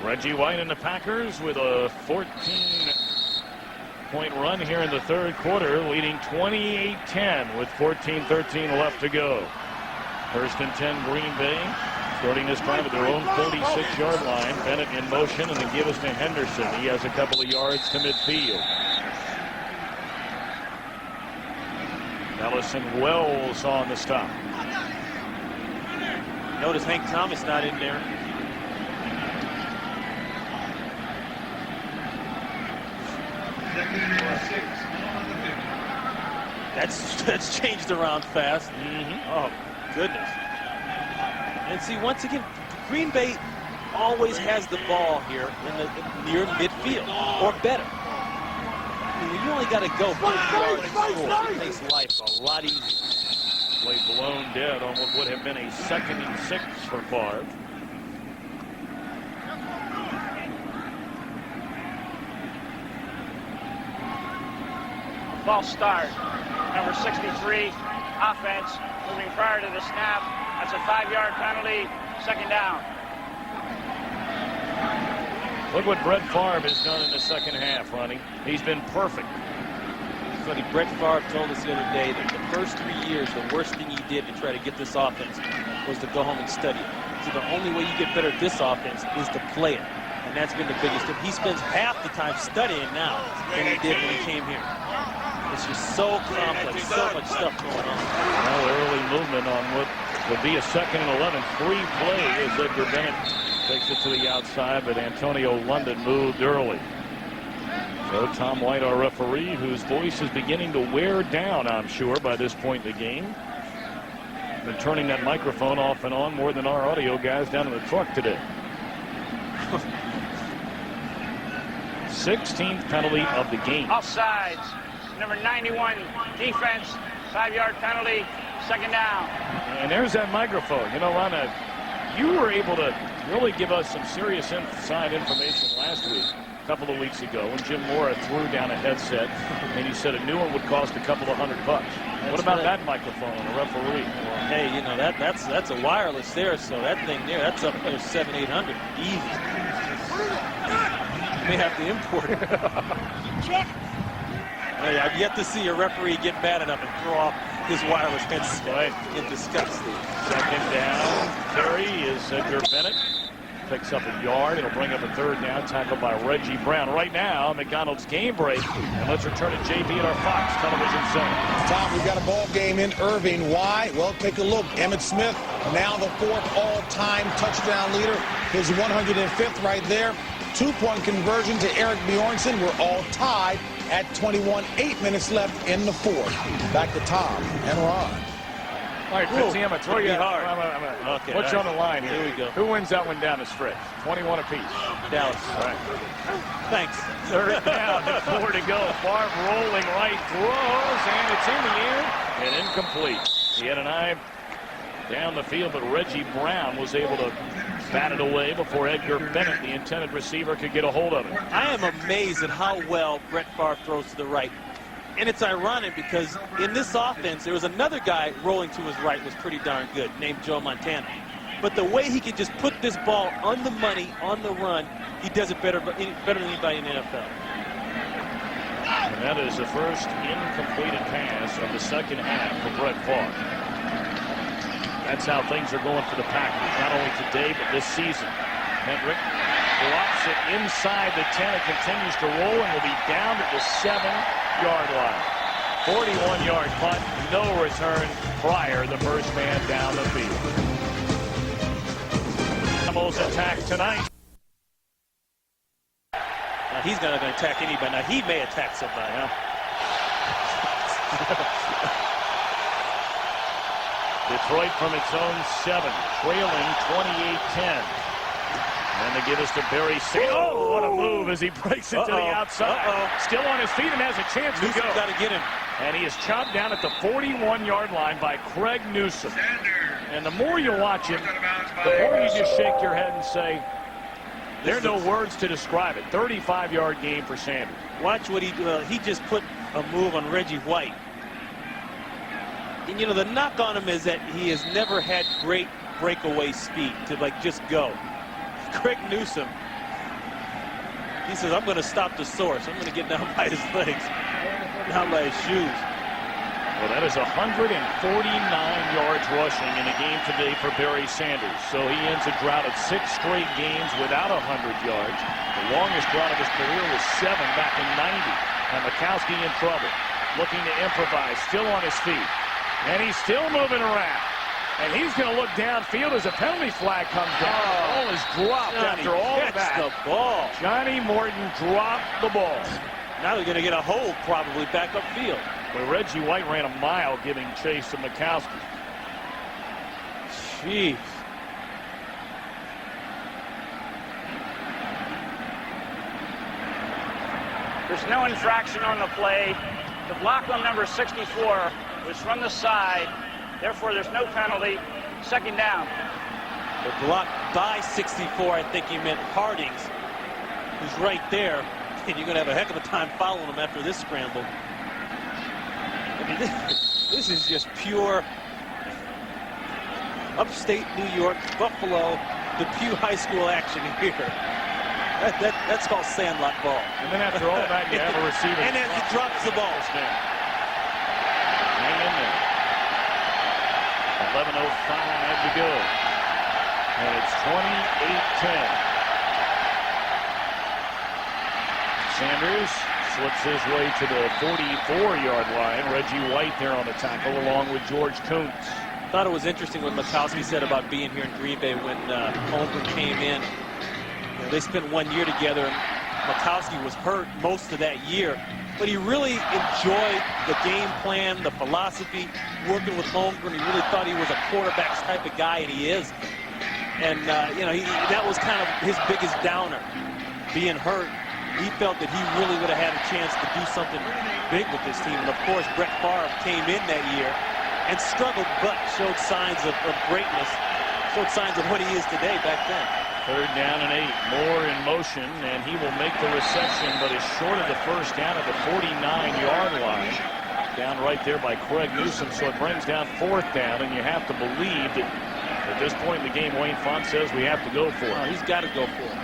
Reggie White and the Packers with a 14-point run here in the third quarter, leading 28-10 with 14-13 left to go. First and 10, Green Bay. Starting this time at their own 46-yard line. Bennett in motion, and then give us to Henderson. He has a couple of yards to midfield. Ellison Wells on the stop. Notice Hank Thomas not in there. That's changed around fast. Oh, goodness. And see, once again, Green Bay always has the ball here in the near midfield, or better. I mean, you only got to go 40 yards and score. It makes life a lot easier. Play blown dead on what would have been a 2nd and 6 for Favre. False start. Number 63, offense, moving prior to the snap. That's a 5-yard penalty, 2nd down. Look what Brett Favre has done in the second half, Ronnie. He's been perfect. Funny, Brett Favre told us the other day that the first 3 years, the worst thing he did to try to get this offense was to go home and study it. So the only way you get better at this offense is to play it. And that's been the biggest thing. He spends half the time studying now than he did when he came here. It's just so complex, so much stuff going on. Well, early movement on what would be a 2nd and 11. Free play as Edgar Bennett takes it to the outside, but Antonio London moved early. So Tom White, our referee, whose voice is beginning to wear down, I'm sure, by this point in the game. Been turning that microphone off and on more than our audio guys down in the truck today. 16th penalty of the game. Offsides. Number 91, defense, 5-yard penalty, 2nd down. And there's that microphone. You know, Ronna, you were able to really give us some serious inside information last week, a couple of weeks ago, when Jim Mora threw down a headset, and he said a new one would cost a couple of $100. What about that microphone and a referee? Well, hey, you know, that's a wireless there, so that thing there, that's up there $700-800, easy. You may have to import it. Hey, I've yet to see a referee get mad enough and throw off his wireless headset in disgust. 2nd down. Carry is Edgar Bennett. Picks up a yard. It'll bring up a 3rd down. Tackled by Reggie Brown. Right now, McDonald's game break. And let's return to JB at our Fox Television Center. Tom, we've got a ball game in Irving. Why? Well, take a look. Emmitt Smith, now the 4th all-time touchdown leader. His 105th right there. 2-point conversion to Eric Bjornsson. We're all tied at 21. 8 minutes left in the 4th. Back to Tom and Ron. All right, Fitzy, I'm going to throw you out. Okay, What's on the line here? Here we go. Who wins that one down the stretch? 21 apiece. Dallas. All right. Thanks. 3rd down, 4 to go. Favre rolling right, throws, and it's in the air and incomplete. He had an eye down the field, but Reggie Brown was able to bat it away before Edgar Bennett, the intended receiver, could get a hold of it. I am amazed at how well Brett Favre throws to the right. And it's ironic because in this offense, there was another guy rolling to his right was pretty darn good, named Joe Montana. But the way he can just put this ball on the money, on the run, he does it better than anybody in the NFL. And that is the first incompleted pass of the second half for Brett Favre. That's how things are going for the Packers, not only today, but this season. Hendrick drops it inside the 10. It continues to roll and will be down at the 7-yard line. 41-yard punt, no return. Pryor, the first man down the field. Animals attack tonight. Now he's not going to attack anybody. Now he may attack somebody. Yeah. Detroit from its own 7, trailing 28-10. And they give us to Barry Sanders. Oh, what a move as he breaks it to the outside. Still on his feet and has a chance to go. Got to get him. And he is chopped down at the 41-yard line by Craig Newsome. And the more you watch him, the more you just shake your head and say, there are no words to describe it. 35-yard game for Sanders. Watch what he just put a move on Reggie White. And, you know, the knock on him is that he has never had great breakaway speed to, like, just go. Craig Newsome, he says, I'm going to stop the source. I'm going to get down by his legs, down by his shoes. Well, that is 149 yards rushing in a game today for Barry Sanders. So he ends a drought of 6 straight games without 100 yards. The longest drought of his career was 7 back in 90. And Mikowski in trouble, looking to improvise, still on his feet. And he's still moving around. And he's going to look downfield as a penalty flag comes down. The ball is dropped after all of that. The ball. Johnny Morton dropped the ball. Now they're going to get a hold probably back upfield. But Reggie White ran a mile giving chase to Mikowski. Jeez. There's no infraction on the play. The block on number 64 was from the side. Therefore, there's no penalty. Second down. The block by 64, I think he meant Hardings, who's right there. And you're going to have a heck of a time following him after this scramble. I mean, this is just pure upstate New York, Buffalo, Depew High School action here. That's called sandlot ball. And then after all that, you have a receiver. And then he drops the ball. Hang in there. 11:05 to go. And it's 28-10. Sanders slips his way to the 44-yard line. Reggie White there on the tackle along with George Kuntz. Thought it was interesting what Mikowski said about being here in Green Bay when Holmgren came in. You know, they spent 1 year together, and Mikowski was hurt most of that year. But he really enjoyed the game plan, the philosophy, working with Holmgren. He really thought he was a quarterback's type of guy, and he is. And, you know, that was kind of his biggest downer, being hurt. He felt that he really would have had a chance to do something big with this team. And, of course, Brett Favre came in that year and struggled, but showed signs of greatness, showed signs of what he is today back then. 3rd down and 8. Moore in motion, and he will make the reception, but is short of the first down at the 49-yard line. Down right there by Craig Newsome, so it brings down 4th down, and you have to believe that at this point in the game, Wayne Font says we have to go for it. He's got to go for it.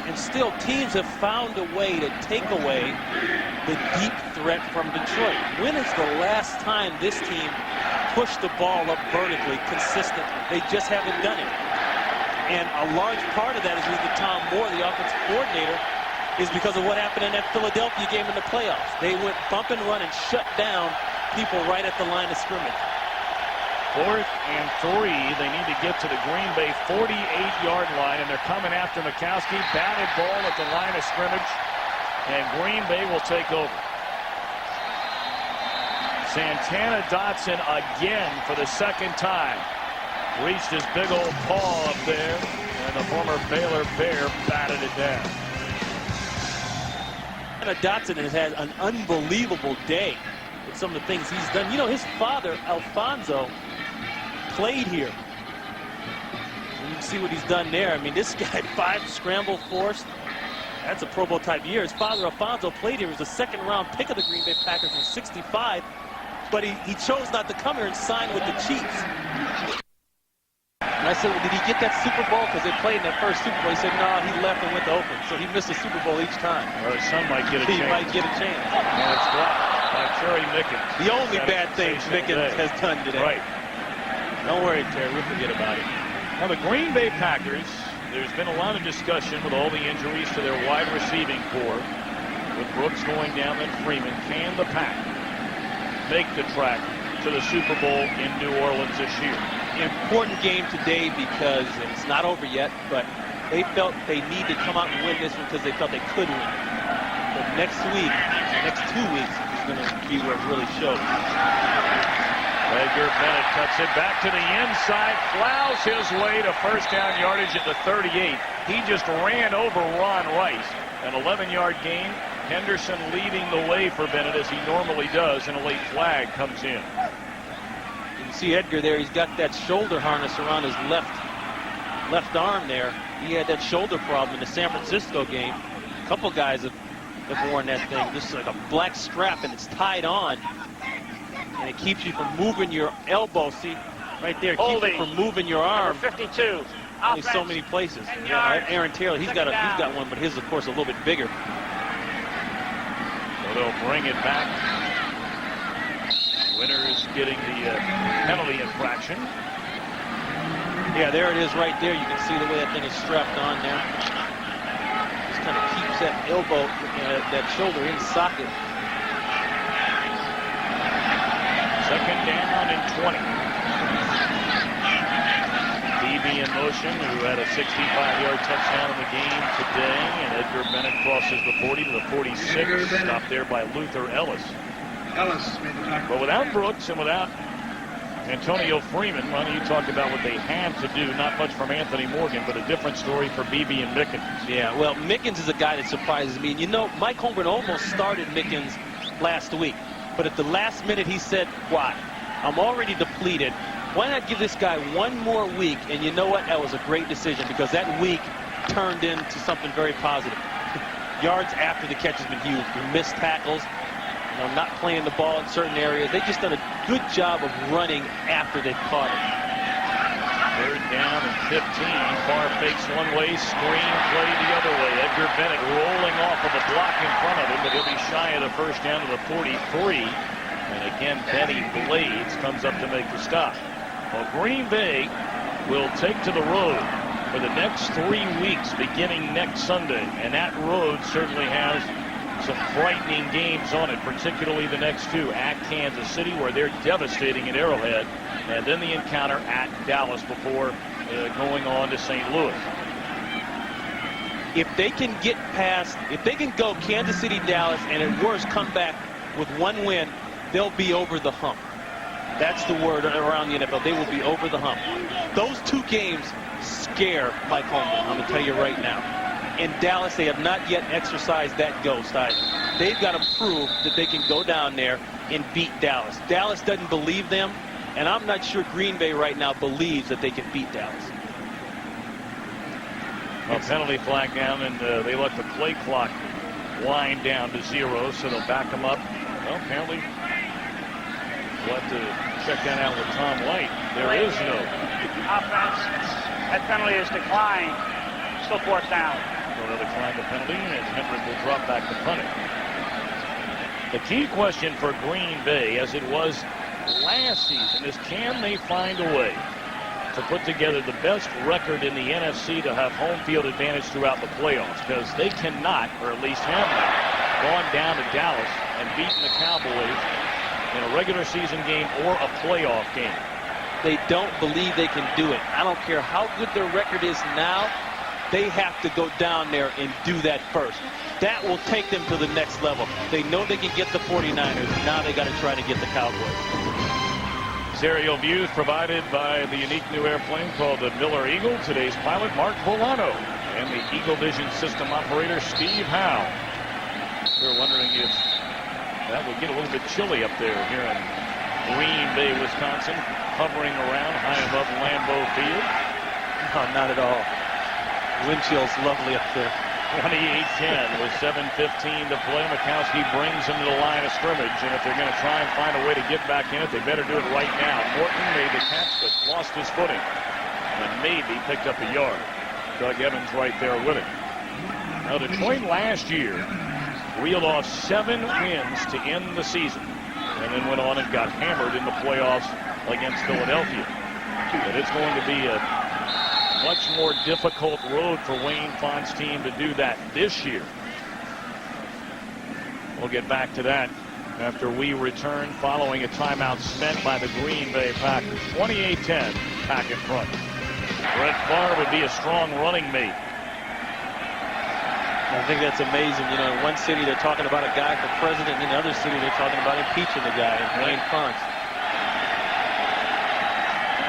And still, teams have found a way to take away the deep threat from Detroit. When is the last time this team pushed the ball up vertically consistently? They just haven't done it. And a large part of that is because Tom Moore, the offensive coordinator, is because of what happened in that Philadelphia game in the playoffs. They went bump and run and shut down people right at the line of scrimmage. 4th and 3. They need to get to the Green Bay 48-yard line, and they're coming after Mikowski. Batted ball at the line of scrimmage, and Green Bay will take over. Santana Dotson again for the 2nd time. Reached his big old paw up there, and the former Baylor Bear batted it down. Dotson has had an unbelievable day with some of the things he's done. You know, his father, Alfonso, played here. And you can see what he's done there. I mean, this guy, 5 scramble forced. That's a Pro Bowl type year. His father, Alfonso, played here. He was a 2nd-round pick of the Green Bay Packers in '65. But he chose not to come here and sign with the Chiefs. And I said, well, did he get that Super Bowl? Because they played in that first Super Bowl. He said, no, he left and went to Oakland. So he missed the Super Bowl each time. Or his son might get a chance. He might get a chance. Now it's blocked by Terry Mickens. The only bad thing Mickens has done today. Right. Don't worry, Terry. We'll forget about it. Now, the Green Bay Packers, there's been a lot of discussion with all the injuries to their wide receiving core. With Brooks going down and Freeman. Can the Pack make the track to the Super Bowl in New Orleans this year? Important game today because it's not over yet, but they felt they need to come out and win this one because they felt they could win. But next week, the next 2 weeks, is going to be where it really shows. Edgar Bennett cuts it back to the inside, plows his way to 1st down yardage at the 38. He just ran over Ron Rice. An 11-yard gain. Henderson leading the way for Bennett as he normally does, and a late flag comes in. You can see Edgar there. He's got that shoulder harness around his left arm there. He had that shoulder problem in the San Francisco game. A couple guys have have worn that thing. This is like a black strap, and it's tied on. And it keeps you from moving your elbow. See, right there, it keeps you from moving your arm. Number 52. Only so many places. Yeah, Aaron Taylor, he's got one, but his, of course, a little bit bigger. So they'll bring it back. Winner is getting the penalty infraction. Yeah, there it is right there. You can see the way that thing is strapped on there. Just kind of keeps that elbow, that shoulder in socket. Second down and 20. BB in motion, who had a 65-yard touchdown in the game today, and Edgar Bennett crosses the 40 to the 46. Stopped there by Luther Ellis. But without Brooks and without Antonio Freeman, well, you talked about what they had to do. Not much from Anthony Morgan, but a different story for BB and Mickens. Yeah, well, Mickens is a guy that surprises me. And you know, Mike Holmgren almost started Mickens last week. But at the last minute, he said, why? I'm already depleted. Why not give this guy one more week? And you know what? That was a great decision, because that week turned into something very positive. Yards after the catch has been huge. We missed tackles. Not playing the ball in certain areas. They just done a good job of running after they've caught it. Third down and 15. Far fakes one way, screen play the other way. Edgar Bennett rolling off of a block in front of him, but he'll be shy of the first down to the 43. And again, Benny Blades comes up to make the stop. Well, Green Bay will take to the road for the next 3 weeks, beginning next Sunday. And that road certainly has some frightening games on it, particularly the next two at Kansas City, where they're devastating at Arrowhead, and then the encounter at Dallas before going on to St. Louis. If they can get past, if they can go Kansas City, Dallas, and at worst come back with one win, they'll be over the hump. That's the word around the NFL. They will be over the hump. Those two games scare Mike Holmgren, I'm going to tell you right now. In Dallas, they have not yet exercised that ghost either. They've got to prove that they can go down there and beat Dallas. Dallas doesn't believe them, and I'm not sure Green Bay right now believes that they can beat Dallas. A penalty flag down, and they let the play clock wind down to 0, so they'll back them up. Well, apparently, we'll have to check that out with Tom White. There is no offense. That penalty is declined. Still fourth down. They'll decline the penalty, and Hendrick will drop back to punt it. The key question for Green Bay, as it was last season, is can they find a way to put together the best record in the NFC to have home field advantage throughout the playoffs? Because they cannot, or at least have not, gone down to Dallas and beaten the Cowboys in a regular season game or a playoff game. They don't believe they can do it. I don't care how good their record is now. They have to go down there and do that first. That will take them to the next level. They know they can get the 49ers. Now they got to try to get the Cowboys. Aerial views provided by the unique new airplane called the Miller Eagle. Today's pilot, Mark Volano, and the Eagle Vision system operator, Steve Howe. We're wondering if that would get a little bit chilly up there here in Green Bay, Wisconsin, hovering around high above Lambeau Field. No, not at all. Wind chill's lovely up there. 28-10 with 7:15 to play. Mikowski brings them to the line of scrimmage, and if they're going to try and find a way to get back in it, they better do it right now. Morton made the catch, but lost his footing, and maybe picked up a yard. Doug Evans right there with it. Now, Detroit last year reeled off 7 wins to end the season, and then went on and got hammered in the playoffs against Philadelphia. But it's going to be a much more difficult road for Wayne Font's team to do that this year. We'll get back to that after we return following a timeout spent by the Green Bay Packers. 28-10, Pack in front. Brett Favre would be a strong running mate. I think that's amazing. You know, in one city they're talking about a guy for president, in another city they're talking about impeaching the guy, Wayne Font.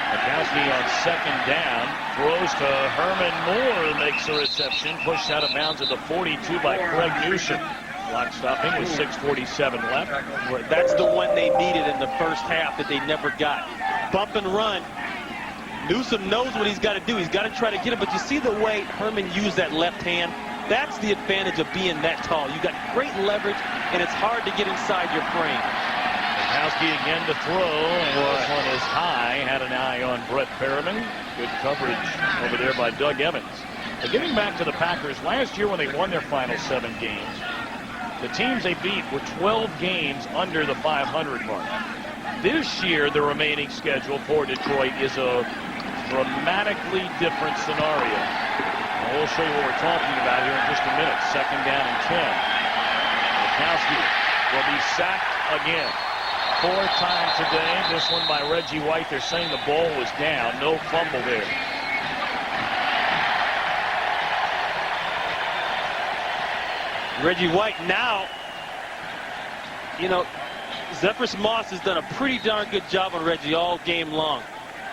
Mikowski on second down, throws to Herman Moore, makes the reception, pushed out of bounds at the 42 by Craig Newsom. Clock stopping with 6:47 left. That's the one they needed in the first half that they never got. Bump and run. Newsom knows what he's got to do. He's got to try to get it, but you see the way Herman used that left hand? That's the advantage of being that tall. You got great leverage, and it's hard to get inside your frame. Mikowski again to throw, and this one is high. Had an eye on Brett Perriman. Good coverage over there by Doug Evans. But getting back to the Packers, last year when they won their final 7 games, the teams they beat were 12 games under the 500 mark. This year, the remaining schedule for Detroit is a dramatically different scenario. And we'll show you what we're talking about here in just a minute. 2nd down and 10. Mikowski will be sacked again. 4th time today. This one by Reggie White. They're saying the ball was down. No fumble there. Reggie White now, you know, Zephyrus Moss has done a pretty darn good job on Reggie all game long.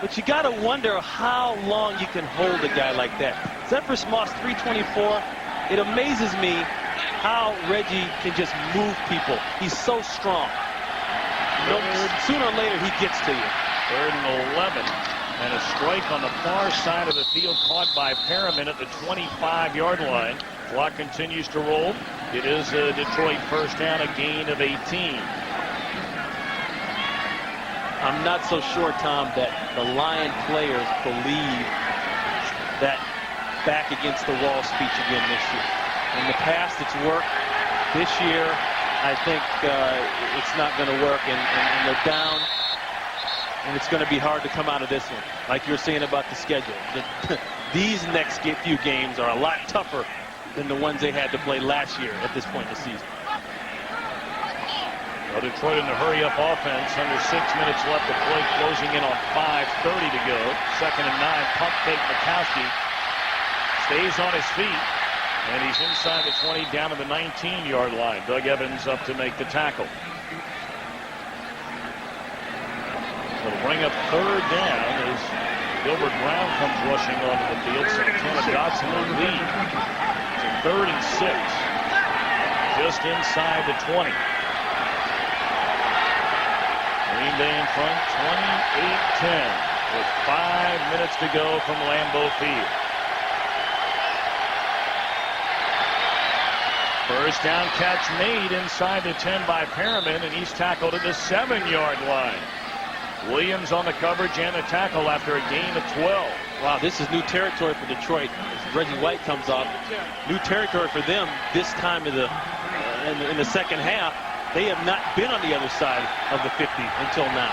But you got to wonder how long you can hold a guy like that. Zephyrus Moss, 324. It amazes me how Reggie can just move people. He's so strong. No, sooner or later, he gets to you. 3rd and 11. And a strike on the far side of the field caught by Perriman at the 25-yard line. Clock continues to roll. It is a Detroit 1st down, a gain of 18. I'm not so sure, Tom, that the Lion players believe that back against the wall speech again this year. In the past, it's worked. This year, I think it's not going to work, and they're down, and it's going to be hard to come out of this one, like you were saying about the schedule. These next few games are a lot tougher than the ones they had to play last year at this point in the season. Well, Detroit in the hurry-up offense. Under 6 minutes left to play, closing in on 5:30 to go. 2nd and 9. Pump fake. Mikowski stays on his feet, and he's inside the 20, down to the 19-yard line. Doug Evans up to make the tackle. So to bring up 3rd down as Gilbert Brown comes rushing onto the field. Santana Dotson will lead. It's a 3rd and 6. Just inside the 20. Green Bay in front, 28-10, with 5 minutes to go from Lambeau Field. 1st down catch made inside the 10 by Perriman, and he's tackled at the 7-yard line. Williams on the coverage and the tackle after a gain of 12. Wow, this is new territory for Detroit. As Reggie White comes off, new territory for them this time of the in the second half. They have not been on the other side of the 50 until now.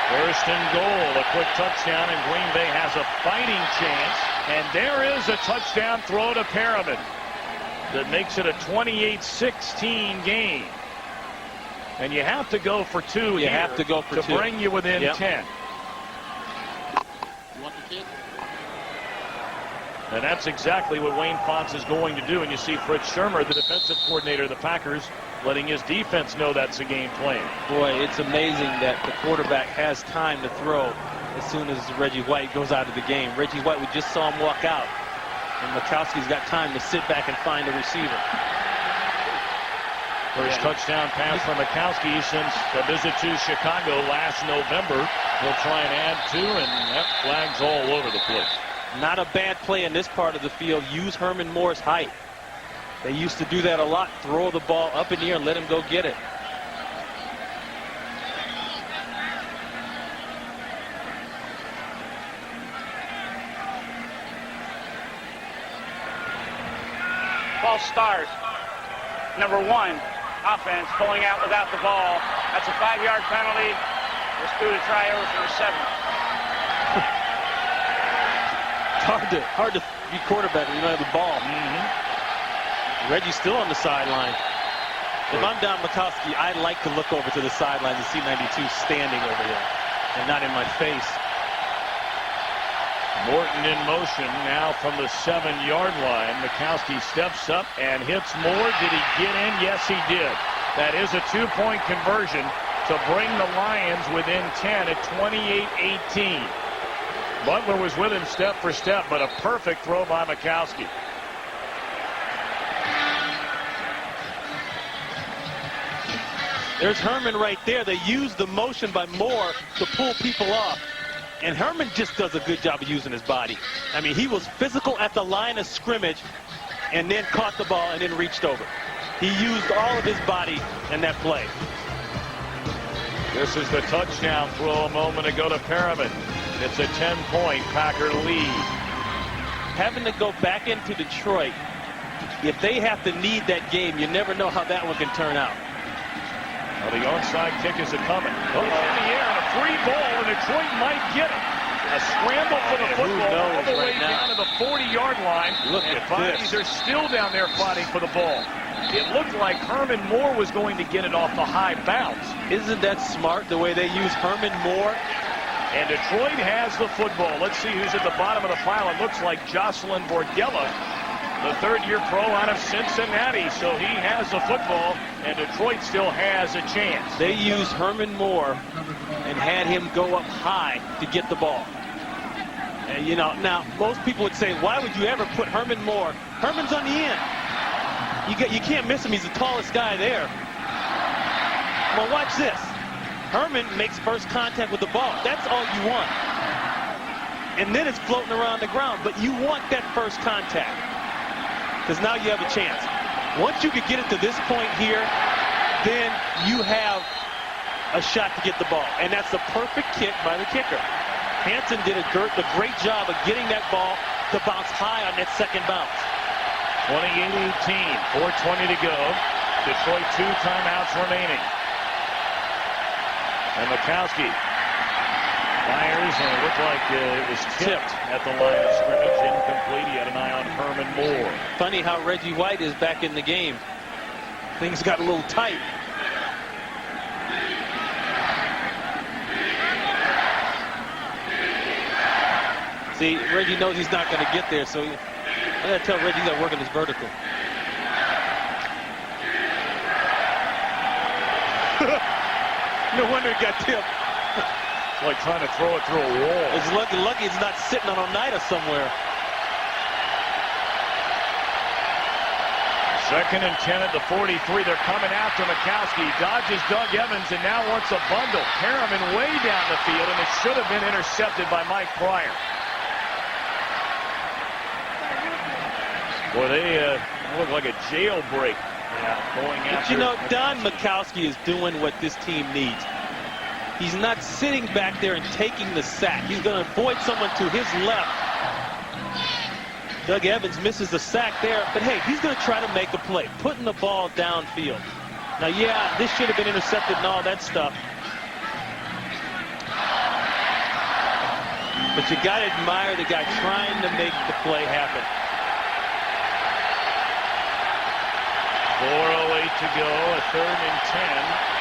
1st and goal, a quick touchdown, and Green Bay has a fighting chance. And there is a touchdown throw to Perriman that makes it a 28-16 game. And you have to go for 2 You have to go for 2 to bring you within 10. You want the kid? And that's exactly what Wayne Fontes is going to do. And you see Fritz Shermer, the defensive coordinator of the Packers, letting his defense know that's the game plan. Boy, it's amazing that the quarterback has time to throw as soon as Reggie White goes out of the game. Reggie White, we just saw him walk out, and Mikowski's got time to sit back and find a receiver. First touchdown pass from Mikowski since the visit to Chicago last November. He'll try and add 2, and that flag's all over the place. Not a bad play in this part of the field. Use Herman Moore's height. They used to do that a lot. Throw the ball up in the air and let him go get it. False start. Number 1, offense pulling out without the ball. That's a 5-yard penalty. Let's do to try over for a 7. It's hard to be quarterback when you don't have the ball. Reggie's still on the sideline. If I'm down Mikowski, I like to look over to the sideline and see 92 standing over there and not in my face. Morton in motion now from the 7-yard line. Mikowski steps up and hits Moore. Did he get in? Yes, he did. That is a 2-point conversion to bring the Lions within 10 at 28-18. Butler was with him step for step, but a perfect throw by Mikowski. There's Herman right there. They used the motion by Moore to pull people off. And Herman just does a good job of using his body. I mean, he was physical at the line of scrimmage and then caught the ball and then reached over. He used all of his body in that play. This is the touchdown throw a moment ago to Perriman. It's a 10-point Packer lead. Having to go back into Detroit, if they have to need that game, you never know how that one can turn out. Well, the onside kick is coming. Oh, in the air and a free ball, and Detroit might get it. A scramble for the football all the way down to the 40-yard line. Look and at Bodies this. are still down there fighting for the ball. It looked like Herman Moore was going to get it off the high bounce. Isn't that smart, the way they use Herman Moore? And Detroit has the football. Let's see who's at the bottom of the pile. It looks like Jocelyn Borgella, the third-year pro out of Cincinnati. So he has the football, and Detroit still has a chance. They used Herman Moore and had him go up high to get the ball. And, you know, now, most people would say, why would you ever put Herman Moore? Herman's on the end. You can't miss him. He's the tallest guy there. Well, watch this. Herman makes first contact with the ball. That's all you want. And then it's floating around the ground. But you want that first contact, because now you have a chance. Once you could get it to this point here, then you have a shot to get the ball. And that's the perfect kick by the kicker. Hansen did a great job of getting that ball to bounce high on that second bounce. 28-18, 4:20 to go. Detroit 2 timeouts remaining. And Mikowski fires, and it looked like it was tipped at the line of scrimmage. Incomplete. He had an eye on Herman Moore. Funny how Reggie White is back in the game. Things got a little tight. See, Reggie knows he's not going to get there, so I got to tell Reggie he's got to work on his vertical. No wonder it got tipped. It's like trying to throw it through a wall. It's lucky it's not sitting on Oneida somewhere. 2nd and 10 at the 43. They're coming after Mikowski. Dodges Doug Evans and now wants a bundle. Perriman way down the field, and it should have been intercepted by Mike Pryor. Boy, they look like a jailbreak. Going after. But you know, Don Mikowski is doing what this team needs. He's not sitting back there and taking the sack. He's going to avoid someone to his left. Doug Evans misses the sack there, but hey, he's going to try to make a play, putting the ball downfield. Now, yeah, this should have been intercepted and all that stuff. But you got to admire the guy trying to make the play happen. 4:08 to go, a 3rd and 10.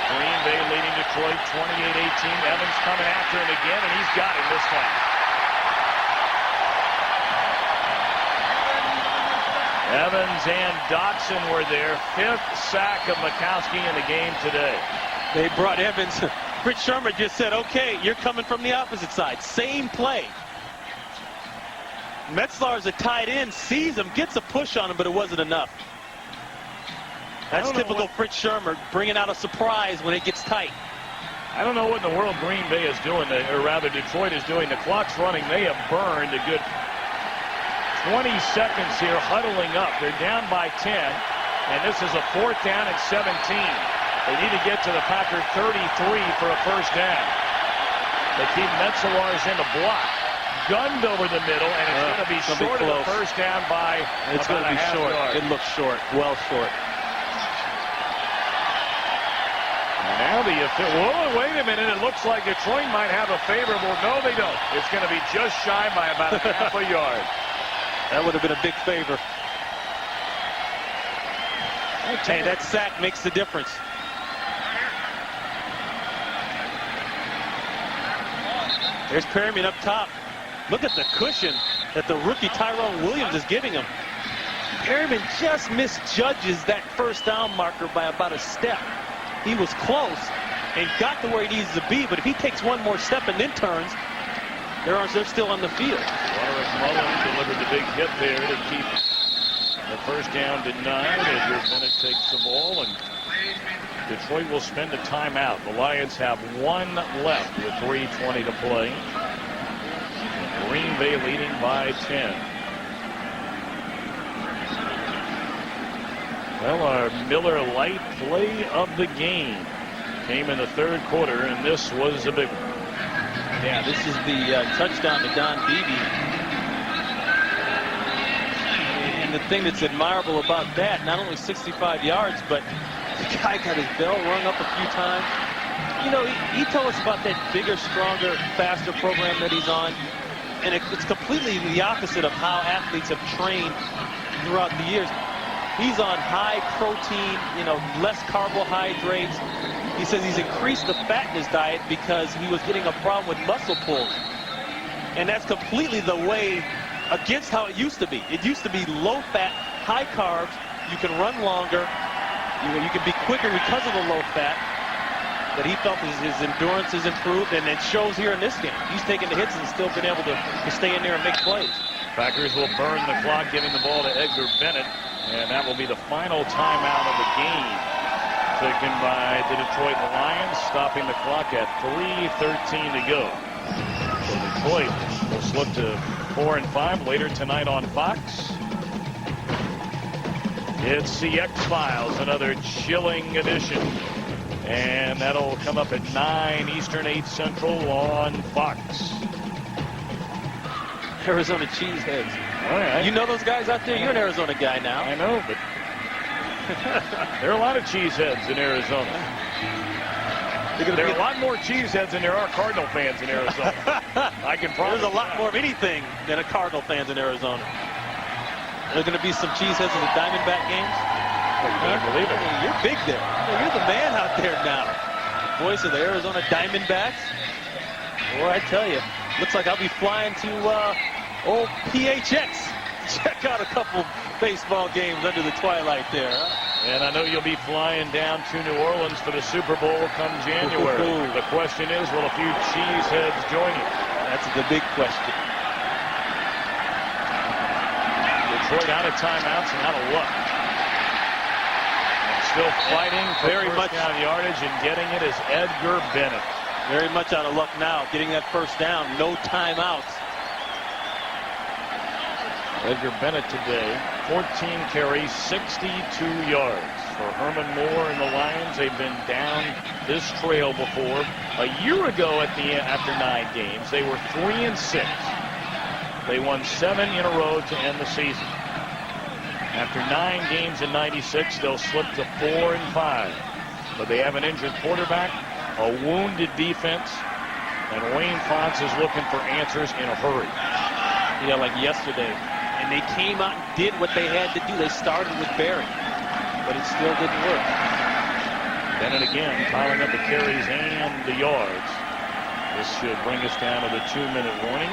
Green Bay leading Detroit 28-18. Evans coming after him again, and he's got him this time. Evans and Dotson were there. 5th sack of Mikowski in the game today. They brought Evans. Rich Sherman just said, okay, you're coming from the opposite side. Same play. Metzlar's a tight end, sees him, gets a push on him, but it wasn't enough. That's typical Fritz Shermer, bringing out a surprise when it gets tight. I don't know what in the world Green Bay is doing, or rather Detroit is doing. The clock's running. They have burned a good 20 seconds here huddling up. They're down by 10, and this is a 4th down and 17. They need to get to the Packer 33 for a first down. They keep Metzelaars in the block. Gunned over the middle, and it's going to be short of the first down by it's going to be short. Yard. It looks short, well short. Now whoa, wait a minute. It looks like Detroit might have a favorable. No, they don't. It's going to be just shy by about a half a yard. That would have been a big favor. Hey, that sack makes the difference. There's Perriman up top. Look at the cushion that the rookie Tyrone Williams is giving him. Perriman just misjudges that first down marker by about a step. He was close and got to where he needs to be, but if he takes one more step and then turns, they're still on the field. Warwick Mullen delivered the big hit there to keep the first down denied. As Bennett takes the ball, and Detroit will spend a timeout. The Lions have 1 left with 3:20 to play. Green Bay leading by 10. Well, our Miller Lite play of the game came in the third quarter, and this was a big one. Yeah, this is the touchdown to Don Beebe. And the thing that's admirable about that, not only 65 yards, but the guy got his bell rung up a few times. You know, he told us about that bigger, stronger, faster program that he's on. And it's completely the opposite of how athletes have trained throughout the years. He's on high protein, you know, less carbohydrates. He says he's increased the fat in his diet because he was getting a problem with muscle pulls. And that's completely the way against how it used to be. It used to be low fat, high carbs. You can run longer. You can be quicker because of the low fat. That he felt his endurance has improved, and it shows here in this game. He's taking the hits and still been able to stay in there and make plays. Packers will burn the clock, giving the ball to Edgar Bennett, and that will be the final timeout of the game. Taken by the Detroit Lions, stopping the clock at 3:13 to go. So Detroit will slip to 4-5 later tonight on Fox. It's the X-Files, another chilling edition. And that'll come up at 9 Eastern, 8 Central on Fox. Arizona cheeseheads. All right. You know those guys out there? You're an Arizona guy now. I know, but there are a lot of cheeseheads in Arizona. There are a lot more cheeseheads than there are Cardinal fans in Arizona. I can promise. There's a lot more of anything than a Cardinal fans in Arizona. There's going to be some cheeseheads in the Diamondback games. You better believe it. You're big there. You're the man out there now. Voice of the Arizona Diamondbacks. Boy, I tell you, looks like I'll be flying to old PHX. Check out a couple baseball games under the twilight there. Huh? And I know you'll be flying down to New Orleans for the Super Bowl come January. The question is, will a few cheeseheads join you? That's the big question. Detroit out of timeouts and out of luck. Still fighting for very much down yardage, and getting it is Edgar Bennett. Very much out of luck now, getting that first down, no timeouts. Edgar Bennett today, 14 carries, 62 yards. For Herman Moore and the Lions, they've been down this trail before. A year ago after 9 games, they were 3-6. They won 7 in a row to end the season. After 9 games in 96, they'll slip to 4-5. But they have an injured quarterback, a wounded defense, and Wayne Fontes is looking for answers in a hurry. Yeah, like yesterday. And they came out and did what they had to do. They started with Barry, but it still didn't work. Bennett again piling up the carries and the yards. This should bring us down to the 2-minute warning.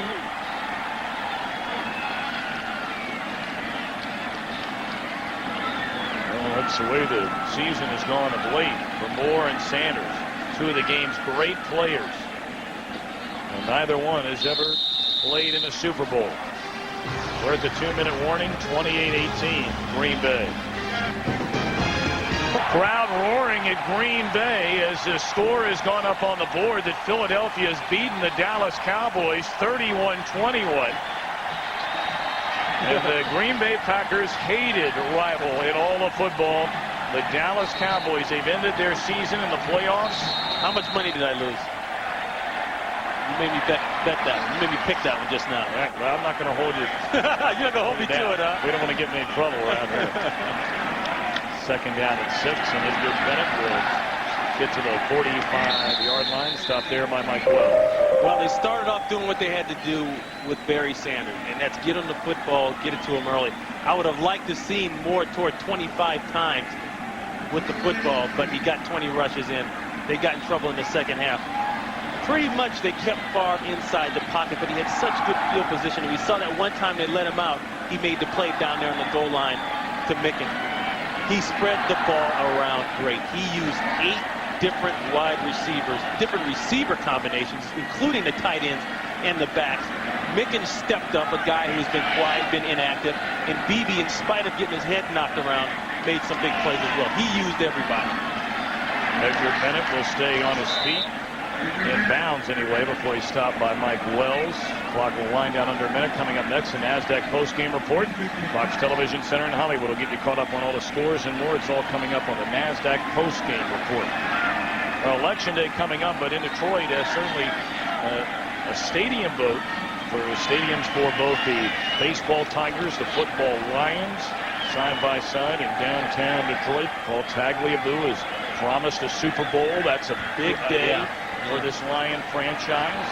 That's the way the season has gone of late for Moore and Sanders. 2 of the game's great players. And neither one has ever played in a Super Bowl. We're at the 2-minute warning, 28-18, Green Bay. Crowd roaring at Green Bay as the score has gone up on the board that Philadelphia has beaten the Dallas Cowboys 31-21. And the Green Bay Packers' hated rival in all of football, the Dallas Cowboys. They've ended their season in the playoffs. How much money did I lose? You made me bet that one. You made me pick that one just now. Right, well, I'm not going to hold you. You're not going to hold me to it, huh? We don't want to get me in trouble around here. Second down at 6, and Edgar Bennett will get to the 45-yard line. Stop there by Mike Wells. Well, they started off doing what they had to do with Barry Sanders, and that's get him the football, get it to him early. I would have liked to see more toward 25 times with the football, but he got 20 rushes in. They got in trouble in the second half. Pretty much they kept Favre inside the pocket, but he had such good field position. And we saw that one time they let him out, he made the play down there on the goal line to Micken. He spread the ball around great. He used 8 different wide receivers, different receiver combinations, including the tight ends and the backs. Micken stepped up, a guy who's been quiet, been inactive, and Beebe, in spite of getting his head knocked around, made some big plays as well. He used everybody. Edgar Bennett will stay on his feet. In bounds times anyway before he's stopped by Mike Wells. Clock will wind down under a minute. Coming up next, the NASDAQ postgame report. Fox Television Center in Hollywood will get you caught up on all the scores and more. It's all coming up on the NASDAQ postgame report. Well, Election Day coming up, but in Detroit, certainly a stadium vote for stadiums for both the baseball Tigers, the football Lions, side by side in downtown Detroit. Paul Tagliabue has promised a Super Bowl. That's a big day for this Lion franchise.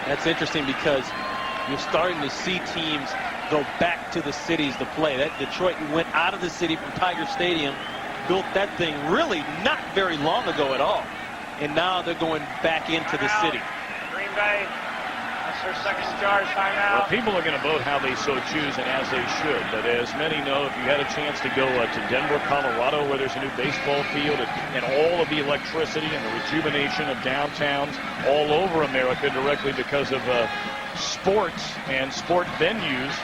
That's interesting because you're starting to see teams go back to the cities to play. That Detroit went out of the city from Tiger Stadium, built that thing really not very long ago at all, and now they're going back into the city. Green Bay, that's their second charge timeout. Well, people are going to vote how they so choose and as they should. But as many know, if you had a chance to go to Denver, Colorado, where there's a new baseball field and all of the electricity and the rejuvenation of downtowns all over America directly because of sports and sport venues,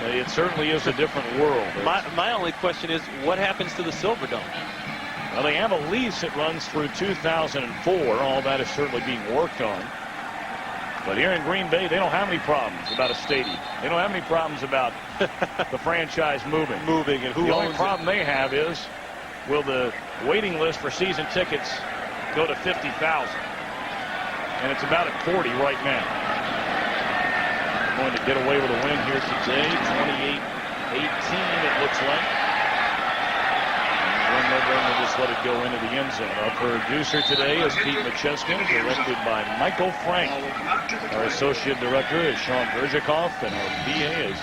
it certainly is a different world. My only question is, what happens to the Silverdome? Well, they have a lease that runs through 2004. All that is certainly being worked on. But here in Green Bay, they don't have any problems about a stadium. They don't have any problems about the franchise moving. And who the only owns problem they have is, will the waiting list for season tickets go to 50,000? And it's about at 40 right now. Going to get away with a win here today, 28-18 it looks like. And Milburn will just let it go into the end zone. Our producer today is Pete McCheskin, directed by Michael Frank. Our associate director is Sean Bergikoff, and our VA is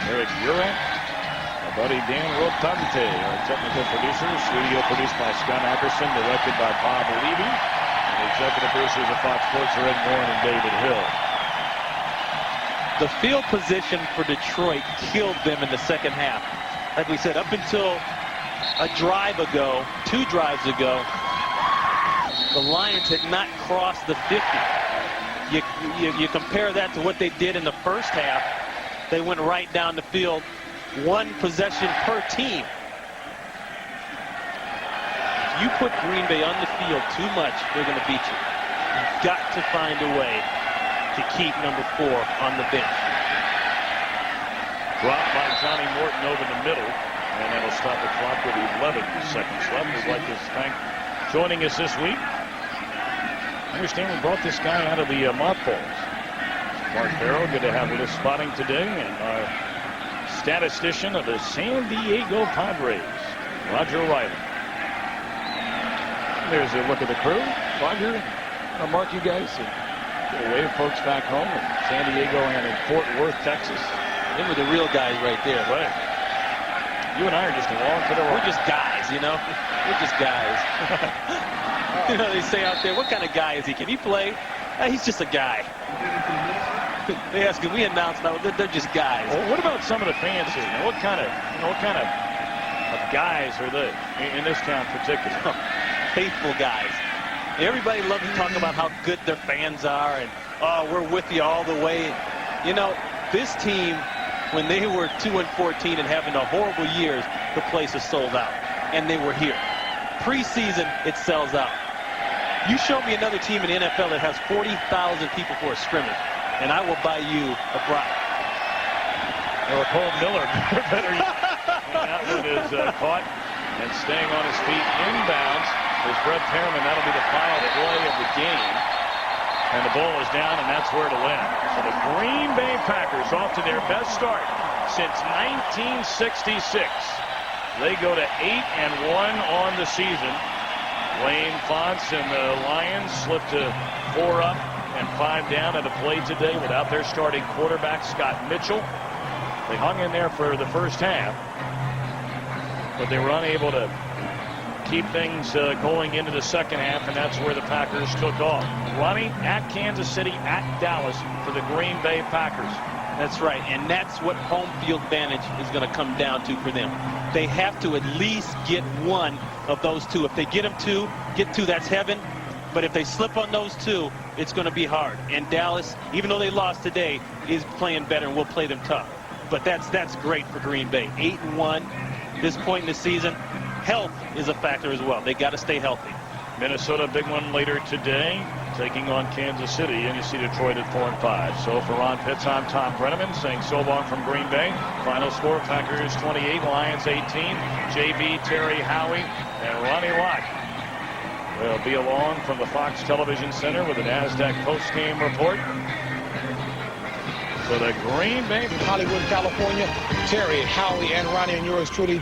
Eric Urak. Our buddy Dan Rotante, our technical producer, studio produced by Scott Ackerson, directed by Bob Levy. And the executive producers of Fox Sports are Ed Warren and David Hill. The field position for Detroit killed them in the second half. Like we said, up until a drive ago, 2 drives ago, the Lions had not crossed the 50. You compare that to what they did in the first half. They went right down the field, 1 possession per team. If you put Green Bay on the field too much, they're going to beat you. You've got to find a way to keep number 4 on the bench. Dropped by Johnny Morton over the middle, and that'll stop the clock with 11 seconds left. We'd like to thank joining us this week. I understand we brought this guy out of the mothballs. Mark Farrow, good to have with us spotting today, and our statistician of the San Diego Padres, Roger Riley. There's a look at the crew. Roger, Mark, you guys get away with folks back home in San Diego and in Fort Worth, Texas. Them are the real guys right there. Right. You and I are just along for the ride. We're just guys, you know. We're just guys. You know, they say out there, what kind of guy is he? Can he play? He's just a guy. They ask, can we announce now? They're just guys. Well, what about some of the fans here? Now, what kind of guys are they in this town particularly? Faithful guys. Everybody loves to talk about how good their fans are and, oh, we're with you all the way. You know, this team, when they were 2-14 and having a horrible years, the place is sold out. And they were here. Preseason, it sells out. You show me another team in the NFL that has 40,000 people for a scrimmage, and I will buy you a bride. Or Cole Miller, better yet. And that one is caught and staying on his feet inbounds. There's Brett Pearman. That'll be the final play of the game. And the ball is down, and that's where it'll end. So the Green Bay Packers off to their best start since 1966. They go to 8-1 on the season. Wayne Fonts and the Lions slipped to 4 up and 5 down at a play today without their starting quarterback, Scott Mitchell. They hung in there for the first half, but they were unable to keep things going into the second half, and that's where the Packers took off. Ronnie, at Kansas City, at Dallas for the Green Bay Packers. That's right, and that's what home field advantage is going to come down to for them. They have to at least get one of those 2. If they get them 2, that's heaven. But if they slip on those 2, it's going to be hard. And Dallas, even though they lost today, is playing better and will play them tough. But that's great for Green Bay. 8-1 this point in the season. Health is a factor as well. They got to stay healthy. Minnesota, big one later today. taking on Kansas City, and you see Detroit at 4-5. So for Ron Pitts, I'm Tom Brenneman saying so long from Green Bay. Final score: Packers 28, Lions 18. JB, Terry, Howie, and Ronnie Lott will be along from the Fox Television Center with the NASDAQ post-game report for the Green Bay. Hollywood, California, Terry, Howie, and Ronnie, and yours truly.